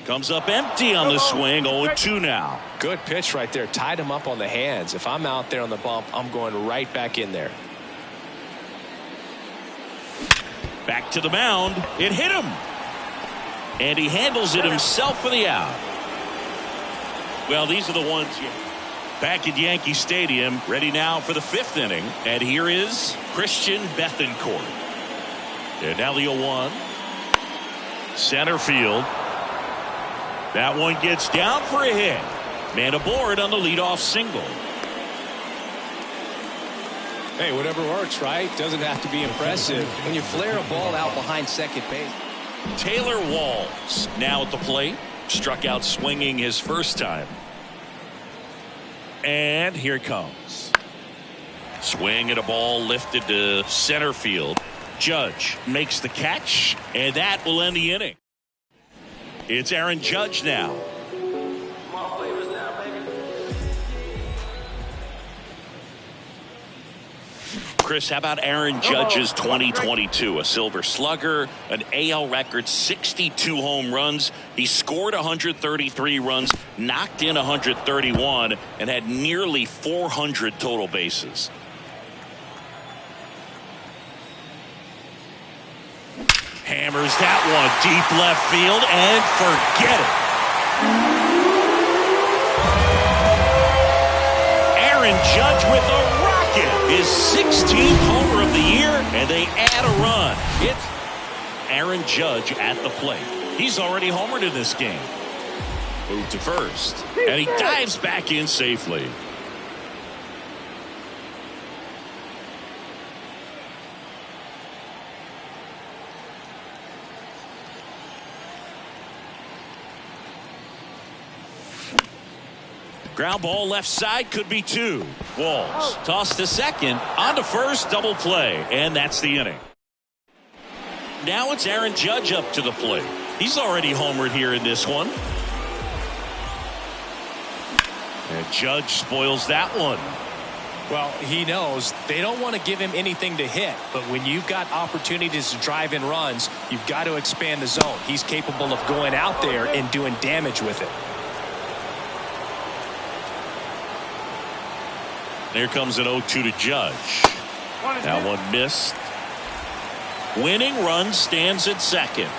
Comes up empty on the swing, 0-2 now. Good pitch right there. Tied him up on the hands. If I'm out there on the bump, I'm going right back in there. Back to the mound. It hit him. And he handles it himself for the out. Well, these are the ones back at Yankee Stadium, ready now for the 5th inning. And here is Christian Bethancourt. And now the 0-1. Center field. That one gets down for a hit. Man aboard on the leadoff single. Hey, whatever works, right? Doesn't have to be impressive. When you flare a ball out behind second base. Taylor Walls now at the plate. Struck out swinging his first time. And here it comes. Swing at a ball lifted to center field. Judge makes the catch, and that will end the inning. It's Aaron Judge now. Chris, how about Aaron Judge's 2022? A Silver Slugger, an AL record 62 home runs. He scored 133 runs, knocked in 131, and had nearly 400 total bases. Hammers that one deep left field and forget it. Aaron Judge with a rocket, his 16th homer of the year, and they add a run. It's Aaron Judge at the plate. He's already homered in this game. Moved to first, and he dives back in safely. Ground ball left side, could be 2. Walls toss to second, on to first, double play, and that's the inning. now it's Aaron Judge up to the plate. He's already homered here in this one. And Judge spoils that one. Well, he knows they don't want to give him anything to hit, but when you've got opportunities to drive in runs, you've got to expand the zone. He's capable of going out there and doing damage with it. Here comes an 0-2 to Judge. That one missed. Winning run stands at second.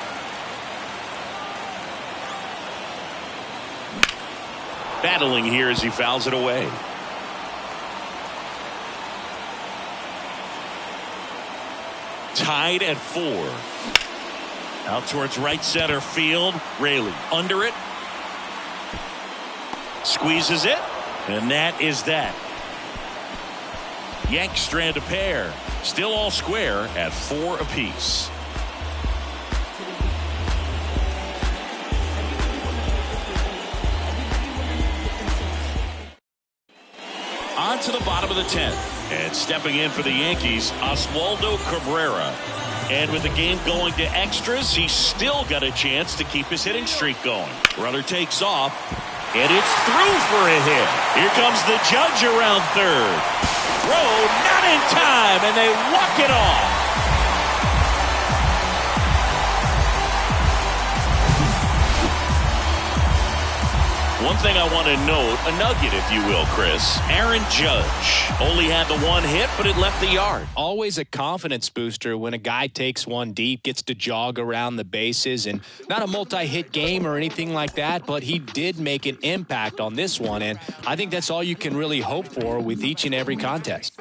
Battling here as he fouls it away. Tied at 4. Out towards right center field. Raley under it. Squeezes it. And that is that. Yanks strand a pair. Still all square at 4 apiece. On to the bottom of the 10th. And stepping in for the Yankees, Oswaldo Cabrera. And with the game going to extras, he's still got a chance to keep his hitting streak going. Runner takes off, and it's through for a hit. Here comes the Judge around third. Throw not in time, and they walk it off. One thing I want to note, a nugget if you will, Chris. Aaron Judge only had the one hit, but it left the yard. Always a confidence booster when a guy takes one deep, gets to jog around the bases, and not a multi-hit game or anything like that, but he did make an impact on this one, and I think that's all you can really hope for with each and every contest.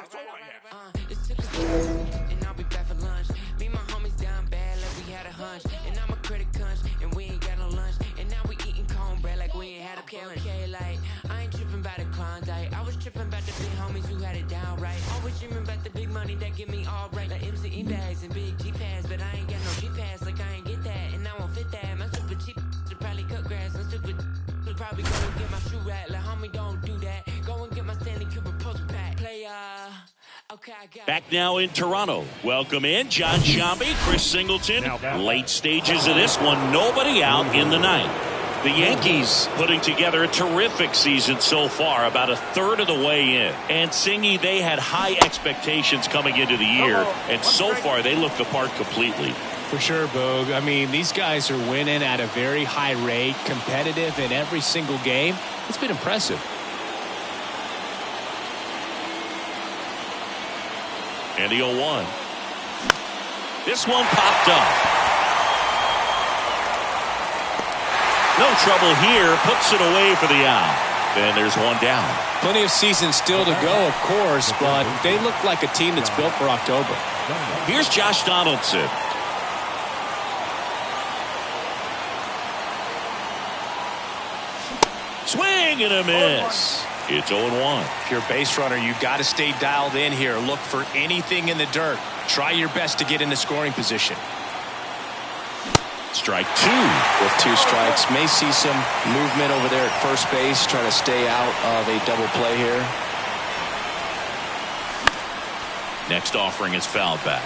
Okay, like, I ain't tripping about the Klondike. I was tripping about the big homies who had it down right. Always dreaming about the big money that get me all right. Like MCE bags and big G-pads, but I ain't got no G-pads, like I ain't get that, and I won't fit that. My super cheap should probably cut grass. I'm stupid, should probably go and get my shoe rack. Like, homie, don't do that. Go and get my Stanley Kubrick post pack. Play, okay, I got Back now in Toronto. Welcome in John Sciambi, Chris Singleton. Late stages of this one, nobody out in the ninth. The Yankees putting together a terrific season so far, about a third of the way in. And Singy, they had high expectations coming into the year, and so far they look the part completely. For sure, Boog. I mean, these guys are winning at a very high rate, competitive in every single game. It's been impressive. And the 0-1. This one popped up. No trouble here, puts it away for the out. And there's one down. Plenty of season still to go, of course, but they look like a team that's built for October. Here's Josh Donaldson. Swing and a miss. It's 0-1. If you're a base runner, you've got to stay dialed in here. Look for anything in the dirt. Try your best to get in the scoring position. Strike 2. With 2 strikes. May see some movement over there at first base, trying to stay out of a double play here. Next offering is fouled back.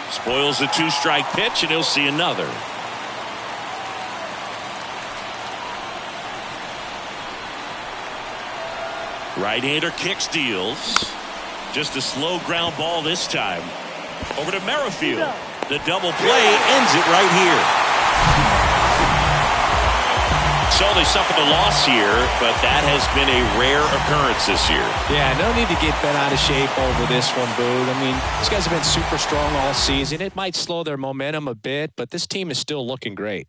Spoils the 2-strike pitch, and he'll see another. Right-hander kicks, deals. Just a slow ground ball this time. Over to Merrifield. The double play ends it right here. So they suffered a loss here, but that has been a rare occurrence this year. Yeah, no need to get bent out of shape over this one, Boog. I mean, these guys have been super strong all season. It might slow their momentum a bit, but this team is still looking great.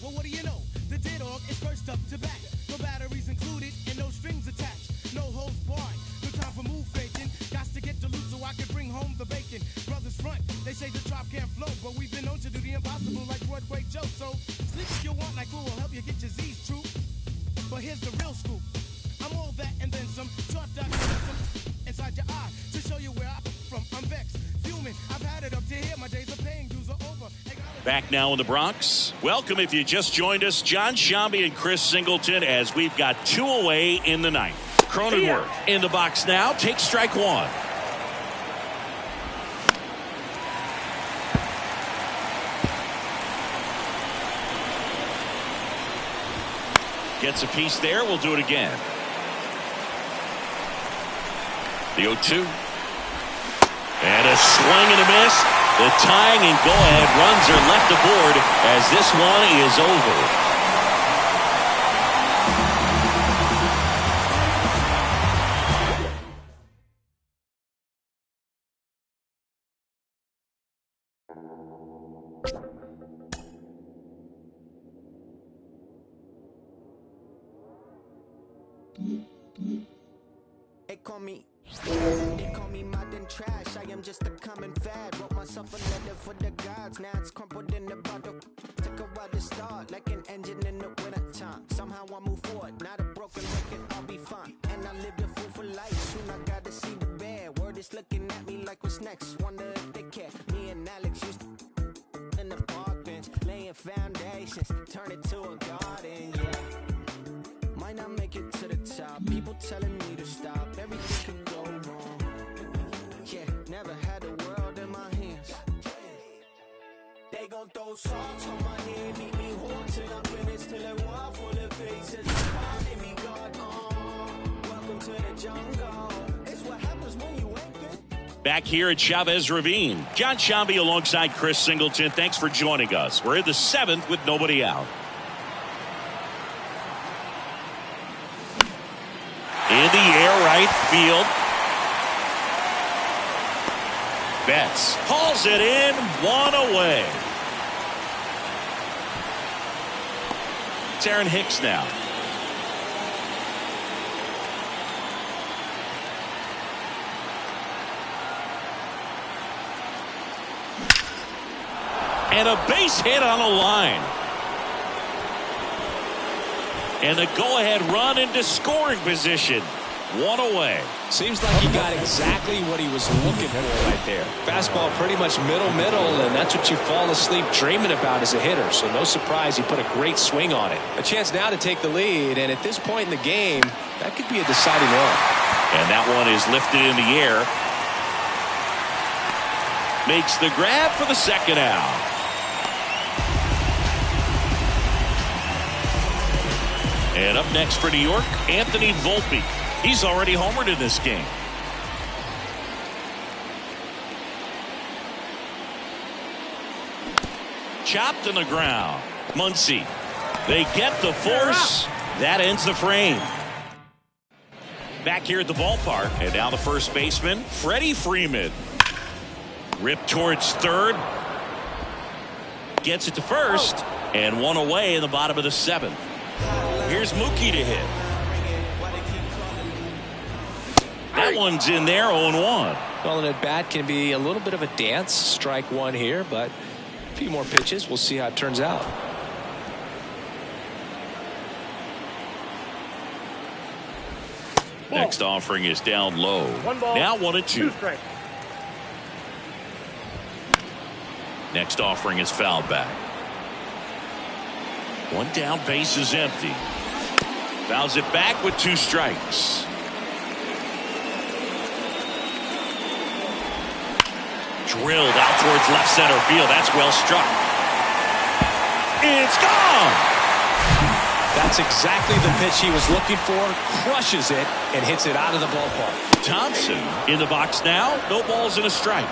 Well, what do you know? The dead dog is first up to bat. No batteries included and no strings attached. no holds barred. No time for move faking. Got to get to loose so I can bring home the bacon. Brothers front, they say the drop can't flow, but we've been known to do the impossible like Broadway Joe. So sleep if you want, like we'll help you get your Z's true. But here's the real scoop. I'm all that and then some. Short inside your eye to show you where I'm from. I'm vexed, fuming. I've had it up to here. My days of paying dues are over. Back now in the Bronx. Welcome if you just joined us, Jon Sciambi and Chris Singleton, as we've got 2 away in the ninth. Cronenworth in the box now. Takes strike one. Gets a piece there. We'll do it again. The 0-2. And a swing and a miss. The tying and go-ahead runs are left aboard as this one is over. They call me modern trash. I am just a common fad. Wrote myself a letter for the gods. Now it's crumpled in the bottle. Took a while to start, like an engine in the winter time. Somehow I move forward, not a broken record. I'll be fine. And I lived a fool for life. Soon I gotta see the bear. Word is looking at me like what's next. Wonder if they care. Me and Alex used to in the park bench, laying foundations, turn it to a garden. Yeah, might not make it to the top. People telling me to stop. Everything could go wrong. Yeah, never had the world in my hands. They gon' throw salt on my head, meet me haunted. I'm finished till a wall full of faces. Calling me God, welcome to the jungle. It's what happens when you ain't good. Back here at Chavez Ravine, Jon Sciambi alongside Chris Singleton. Thanks for joining us. We're in the 7th with nobody out. In the air, right field. Betts hauls it in, 1 away. It's Aaron Hicks now. And a base hit on a line. And a go-ahead run into scoring position. 1 away. Seems like he got exactly what he was looking for right there. Fastball pretty much middle, and that's what you fall asleep dreaming about as a hitter. So no surprise he put a great swing on it. A chance now to take the lead, and at this point in the game, that could be a deciding run. And that one is lifted in the air. Makes the grab for the second out. And up next for New York, Anthony Volpe. He's already homered in this game. Chopped on the ground. Muncy. They get the force. That ends the frame. Back here at the ballpark. And now the first baseman, Freddie Freeman. Ripped towards third. Gets it to first. And 1 away in the bottom of the 7th. Here's Mookie to hit. That one's in there, 0-1. Well, an at-bat can be a little bit of a dance. Strike one here, but a few more pitches. We'll see how it turns out. Next offering is down low. Now 1-2. Next offering is fouled back. One down, base is empty. Fouls it back with 2 strikes. Drilled out towards left center field. That's well struck. It's gone. That's exactly the pitch he was looking for. Crushes it and hits it out of the ballpark. Thompson in the box now. No balls and a strike.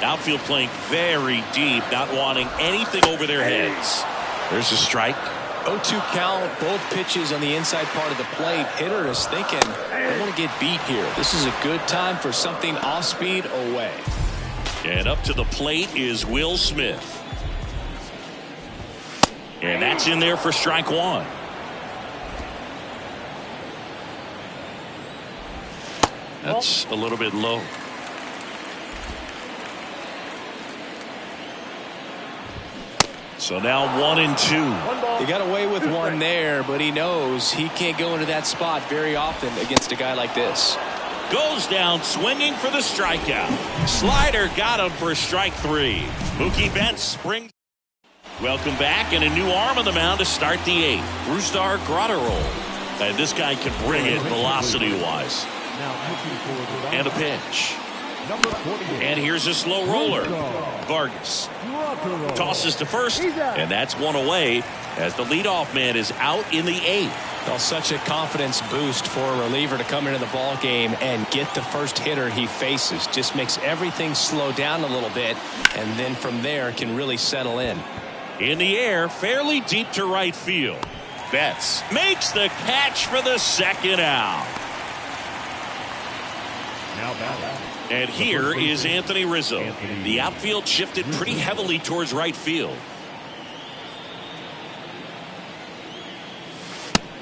Outfield playing very deep, not wanting anything over their heads. There's a strike. 0-2 count, both pitches on the inside part of the plate. Hitter is thinking, I want to get beat here. This is a good time for something off speed away. And up to the plate is Will Smith. And that's in there for strike 1. That's a little bit low. So now 1-2. He got away with one there, but he knows he can't go into that spot very often against a guy like this. Goes down swinging for the strikeout. Slider got him for strike 3. Mookie Betts springs. Welcome back, and a new arm on the mound to start the 8th. Brusdar Graterol. And this guy can bring it velocity-wise. And a pitch. And here's a slow roller. Vargas tosses to first, and that's one away as the leadoff man is out in the 8th. Well, such a confidence boost for a reliever to come into the ball game and get the first hitter he faces. Just makes everything slow down a little bit, and then from there can really settle in. In the air, fairly deep to right field. Betts makes the catch for the second out. Now batting. And here is Anthony Rizzo. The outfield shifted pretty heavily towards right field.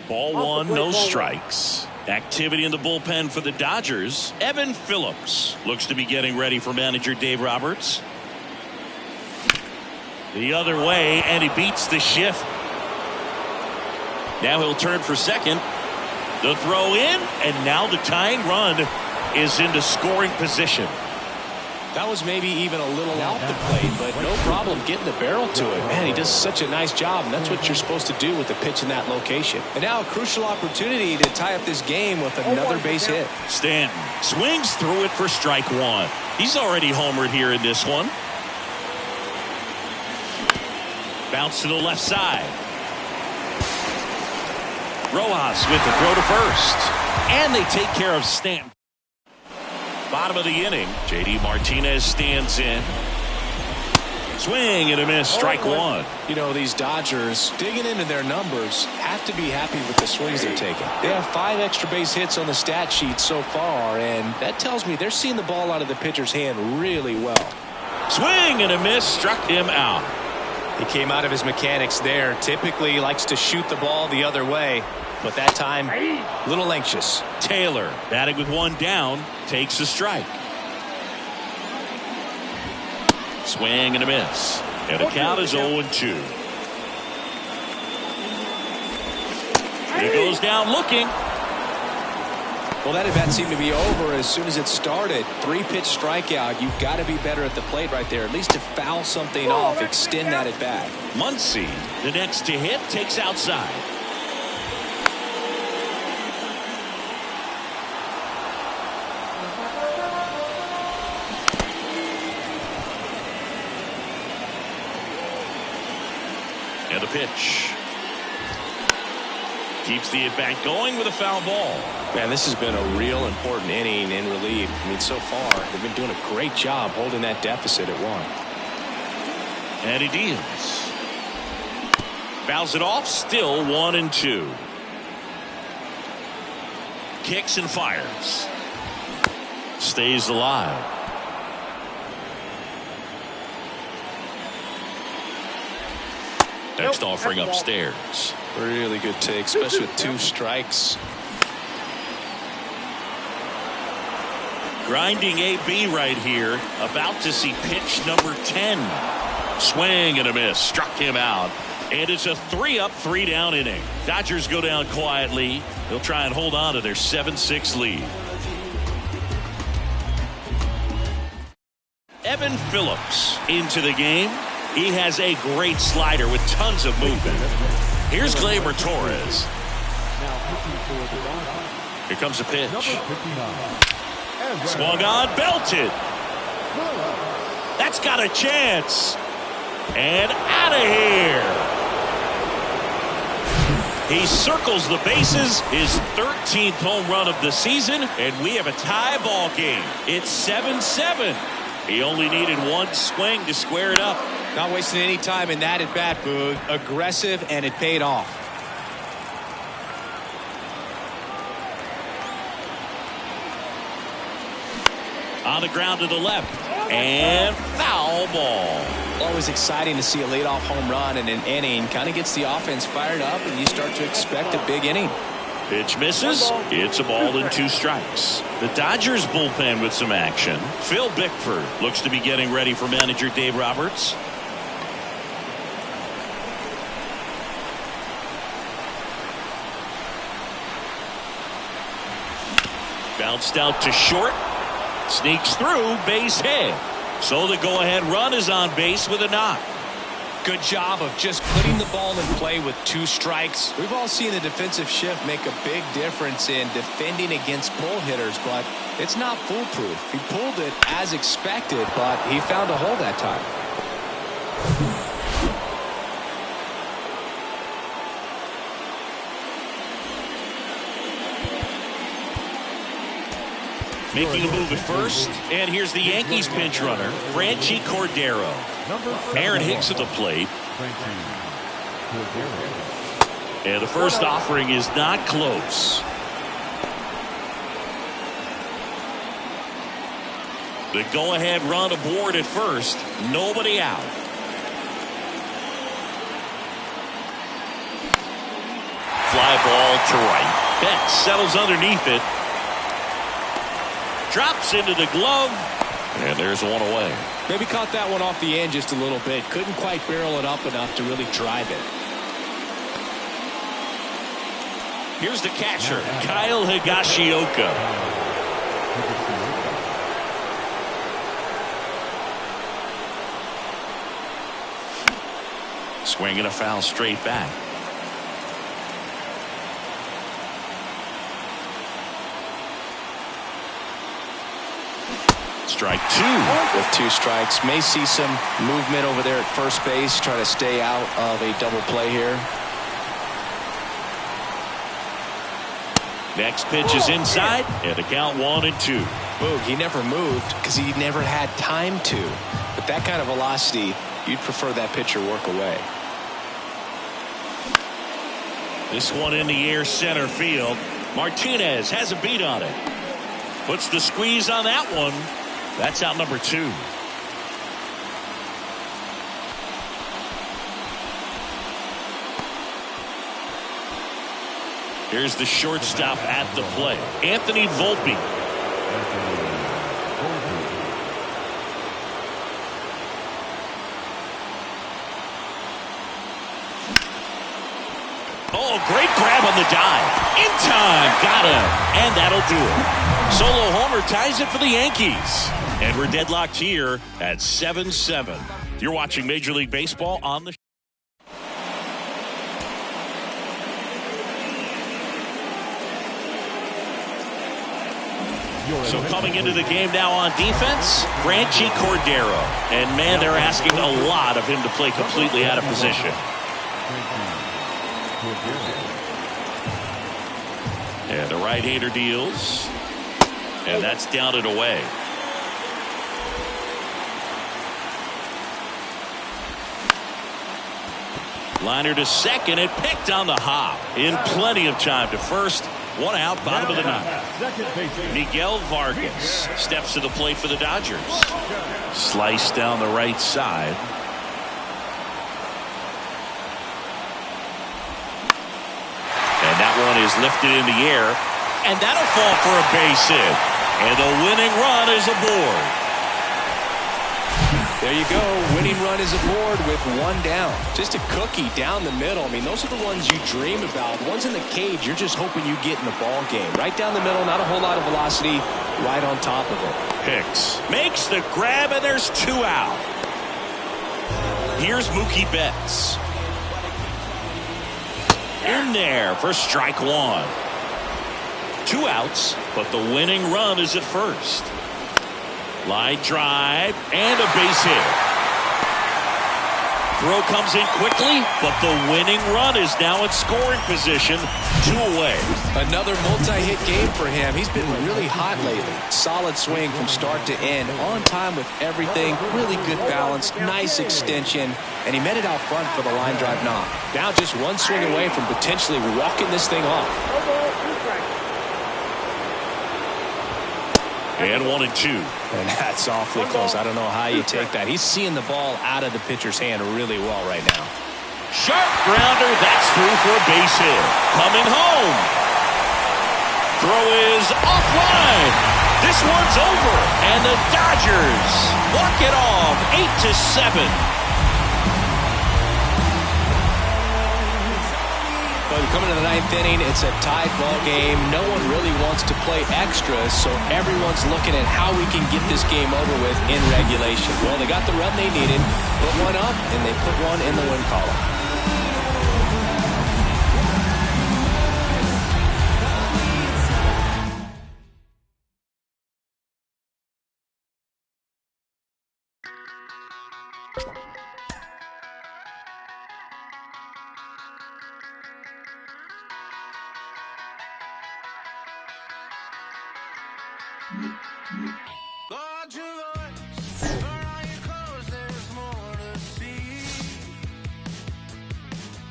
Ball 1, no strikes. Activity in the bullpen for the Dodgers. Evan Phillips looks to be getting ready for manager Dave Roberts. The other way, and he beats the shift. Now he'll turn for second. The throw in, and now the tying run is into scoring position. That was maybe even a little off the plate, but no problem getting the barrel to it. Man, he does such a nice job, and that's what you're supposed to do with the pitch in that location. And now a crucial opportunity to tie up this game with another base hit. Stanton swings through it for strike 1. He's already homered here in this one. Bounce to the left side. Rojas with the throw to first. And they take care of Stanton. Bottom of the inning, J.D. Martinez stands in. Swing and a miss, strike 1. You know, these Dodgers, digging into their numbers, have to be happy with the swings they're taking. They have 5 extra base hits on the stat sheet so far, and that tells me they're seeing the ball out of the pitcher's hand really well. Swing and a miss, struck him out. He came out of his mechanics there. Typically likes to shoot the ball the other way, but that time, a little anxious. Taylor, batting with 1 down, takes a strike. Swing and a miss. And the count is 0-2. He goes down looking. Well, that at-bat seemed to be over as soon as it started. 3-pitch strikeout. You've got to be better at the plate right there. At least to foul something off, extend that at-bat. Muncy, the next to hit, takes outside. And the pitch. Keeps the at-bat going with a foul ball. Man, this has been a real important inning in relief. I mean, so far, they've been doing a great job holding that deficit at 1. And he deals. Fouls it off, still 1-2. Kicks and fires. Stays alive. Next offering upstairs. Really good take, especially with 2 strikes. Grinding AB right here. About to see pitch number 10. Swing and a miss. Struck him out. And it's a 3-up, 3-down inning. Dodgers go down quietly. They'll try and hold on to their 7-6 lead. Evan Phillips into the game. He has a great slider with tons of movement. Here's Gleyber Torres. Here comes a pitch. Swung on, belted. That's got a chance. And out of here. He circles the bases, his 13th home run of the season, and we have a tie ball game. It's 7-7. He only needed 1 swing to square it up. Not wasting any time in that at bat, Boog. Aggressive, and it paid off. On the ground to the left. And foul ball. Always exciting to see a leadoff home run in an inning. Kind of gets the offense fired up, and you start to expect a big inning. Pitch misses. It's a ball and 2 strikes. The Dodgers bullpen with some action. Phil Bickford looks to be getting ready for manager Dave Roberts. Bounced out to short. Sneaks through, base hit. So the go-ahead run is on base with a knock. Good job of just putting the ball in play with 2 strikes. We've all seen the defensive shift make a big difference in defending against pull hitters, but it's not foolproof. He pulled it as expected, but he found a hole that time. Making a move at first, and here's the Yankees pinch runner, Franchy Cordero. Aaron Hicks at the plate. And the first offering is not close. The go-ahead run aboard at first, nobody out. Fly ball to right. Betts settles underneath it. Drops into the glove, and there's one away. Maybe caught that one off the end just a little bit. Couldn't quite barrel it up enough to really drive it. Here's the catcher, Kyle Higashioka. Swinging a foul straight back. Strike 2. With 2 strikes. May see some movement over there at first base. Try to stay out of a double play here. Next pitch is inside, and the count 1-2. Boog, he never moved because he never had time to. But that kind of velocity, you'd prefer that pitcher work away. This one in the air center field. Martinez has a beat on it. Puts the squeeze on that one. That's out number 2. Here's the shortstop at the plate, Anthony Volpe. Oh, great grab on the dive. In time. Got him. And that'll do it. Solo homer ties it for the Yankees. And we're deadlocked here at 7-7. You're watching Major League Baseball on the So coming into the game now on defense, Franchy Cordero. And man, they're asking a lot of him to play completely out of position. And the right-hander deals. And that's down and away. Liner to second, and picked on the hop. In plenty of time to first. 1 out, bottom of the 9th. Miguel Vargas steps to the plate for the Dodgers. Slice down the right side. And that one is lifted in the air. And that'll fall for a base hit. And the winning run is aboard. There you go. Winning run is aboard with 1 down. Just a cookie down the middle. I mean, those are the ones you dream about. The ones in the cage, you're just hoping you get in the ball game. Right down the middle, not a whole lot of velocity, right on top of it. Hicks makes the grab, and there's 2 out. Here's Mookie Betts. In there for strike 1. 2 outs, but the winning run is at first. Line drive and a base hit. Throw comes in quickly, but the winning run is now in scoring position. 2 away. Another multi-hit game for him. He's been really hot lately. Solid swing from start to end. On time with everything. Really good balance. Nice extension. And he met it out front for the line drive knock. Now just 1 swing away from potentially walking this thing off. And 1-2. And that's awfully close. I don't know how you take that. He's seeing the ball out of the pitcher's hand really well right now. Sharp grounder. That's through for a base hit. Coming home. throw is offline. This one's over, and the Dodgers walk it off 8-7. But coming to the ninth inning, it's a tied ball game. No one really wants to play extra, so everyone's looking at how we can get this game over with in regulation. Well, they got the run they needed, put one up, and they put one in the win column. Lord, your voice, burn all your clothes, there's more to see.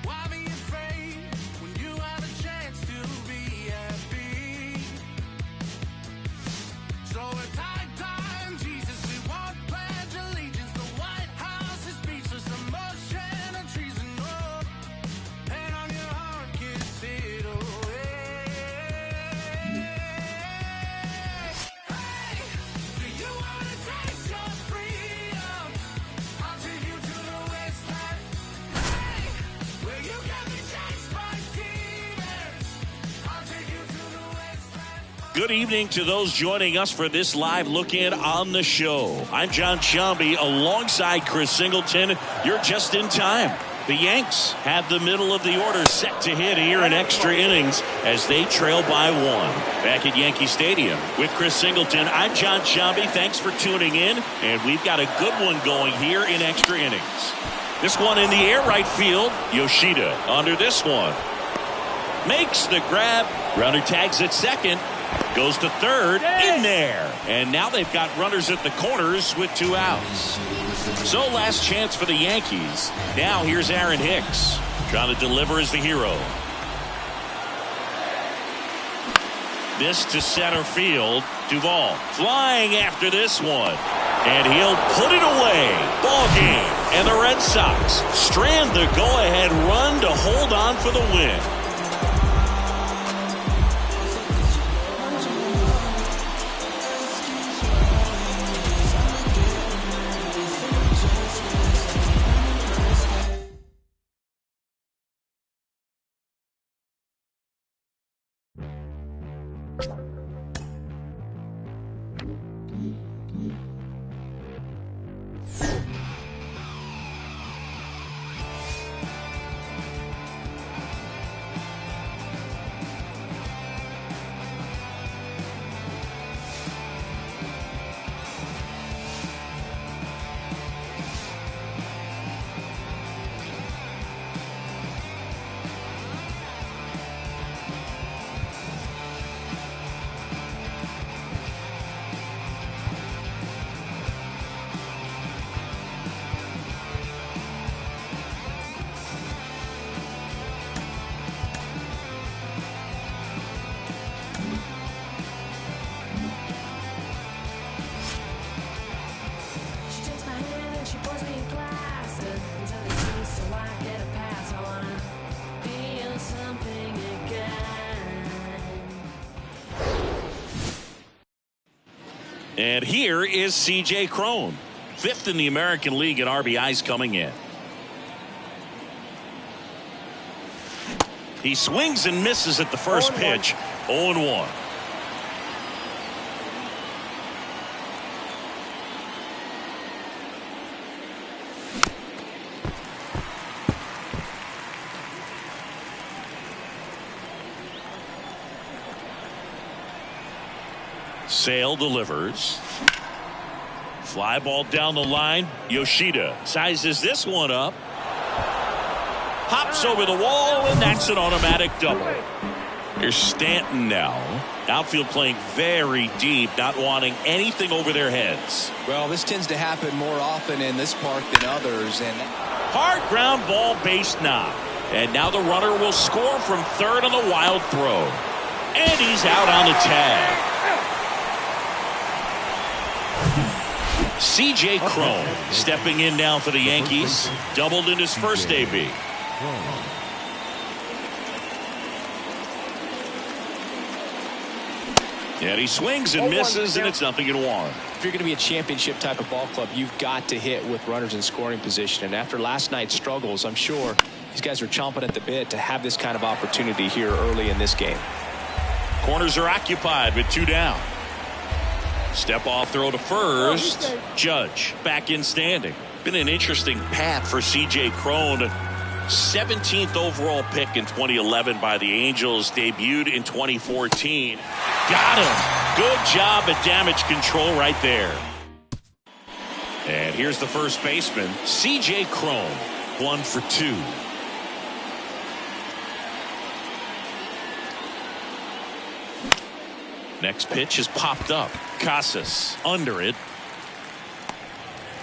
Why be afraid when you have a chance to be happy? So at time, Jesus, we won't pledge allegiance. The White House is speechless, emotion and treason. Oh, and on your heart, kiss it away. Good evening to those joining us for this live look-in on the show. I'm John Sciambi alongside Chris Singleton. You're just in time. The Yanks have the middle of the order set to hit here in extra innings as they trail by one. Back at Yankee Stadium with Chris Singleton, I'm John Sciambi. Thanks for tuning in, and we've got a good one going here in extra innings. This one in the air right field. Yoshida under this one. Makes the grab. Runner tags at second. Goes to third, in there. And now they've got runners at the corners with 2 outs. So last chance for the Yankees. Now here's Aaron Hicks. Trying to deliver as the hero. This to center field. Duvall flying after this one. And he'll put it away. Ball game. And the Red Sox strand the go-ahead run to hold on for the win. And here is C.J. Cron, 5th in the American League in RBIs coming in. He swings and misses at the first pitch. 0-1. Sale delivers. Fly ball down the line. Yoshida sizes this one up. Hops over the wall, and that's an automatic double. Here's Stanton now. Outfield playing very deep, not wanting anything over their heads. Well, this tends to happen more often in this park than others. And hard ground ball, base knock. And now the runner will score from third on the wild throw. And he's out on the tag. C.J. Cron stepping in now for the Yankees. Doubled in his first AB. And he swings and misses, and it's 0-1. If you're going to be a championship type of ball club, you've got to hit with runners in scoring position. And after last night's struggles, I'm sure these guys are chomping at the bit to have this kind of opportunity here early in this game. Corners are occupied with 2 down. Step off throw to first. Judge back in standing. Been an interesting path for C.J. Cron. 17th overall pick in 2011 by the Angels. Debuted in 2014. Got him. Good job at damage control right there. And here's the first baseman, C.J. Cron. 1 for 2. Next pitch is popped up. Casas under it.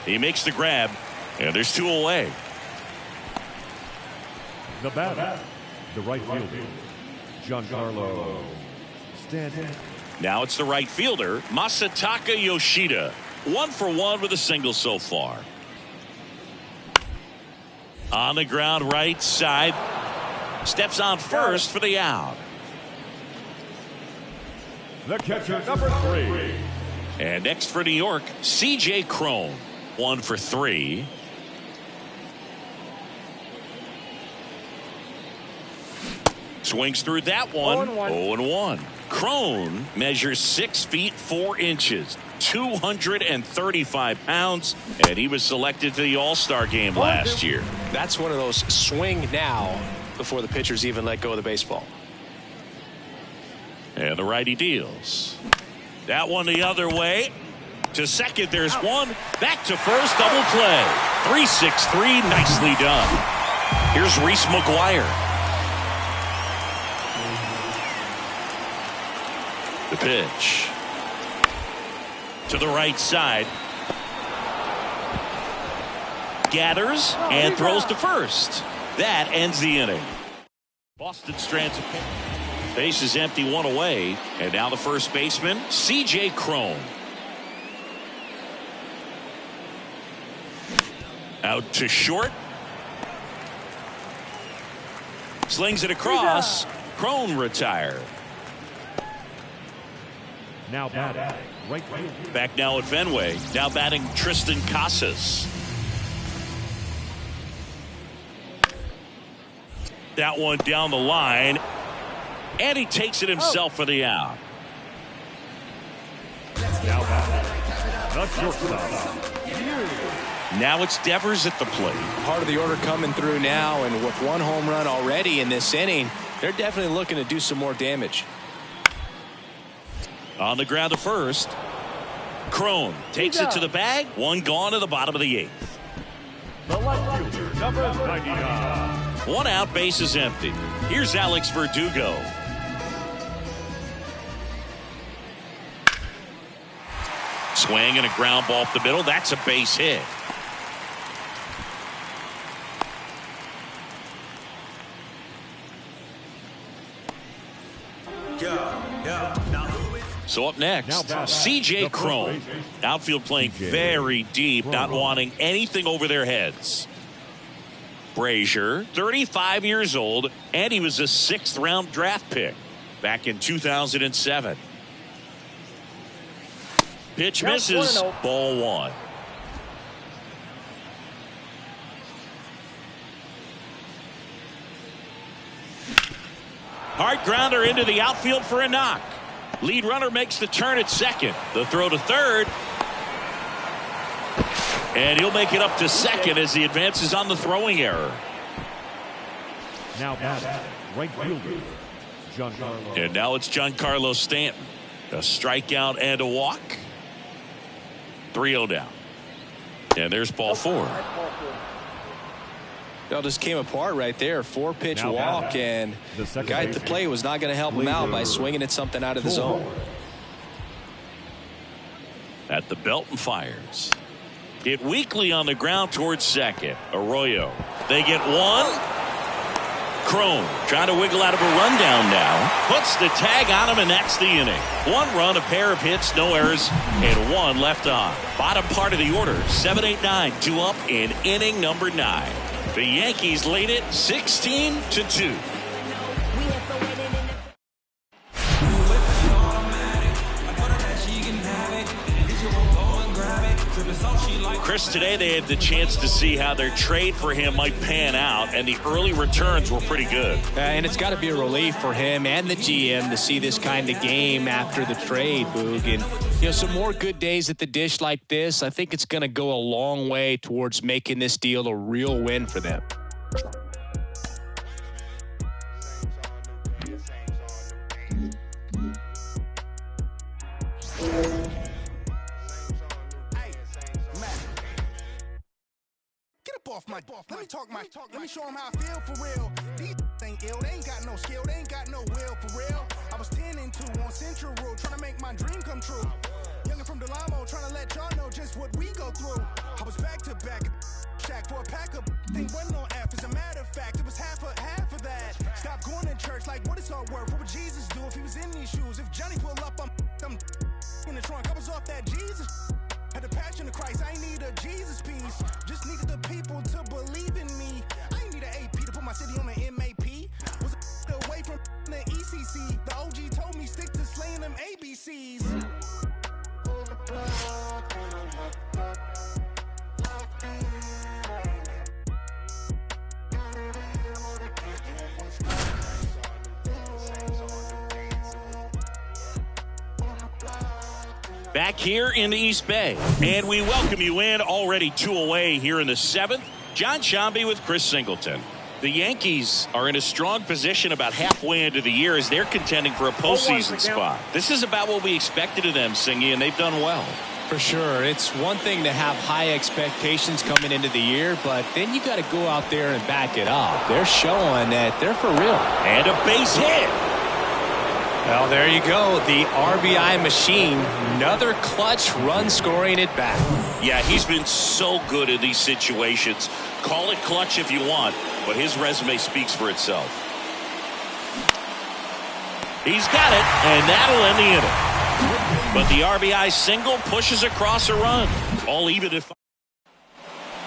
He makes the grab, and there's 2 away. The batter, the right fielder, Giancarlo Stanton. Now it's the right fielder, Masataka Yoshida. 1 for 1 with a single so far. On the ground right side. Steps on first for the out. The catcher, number 3. And next for New York, C.J. Cron. 1 for 3. Swings through that one. 0-1. Cron measures 6 feet 4 inches, 235 pounds, and he was selected to the All-Star game last year. That's one of those swing now before the pitchers even let go of the baseball. And the righty deals. That one the other way. To second, there's one. Back to first, double play. 3-6-3, nicely done. Here's Reese McGuire. The pitch. To the right side. Gathers and throws to first. That ends the inning. Boston strands a pitch. Base is empty, 1 away. And now the first baseman, C.J. Cron. Out to short. Slings it across. Cron retired. Now batting, right field. Back now at Fenway. Now batting Tristan Casas. That one down the line. And he takes it himself for the out. Now batting, the shortstop. Now it's Devers at the plate. Part of the order coming through now, and with 1 home run already in this inning, they're definitely looking to do some more damage. On the ground to first. Cron takes it to the bag. 1 gone to the bottom of the 8th. The left fielder, number 99. 1 out, base is empty. Here's Alex Verdugo. Swing and a ground ball up the middle. That's a base hit. So up next, C.J. Cron. Outfield playing very deep, not wanting anything over their heads. Brazier, 35 years old, and he was a 6th round draft pick back in 2007. Pitch misses, ball 1. Hard grounder into the outfield for a knock. Lead runner makes the turn at second. The throw to third. And he'll make it up to second as he advances on the throwing error. Now batting, right fielder, Giancarlo. And now it's Giancarlo Stanton. A strikeout and a walk. 3-0 down. And there's ball 4. It all just came apart right there. 4-pitch walk, and the guy at the plate was not going to help him out by swinging at something out of the zone. At the belt and fires. Hit weakly on the ground towards second. Arroyo. They get 1. Cron trying to wiggle out of a rundown now. Puts the tag on him, and that's the inning. 1 run, a pair of hits, no errors, and 1 left on. Bottom part of the order, 7-8-9, 2 up in inning number 9. The Yankees lead it 16-2. Chris, today they had the chance to see how their trade for him might pan out, and the early returns were pretty good. And it's got to be a relief for him and the GM to see this kind of game after the trade, Boog. And, some more good days at the dish like this, I think it's going to go a long way towards making this deal a real win for them. Let me show them how I feel for real. These ain't ill, they ain't got no skill, they ain't got no will for real. I was 10 and 2 on Central Road, trying to make my dream come true. Youngin' from Delamo, trying to let y'all know just what we go through. I was back to back, shack for a pack of thing wasn't on F. As a matter of fact, it was half of that. Stop going to church, like what it's all worth. What would Jesus do if he was in these shoes? If Johnny pull up, I'm in the trunk. I was off that Jesus. Had the passion of Christ, I ain't need a Jesus piece. Just needed the people to believe in me. I ain't need an AP to put my city on the MAP. Was away from the ECC. The OG told me stick to slaying them ABCs. Back here in the East Bay, and we welcome you in. Already 2 away here in the 7th. John Shambi with Chris Singleton. The Yankees are in a strong position about halfway into the year as they're contending for a postseason spot. This is about what we expected of them, Singy, and they've done well. For sure. It's one thing to have high expectations coming into the year, but then you got to go out there and back it up. They're showing that they're for real. And a base hit. Well, there you go. The RBI machine. Another clutch run scoring at bat. Yeah, he's been so good in these situations. Call it clutch if you want, but his resume speaks for itself. He's got it, and that'll end the inning. But the RBI single pushes across a run. All even if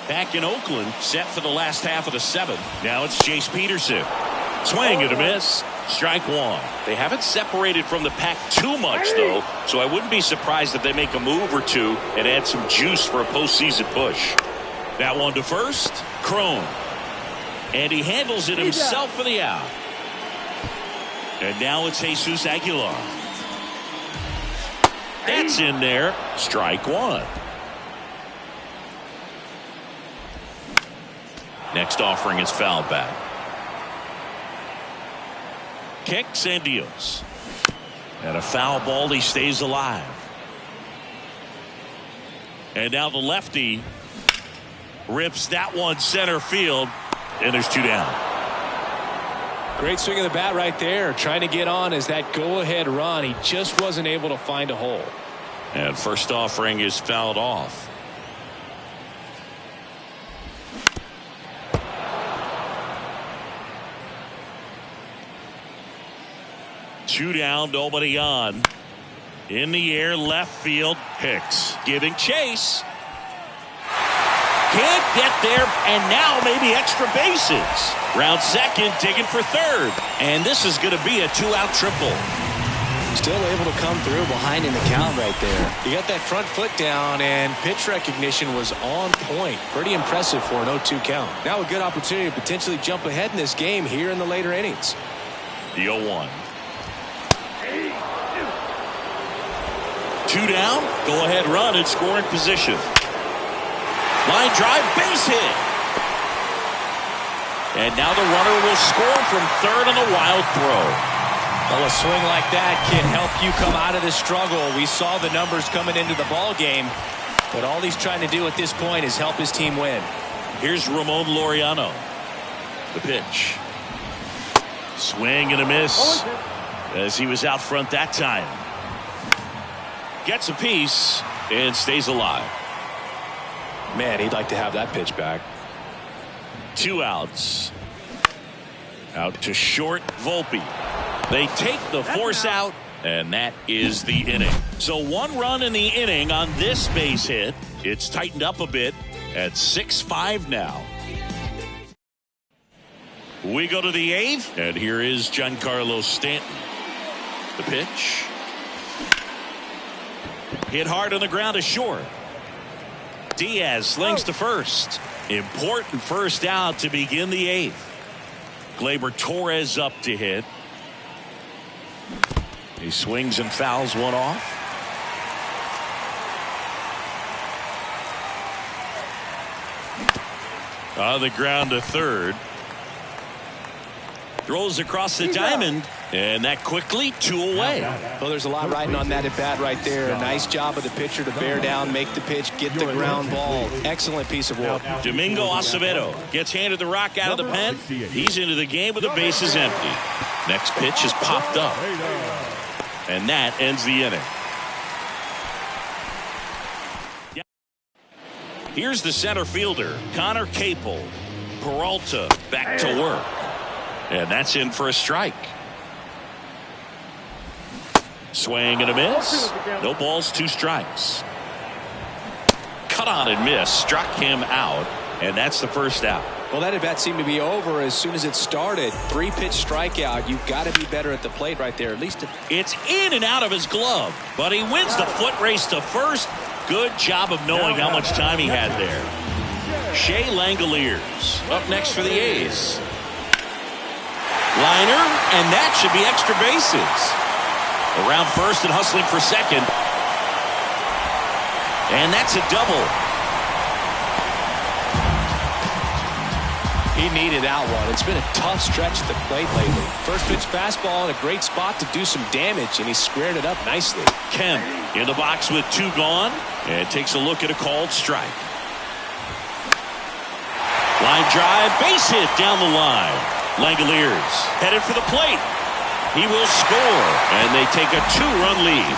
back in Oakland, set for the last half of the 7th. Now it's Chase Peterson. Swing and a miss. Strike one. They haven't separated from the pack too much, though, so I wouldn't be surprised if they make a move or two and add some juice for a postseason push. That one to first. Crone. And he handles it himself for the out. And now it's Jesus Aguilar. That's in there. Strike one. Next offering is foul back. Kicks and deals. And a foul ball. He stays alive. And now the lefty rips that one center field. And there's 2 down. Great swing of the bat right there. Trying to get on as that go-ahead run. He just wasn't able to find a hole. And first offering is fouled off. Two down, nobody on. In the air, left field, Hicks giving chase. Can't get there, and now maybe extra bases. Round second, digging for third. And this is going to be a 2-out triple. Still able to come through behind in the count right there. He got that front foot down, and pitch recognition was on point. Pretty impressive for an 0-2 count. Now a good opportunity to potentially jump ahead in this game here in the later innings. The 0-1. 2 down, go ahead run in scoring position. Line drive, base hit. And now the runner will score from third on a wild throw. Well, a swing like that can help you come out of the struggle. We saw the numbers coming into the ball game, but all he's trying to do at this point is help his team win. Here's Ramon Laureano. The pitch. Swing and a miss as he was out front that time. Gets a piece and stays alive. Man, he'd like to have that pitch back. 2 outs. Out to short, Volpe. They take the force out, and that is the inning. So 1 run in the inning on this base hit. It's tightened up a bit at 6-5 now. We go to the 8th, and here is Giancarlo Stanton. The pitch. Hit hard on the ground to short. Diaz slings to first. Important first out to begin the 8th. Gleyber Torres up to hit. He swings and fouls one off. On the ground to third. Throws across the diamond, and that quickly 2 away. Well, there's a lot riding on that at bat right there. A nice job of the pitcher to bear down, make the pitch, get the ground ball. Excellent piece of work. Domingo Acevedo gets handed the rock out of the pen. He's into the game with the bases empty. Next pitch is popped up. And that ends the inning. Here's the center fielder, Connor Capel. Peralta back to work. And that's in for a strike. Swing and a miss. No balls, 2 strikes. Cut on and miss. Struck him out. And that's the first out. Well, that at bat seemed to be over as soon as it started. 3-pitch strikeout. You've got to be better at the plate right there. At least it's in and out of his glove. But he wins the foot race to first. Good job of knowing how much time he had there. Shea Langoliers up next for the A's. Liner, and that should be extra bases. Around first and hustling for second. And that's a double. He needed that one. It's been a tough stretch at the plate lately. First pitch fastball in a great spot to do some damage, and he squared it up nicely. Kemp in the box with 2 gone, and takes a look at a called strike. Line drive, base hit down the line. Langoliers headed for the plate. He will score, and they take a 2-run lead.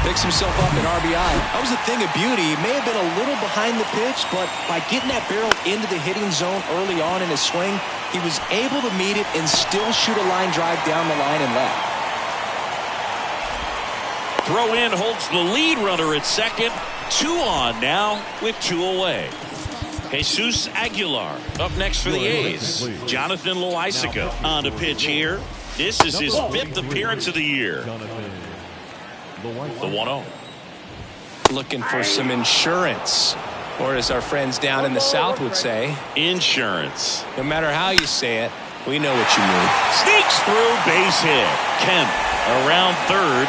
Picks himself up at RBI. That was a thing of beauty. He may have been a little behind the pitch, but by getting that barrel into the hitting zone early on in his swing, he was able to meet it and still shoot a line drive down the line and left. Throw in holds the lead runner at second. 2 on now with 2 away. Jesus Aguilar up next for the A's. Jonathan Loaisiga on to pitch here. This is his 5th appearance of the year. The 1-0. Looking for some insurance, or as our friends down in the South would say, insurance. No matter how you say it, we know what you mean. Sneaks through, base hit. Kemp around third.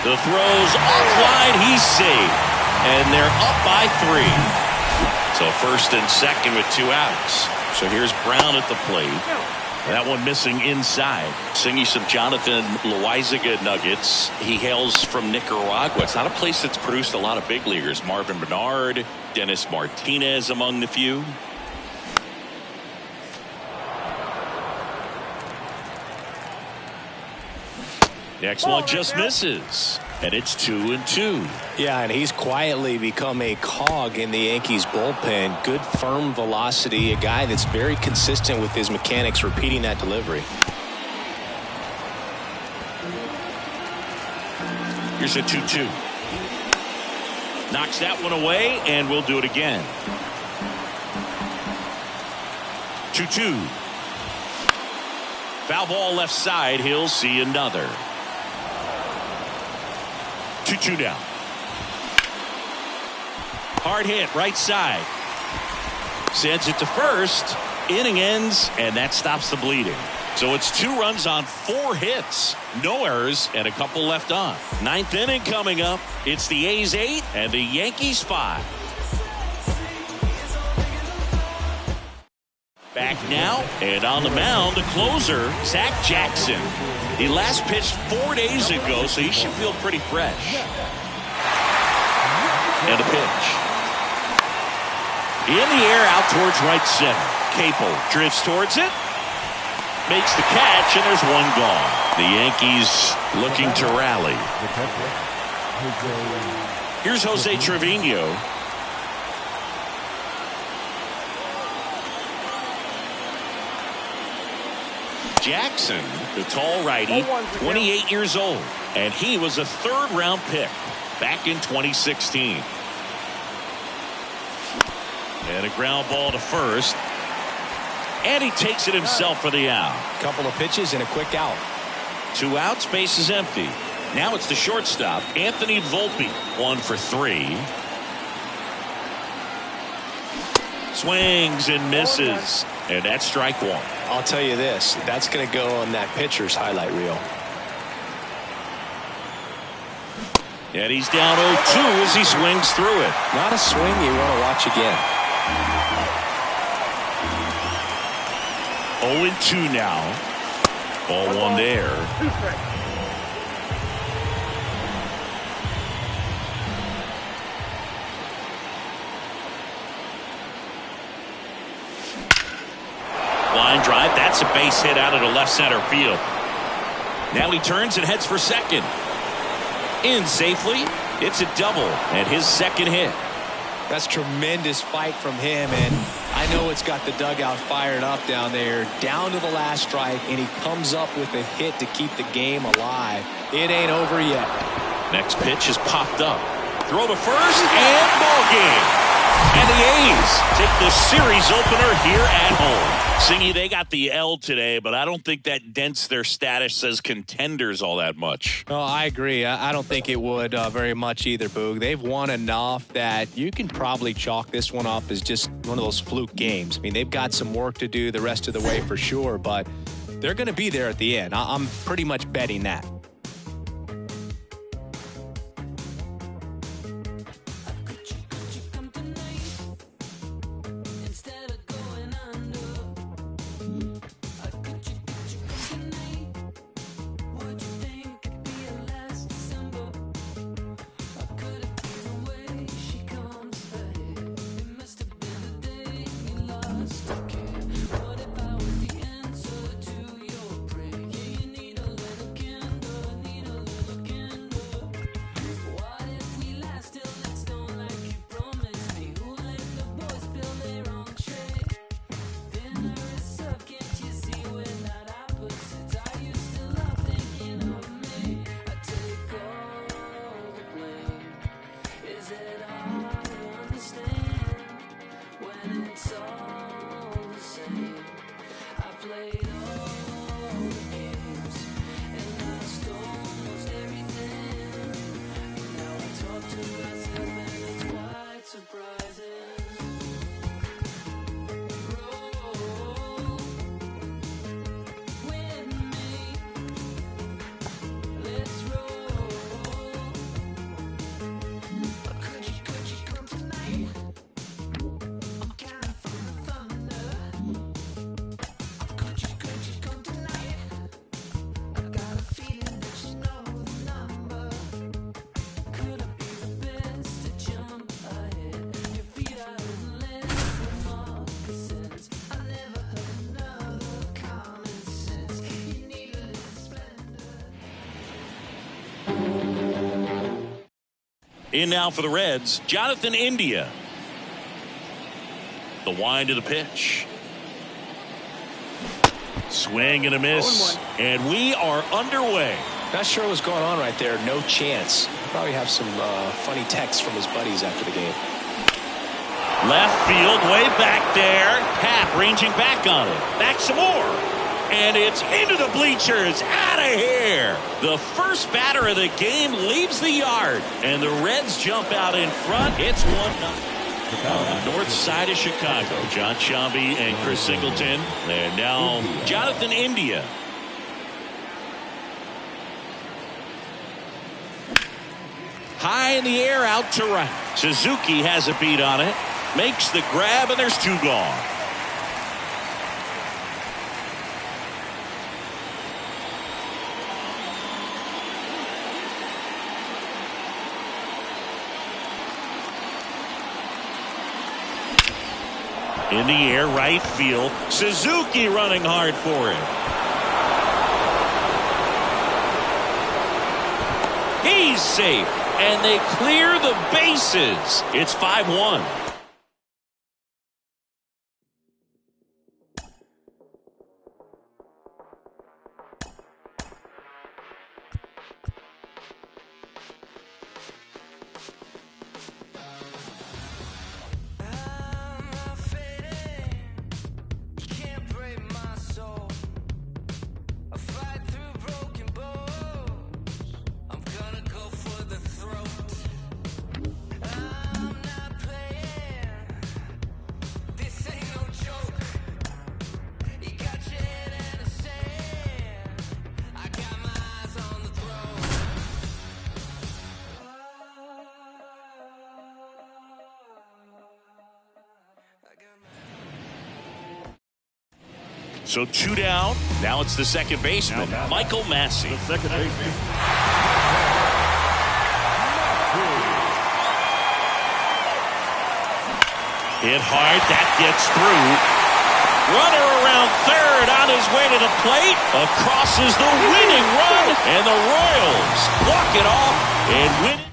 The throws offline, he's safe. And they're up by 3. So first and second with 2 outs. So here's Brown at the plate. That one missing inside. Sing you some Jonathan Loaisiga nuggets. He hails from Nicaragua. It's not a place that's produced a lot of big leaguers. Marvin Bernard, Dennis Martinez among the few. Next one just misses. And it's 2-2. Yeah, and he's quietly become a cog in the Yankees bullpen. Good firm velocity. A guy that's very consistent with his mechanics, repeating that delivery. Here's a 2-2. Knocks that one away, and we'll do it again. 2-2. Foul ball left side. He'll see another. 2-2 down. Hard hit right side. Sends it to first. Inning ends, and that stops the bleeding. So it's 2 runs on 4 hits. No errors and a couple left on. 9th inning coming up. It's the A's 8 and the Yankees 5. Back now, and on the mound, the closer, Zach Jackson. He last pitched 4 days ago, so he should feel pretty fresh. And a pitch. In the air, out towards right center. Capel drifts towards it. Makes the catch, and there's 1 gone. The Yankees looking to rally. Here's Jose Trevino. Jackson, the tall righty, 28 years old, and he was a 3rd-round pick back in 2016. And a ground ball to first, and he takes it himself for the out. Couple of pitches and a quick out. 2 outs, base is empty. Now it's the shortstop, Anthony Volpe, 1 for 3. Swings and misses. And that's strike one. I'll tell you this, that's going to go on that pitcher's highlight reel. And he's down 0-2 as he swings through it. Not a swing you want to watch again. 0-2 now. Ball one there. Line drive. That's a base hit out of the left center field. Now he turns and heads for second. In safely. It's a double and his second hit. That's tremendous fight from him, and I know it's got the dugout fired up down there. Down to the last strike, and he comes up with a hit to keep the game alive. It ain't over yet. Next pitch is popped up. Throw to first and ball game. And the A's take the series opener here at home. Singy, they got the L today, but I don't think that dents their status as contenders all that much. Oh, I agree. I don't think it would very much either, Boog. They've won enough that you can probably chalk this one up as just one of those fluke games. I mean, they've got some work to do the rest of the way for sure, but they're going to be there at the end. I'm pretty much betting that. In now for the Reds, Jonathan India. The wind of the pitch. Swing and a miss. And we are underway. Not sure what's going on right there. No chance. Probably have some funny texts from his buddies after the game. Left field, way back there. Happ ranging back on it. Back some more. And it's into the bleachers. Out of here. The first batter of the game leaves the yard. And the Reds jump out in front. It's 1-0. On the north side of Chicago, John Sciambi and Chris Singleton. And now Jonathan India. High in the air, out to right. Suzuki has a beat on it. Makes the grab, and there's two gone. In the air, right field. Suzuki running hard for it. He's safe, and they clear the bases. It's 5-1. So 2 down. Now it's the second baseman, Michael Massey. The second baseman. Hit hard. That gets through. Runner around third on his way to the plate. Across is the winning run. And the Royals walk it off and win it.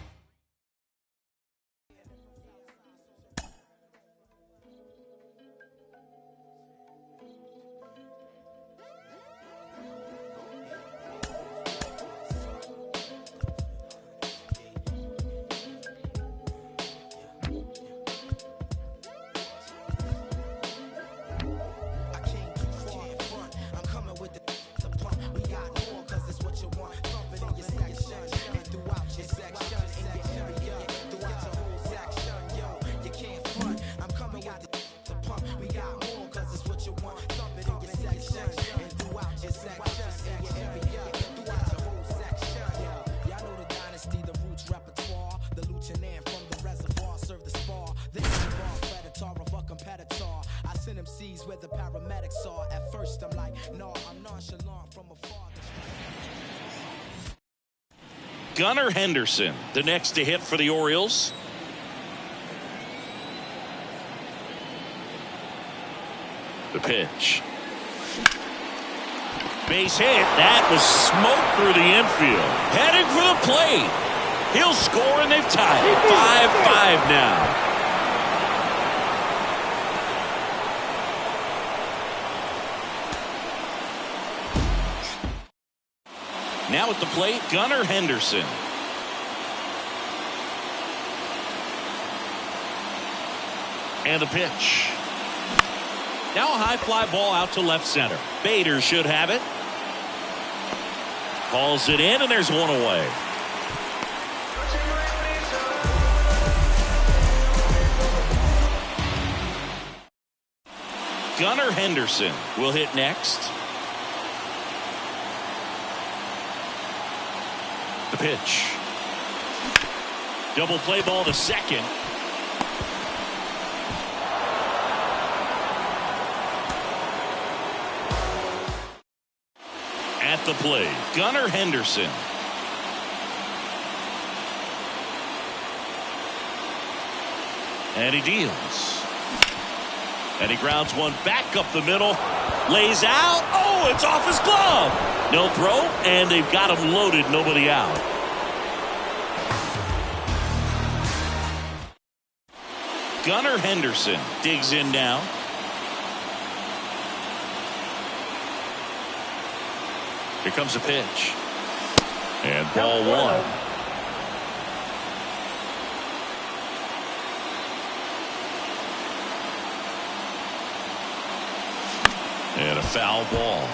Where the paramedics are. At first I'm like, no, I'm nonchalant from afar. Gunnar Henderson, the next to hit for the Orioles. The pitch. Base hit. That was smoke through the infield. Heading for the plate. He'll score, and they've tied it. 5-5 now. Now at the plate, Gunnar Henderson. And the pitch. Now a high fly ball out to left center. Bader should have it. Calls it in, and there's one away. Gunnar Henderson will hit next. The pitch. Double play ball to second. At the plate, Gunnar Henderson. And he deals. And he grounds one back up the middle. Lays out. Oh, it's off his glove. No throw, and they've got him loaded. Nobody out. Gunnar Henderson digs in now. Here comes a pitch. And ball one. And a foul ball.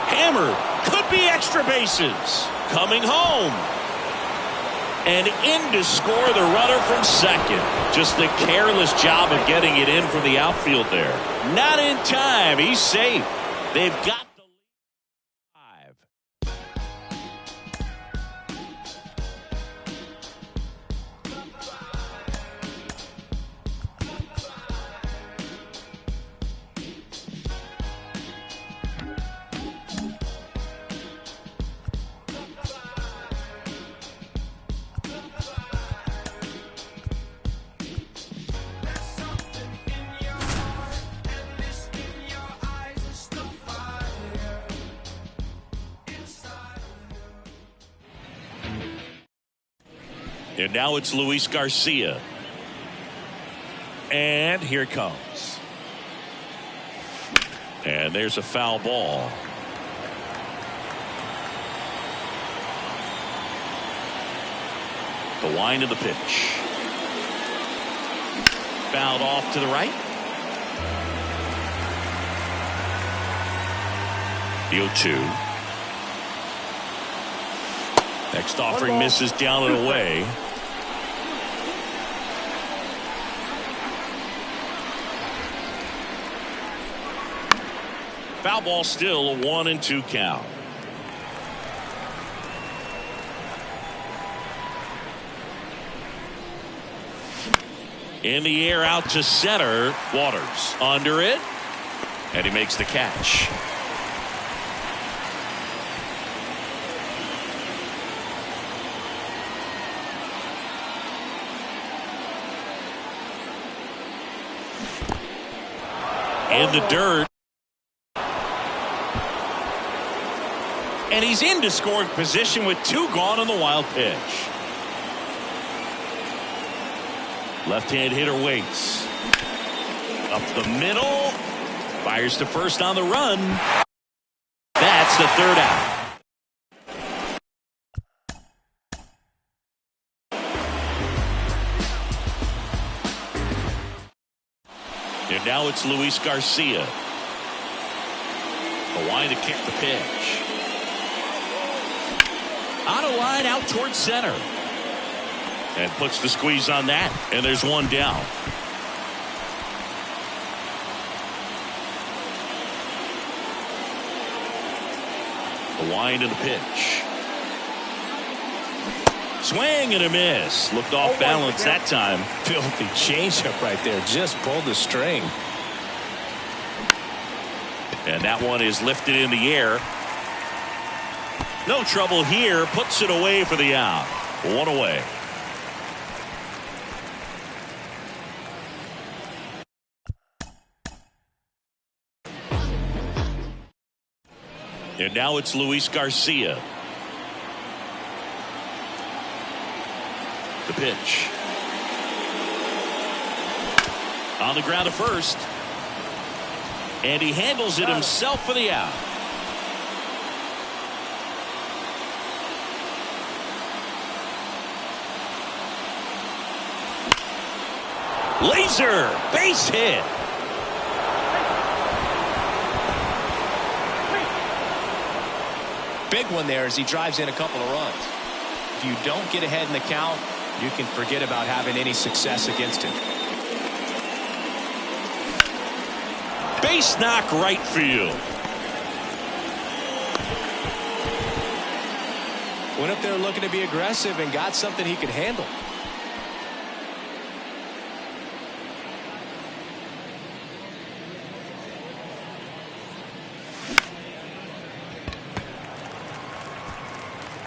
Hammered. Could be extra bases. Coming home. And in to score the runner from second. Just the careless job of getting it in from the outfield there. Not in time. He's safe. They've got the lead. 5. And now it's Luis Garcia. And here it comes. And there's a foul ball. The wind of the pitch. Fouled off to the right. The 0-2. Next offering misses down and away. Foul ball, still a 1-2 count. In the air out to center. Waters under it. And he makes the catch. In the dirt. And he's into scoring position with 2 gone on the wild pitch. Left-hand hitter waits. Up the middle. Fires to first on the run. That's the 3rd out. And now it's Luis Garcia. Hawaiian to kick the pitch. On a line out towards center. And puts the squeeze on that. And there's 1 down. Hawaiian to the pitch. Swing and a miss. Looked off balance that time. Filthy changeup right there. Just pulled the string. And that one is lifted in the air. No trouble here. Puts it away for the out. 1 away. And now it's Luis Garcia. The pitch. On the ground to first. And he handles it himself for the out. Laser base hit. Big one there as he drives in a couple of runs. If you don't get ahead in the count, you can forget about having any success against him. Base knock right field. Went up there looking to be aggressive and got something he could handle.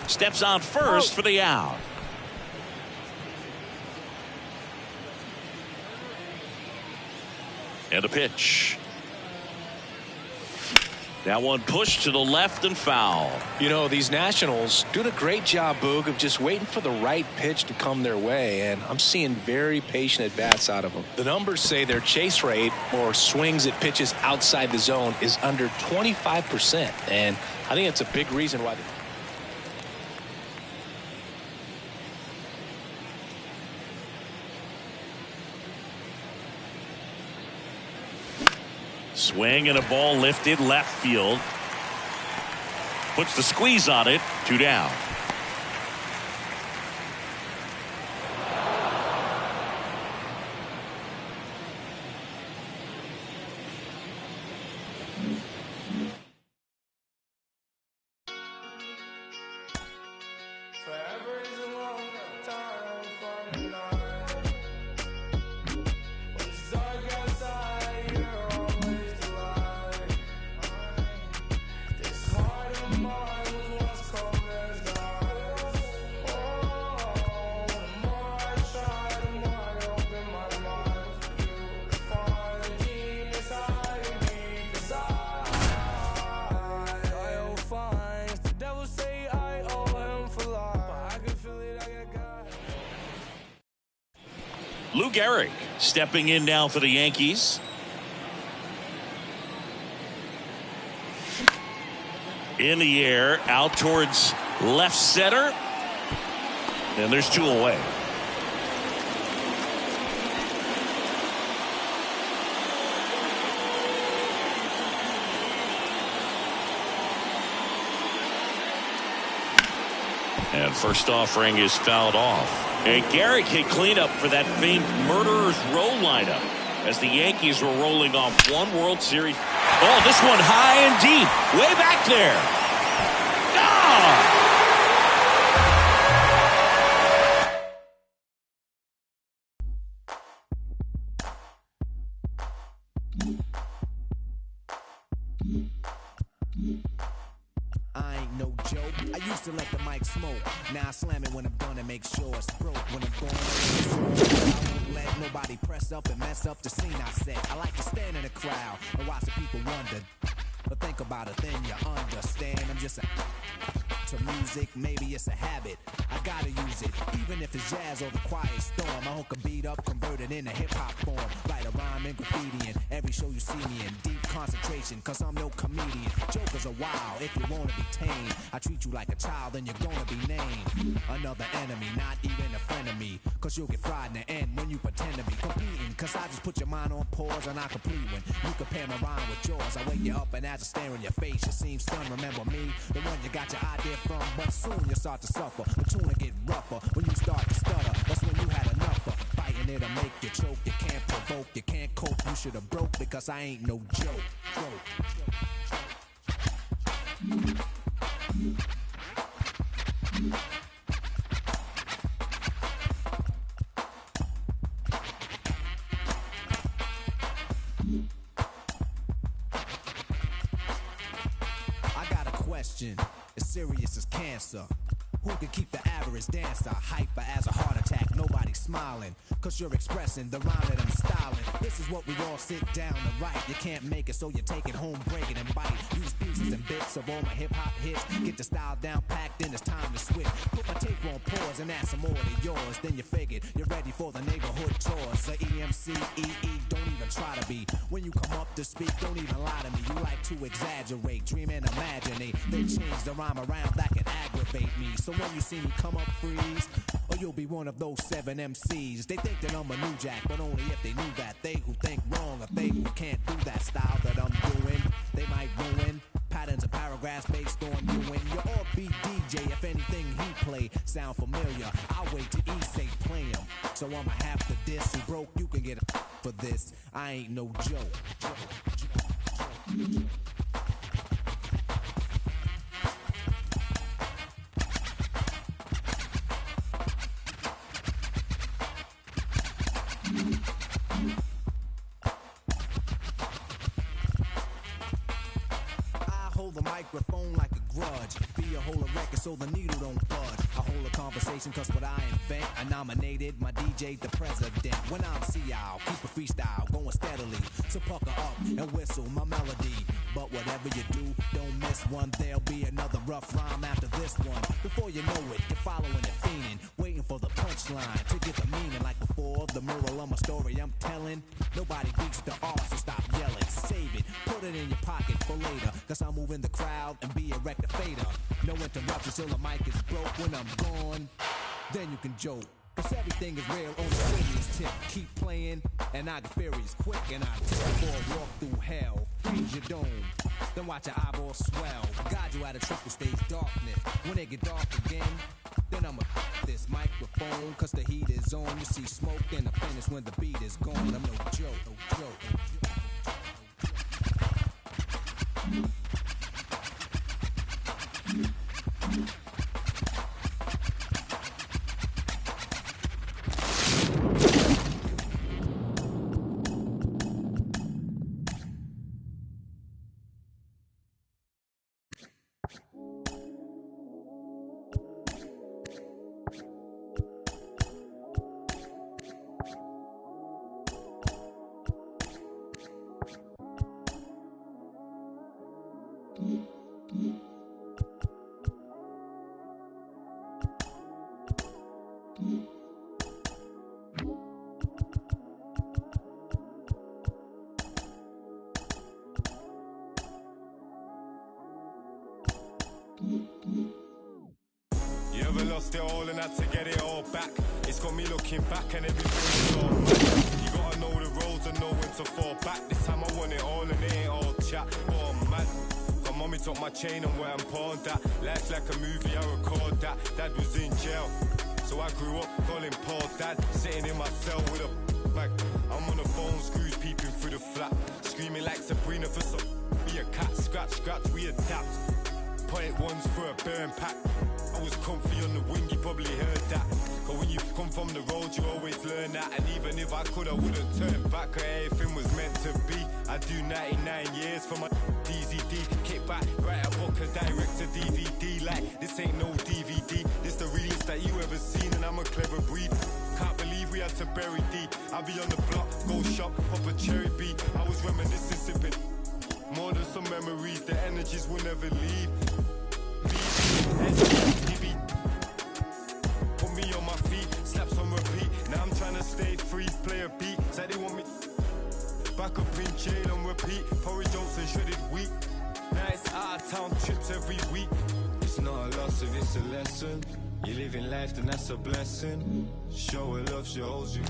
Steps on first for the out. And a pitch. That one pushed to the left and foul. You know, these Nationals doing a great job, Boog, of just waiting for the right pitch to come their way, and I'm seeing very patient at-bats out of them. The numbers say their chase rate, or swings at pitches outside the zone, is under 25%, and I think that's a big reason why. Swing and a ball lifted left field. Puts the squeeze on it. 2 down. Lou Gehrig stepping in now for the Yankees. In the air, out towards left center. And there's 2 away. And first offering is fouled off. And Gehrig hit cleanup for that famed Murderers Row lineup as the Yankees were rolling off 1 World Series. Oh, this one high and deep, way back there. Used to let the mic smoke. Now I slam it when I'm done and make sure it's broke. When I'm going I won't let nobody press up and mess up the scene I set. I like to stand in the crowd and watch the people wonder. But think about it, then you understand. I'm just a to music, maybe it's a habit. I gotta use it, even if it's jazz or the quiet storm. I hook a beat up, convert it into hip-hop form. Write a rhyme and graffiti in every show you see me in. Deep concentration, cause I'm no comedian. Jokers are wild, if you wanna be tame. I treat you like a child, then you're gonna be named another enemy, not even a friend of me. Cause you'll get fried in the end when you pretend to be competing. Cause I just put your mind on pause and I complete when you compare my rhyme with yours. I wake you up and as I stare in your face, you seem stunned. Remember me, the one you got your idea from. But soon you start to suffer, the tune will get rougher. When you start to stutter, that's when you had enough of fighting it'll make you choke. You can't provoke, you can't cope. You should have broke because I ain't no joke. I got a question. As serious as cancer. Who can keep the average dancer hyper as a heart attack? Nobody's smiling, cause you're expressing the rhyme that I'm styling. This is what we all sit down to write. You can't make it, so you take it home, break it and bite. Use pieces and bits of all my hip-hop hits. Get the style down packed, then it's time to switch. Put my tape on pause and add some more to yours. Then you figured you're ready for the neighborhood tours. So EMC, EE, don't even try to be. When you come up to speak, don't even lie to me. You like to exaggerate, dream and imaginate. Then change the rhyme around that can aggravate me. So when you see me come up, freeze, or you'll be one of those 7 MCs. They think that I'm a new jack, but only if they knew that. They who think wrong, or they who can't do that style that I'm doing, they might ruin patterns and paragraphs based on you and your offbeat DJ. If anything he play sound familiar, I'll wait till he say play him. So I'ma have to diss. Who broke, you can get a for this. I ain't no joke. The microphone like a grudge. Be a whole record so the needle don't budge. I hold a conversation cause what I invent. I nominated my DJ the president. When I'm CL, keep a freestyle going steadily. So pucker up and whistle my melody. But whatever you do, don't miss one. There'll be another rough rhyme after this one. Before you know it, you're following and fiending, waiting for the punchline to get the meaning. Like before, the moral of my story I'm telling. Nobody beats the art, so stop yelling. Save it, put it in your pocket for later. Cause I'm moving the crowd and be a rectificator. No interruptions till the mic is broke. When I'm gone, then you can joke. Cause everything is real on the serious tip. Keep playing and I get furious quick. And I take a walk through hell. Freeze your dome, then watch your eyeballs swell. Guide you out of triple stage darkness. When it get dark again, then I'ma this microphone. Cause the heat is on. You see smoke and the finish when the beat is gone. I'm no joke, no joke. You ever lost it all and had to get it all back? It's got me looking back and everything is all mad. You gotta know the roads and know when to fall back. This time I want it all and it ain't all chat. Oh man, my mommy took my chain and where I'm pawned at. Life's like a movie, I record that. Dad was in jail, so I grew up calling Paul Dad. Sitting in my cell with a bag. I'm on the phone, screws peeping through the flat. Screaming like Sabrina for some be a cat. Scratch, scratch, we adapt. Point ones for a burn pack. I was comfy on the wing, you probably heard that. But when you come from the road, you always learn that. And even if I could, I wouldn't turn back. Everything was meant to be. I do 99 years for my DZD. Kick back, write a book and direct to DVD. Like, this ain't no DVD. This the realest that you ever seen, and I'm a clever breed. Can't believe we had to bury D. I'll be on the block, go shop, pop a cherry beat. I was reminiscing, sipping more than some memories. The energies will never leave. Put me on my feet, slaps on repeat. Now I'm trying to stay free, play a beat. Said they want me back up in jail on repeat. Porridge oats and shredded wheat. Now it's out of town trips every week. It's not a loss if it's a lesson. You live in life, then that's a blessing. Show her love, she holds you.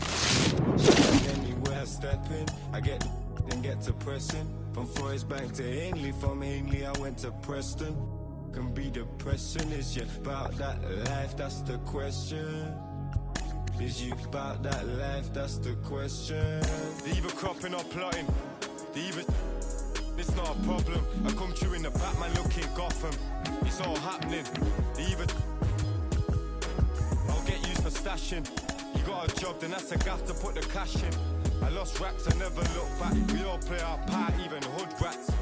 Anywhere I step in, I get then get to pressing. From Forest Bank to Ainley, from Ainley I went to Preston. Can be depression, is you about that life, that's the question. Is you about that life, that's the question. They either cropping or plotting, they either it's not a problem. I come through in the Batman looking Gotham. It's all happening, they either I'll get used for stashing. You got a job, then that's a gaff to put the cash in. I lost racks, I never look back. We all play our part, even hood rats.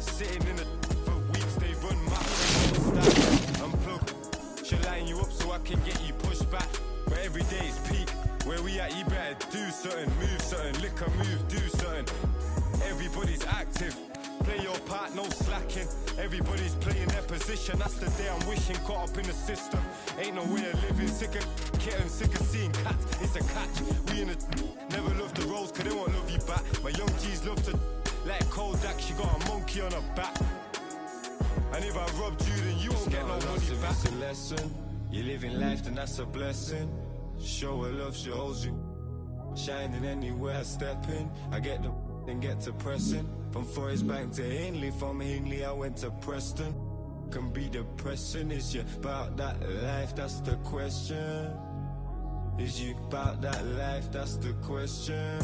Sitting in the for weeks, they run maps and stats. Unplug, she'll line you up so I can get you pushed back. But every day is peak. Where we at, you better do something, move something, lick a move, do something. Everybody's active. Play your part, no slacking. Everybody's playing their position. That's the day I'm wishing. Caught up in the system. Ain't no way of living. Sick of kittens, sick of seeing cats. It's a catch. We in the never love the roads, cause they won't love you back. My young G's love to like Kodak. She got a monkey on her back. And if I robbed you, then you won't get no money back. It's a lesson. You live in life, then that's a blessing. Show her love, she holds you. Shining anywhere I step in. I get the then get to pressing. From Forest Bank to Ainley, from Ainley I went to Preston. Can be depressing, is you about that life, that's the question. Is you about that life, that's the question.